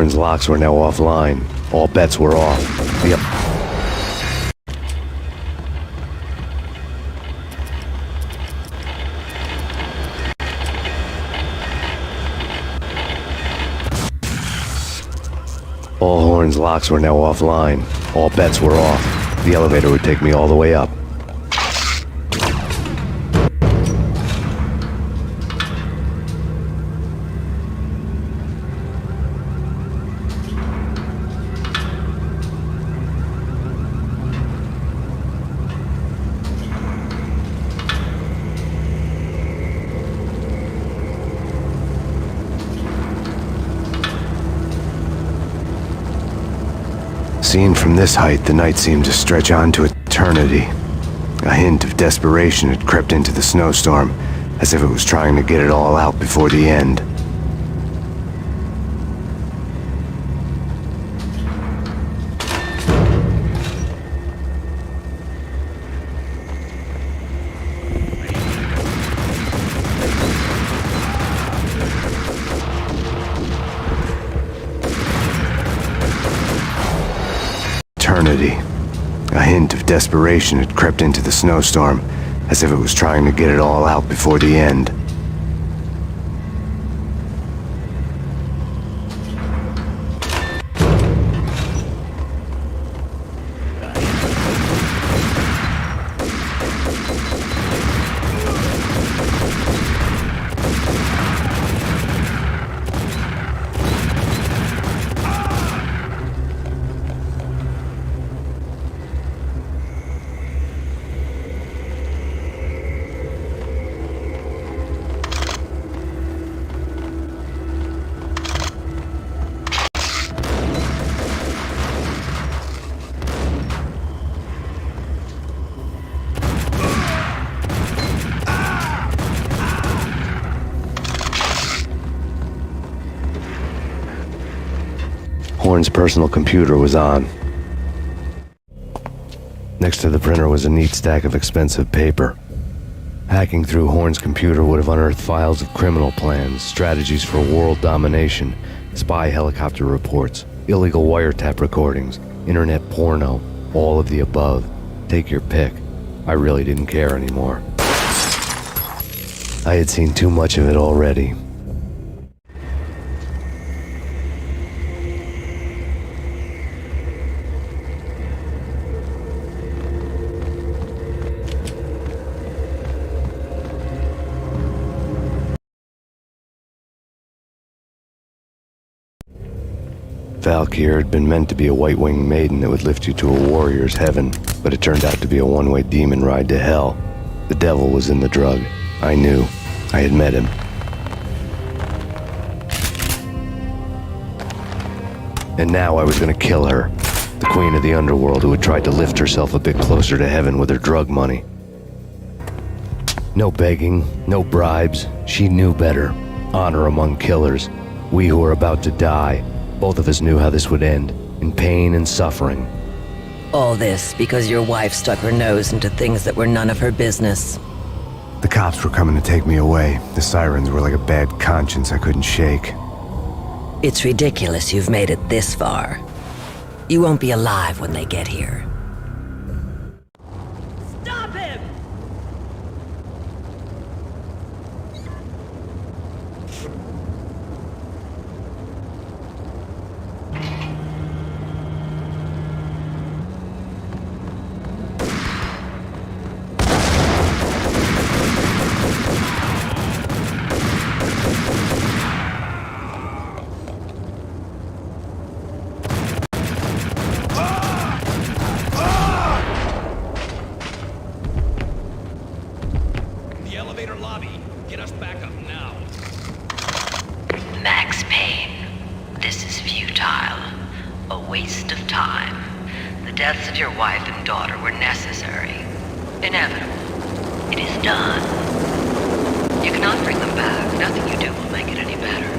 Speaker 2: Horn's locks were now offline. All bets were off. All Horn's locks were now offline. All bets were off. The elevator would take me all the way up. Seen from this height, the night seemed to stretch on to eternity. A hint of desperation had crept into the snowstorm, as if it was trying to get it all out before the end. Eternity. A hint of desperation had crept into the snowstorm, as if it was trying to get it all out before the end. Horn's personal computer was on. Next to the printer was a neat stack of expensive paper. Hacking through Horn's computer would have unearthed files of criminal plans, strategies for world domination, spy helicopter reports, illegal wiretap recordings, internet porno, all of the above. Take your pick. I really didn't care anymore. I had seen too much of it already. Valkyr had been meant to be a white-winged maiden that would lift you to a warrior's heaven, but it turned out to be a one-way demon ride to hell. The devil was in the drug. I knew. I had met him. And now I was gonna kill her. The queen of the underworld who had tried to lift herself a bit closer to heaven with her drug money. No begging, no bribes. She knew better. Honor among killers. We who were about to die. Both of us knew how this would end, in pain and suffering.
Speaker 22: All this because your wife stuck her nose into things that were none of her business.
Speaker 2: The cops were coming to take me away. The sirens were like a bad conscience I couldn't shake.
Speaker 22: It's ridiculous you've made it this far. You won't be alive when they get here.
Speaker 14: Stop him!
Speaker 22: Max Payne, this is futile. A waste of time. The deaths of your wife and daughter were necessary. Inevitable. It is done. You cannot bring them back. Nothing you do will make it any better.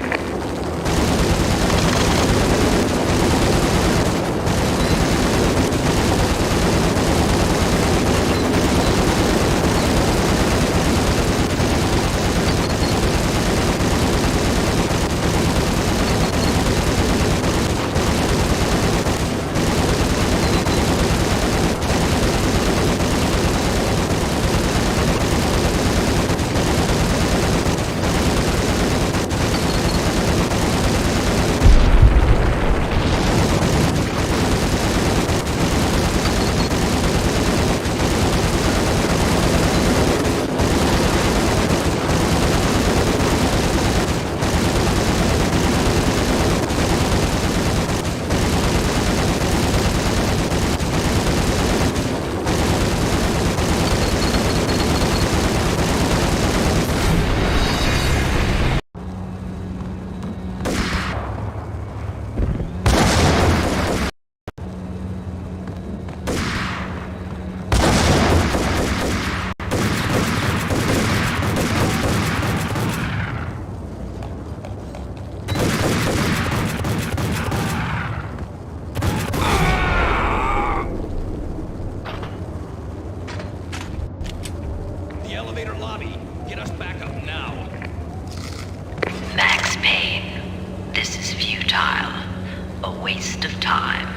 Speaker 22: A waste of time.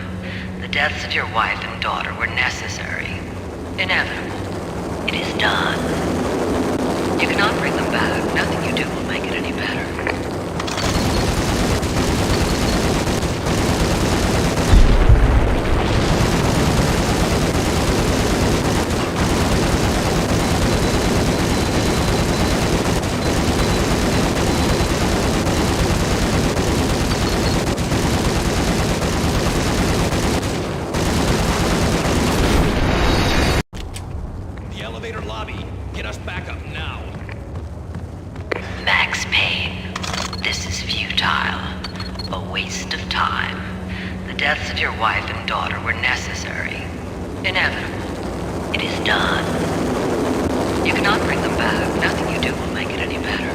Speaker 22: The deaths of your wife and daughter were necessary. Inevitable. It is done. You cannot bring them back. Nothing you do will make it any better.
Speaker 4: The elevator lobby. Get us back up now.
Speaker 22: Max Payne, this is futile. A waste of time. The deaths of your wife and daughter were necessary. Inevitable. It is done. You cannot bring them back. Nothing you do will make it any better.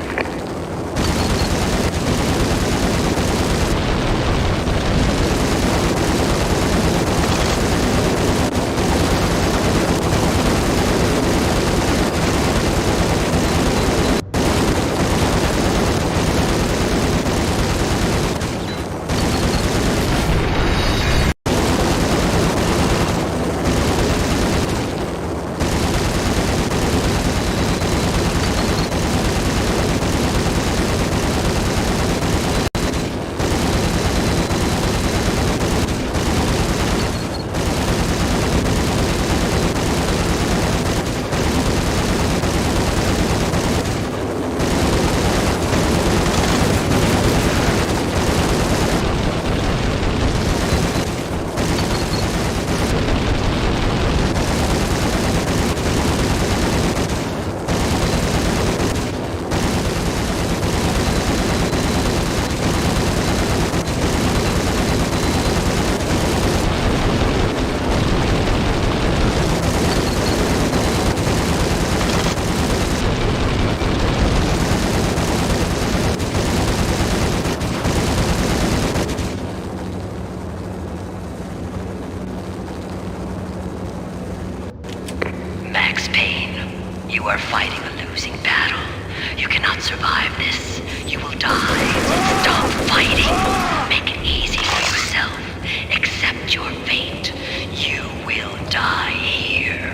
Speaker 22: Max Payne, you are fighting a losing battle. You cannot survive this. You will die. Stop fighting. Make it easy for yourself. Accept your fate. You will die here.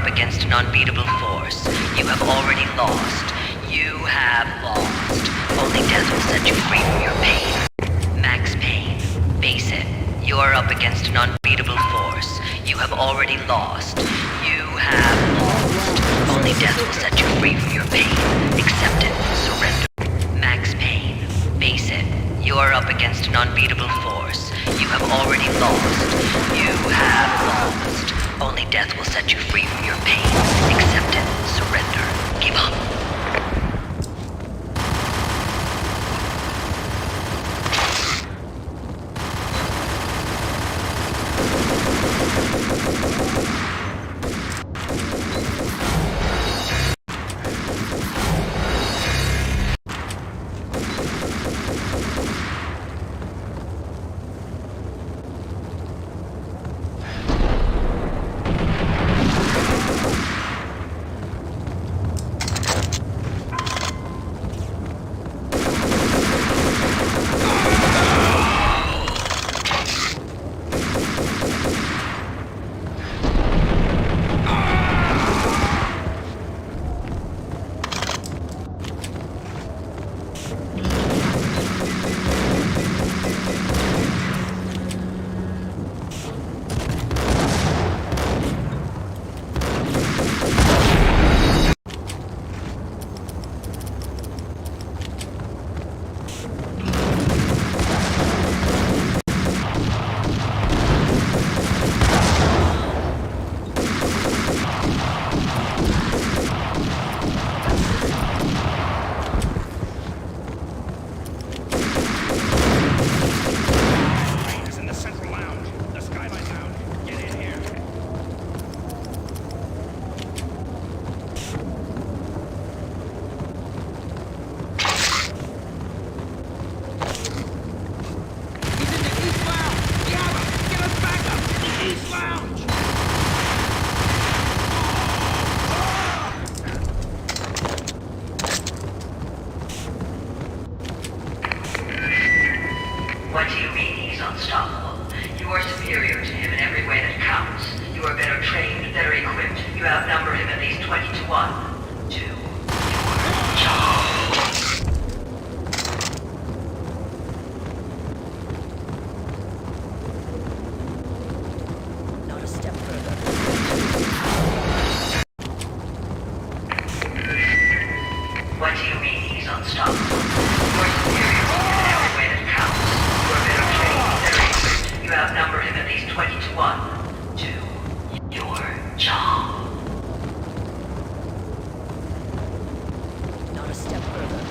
Speaker 22: Against an unbeatable force. You have already lost. You have lost. Only death will set you free from your pain. Max Payne, face it. You are up against an unbeatable force. You have already lost. You have lost. Only death will set you free from your pain. Accept it. Surrender. Max Payne, face it. You are up against an unbeatable force. You have already lost. You have lost. Only death will set you free from your pain. Accept it. Surrender. Give up.
Speaker 11: You outnumber him at least 20 to 1. To your job.
Speaker 22: Not a step further.
Speaker 11: What do you mean he's unstoppable? Your superior in every way that counts. You're better trained, better equipped. You outnumber him at least 20 to 1. To your job.
Speaker 22: Not a step further.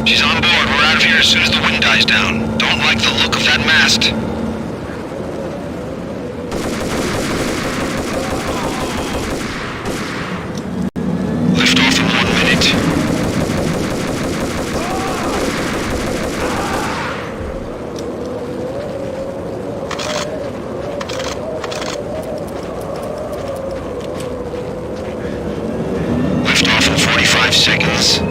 Speaker 12: She's on board. We're out of here as soon as the wind dies down. Don't like the look of that mast. Lift off in 1 minute. Lift off in 45 seconds.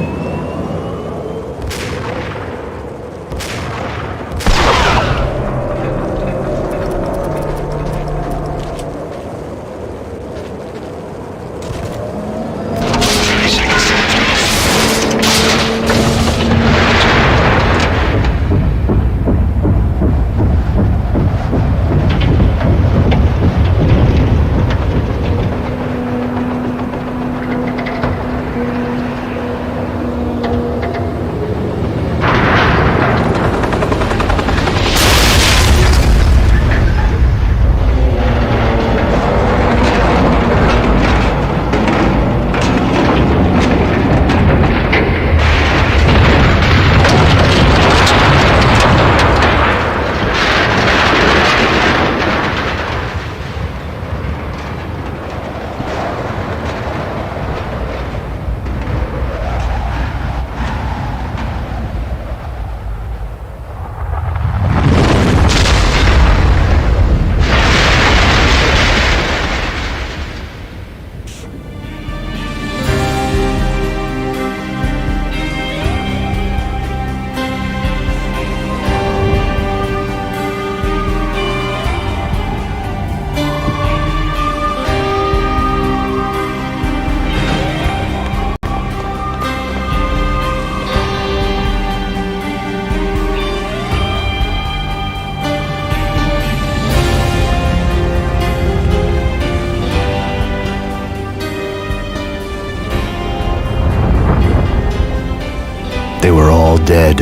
Speaker 2: all dead.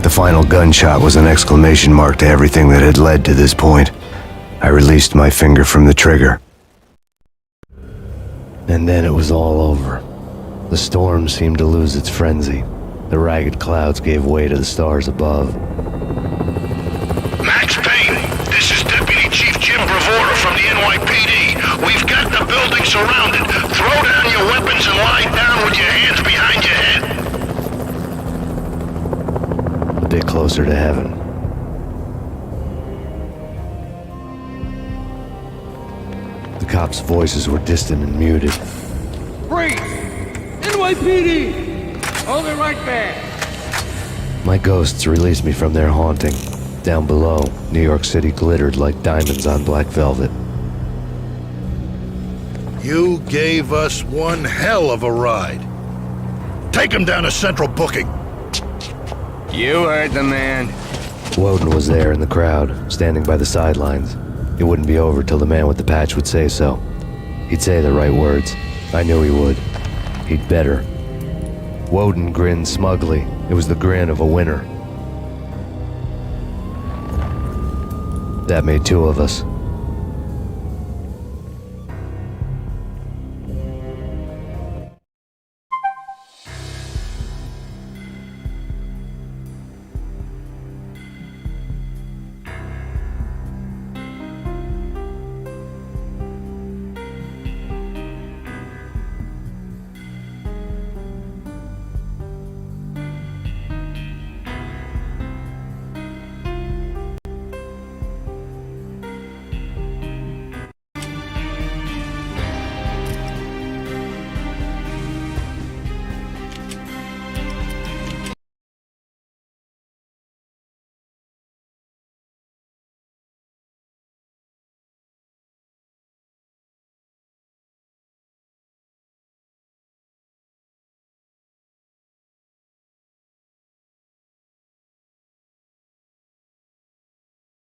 Speaker 2: The final gunshot was an exclamation mark to everything that had led to this point. I released my finger from the trigger. And then it was all over. The storm seemed to lose its frenzy. The ragged clouds gave way to the stars above.
Speaker 6: Max Payne, this is Deputy Chief Jim Bravura from the NYPD. We've got the building surrounded. Throw down your weapons and lie down with your hands behind your head.
Speaker 2: A bit closer to heaven. The cops' voices were distant and muted.
Speaker 10: Freeze! NYPD! Hold it right there!
Speaker 2: My ghosts released me from their haunting. Down below, New York City glittered like diamonds on black velvet.
Speaker 4: You gave us one hell of a ride. Take him down to Central Booking.
Speaker 10: You heard the man.
Speaker 2: Woden was there in the crowd, standing by the sidelines. It wouldn't be over till the man with the patch would say so. He'd say the right words. I knew he would. He'd better. Woden grinned smugly. It was the grin of a winner. That made two of us.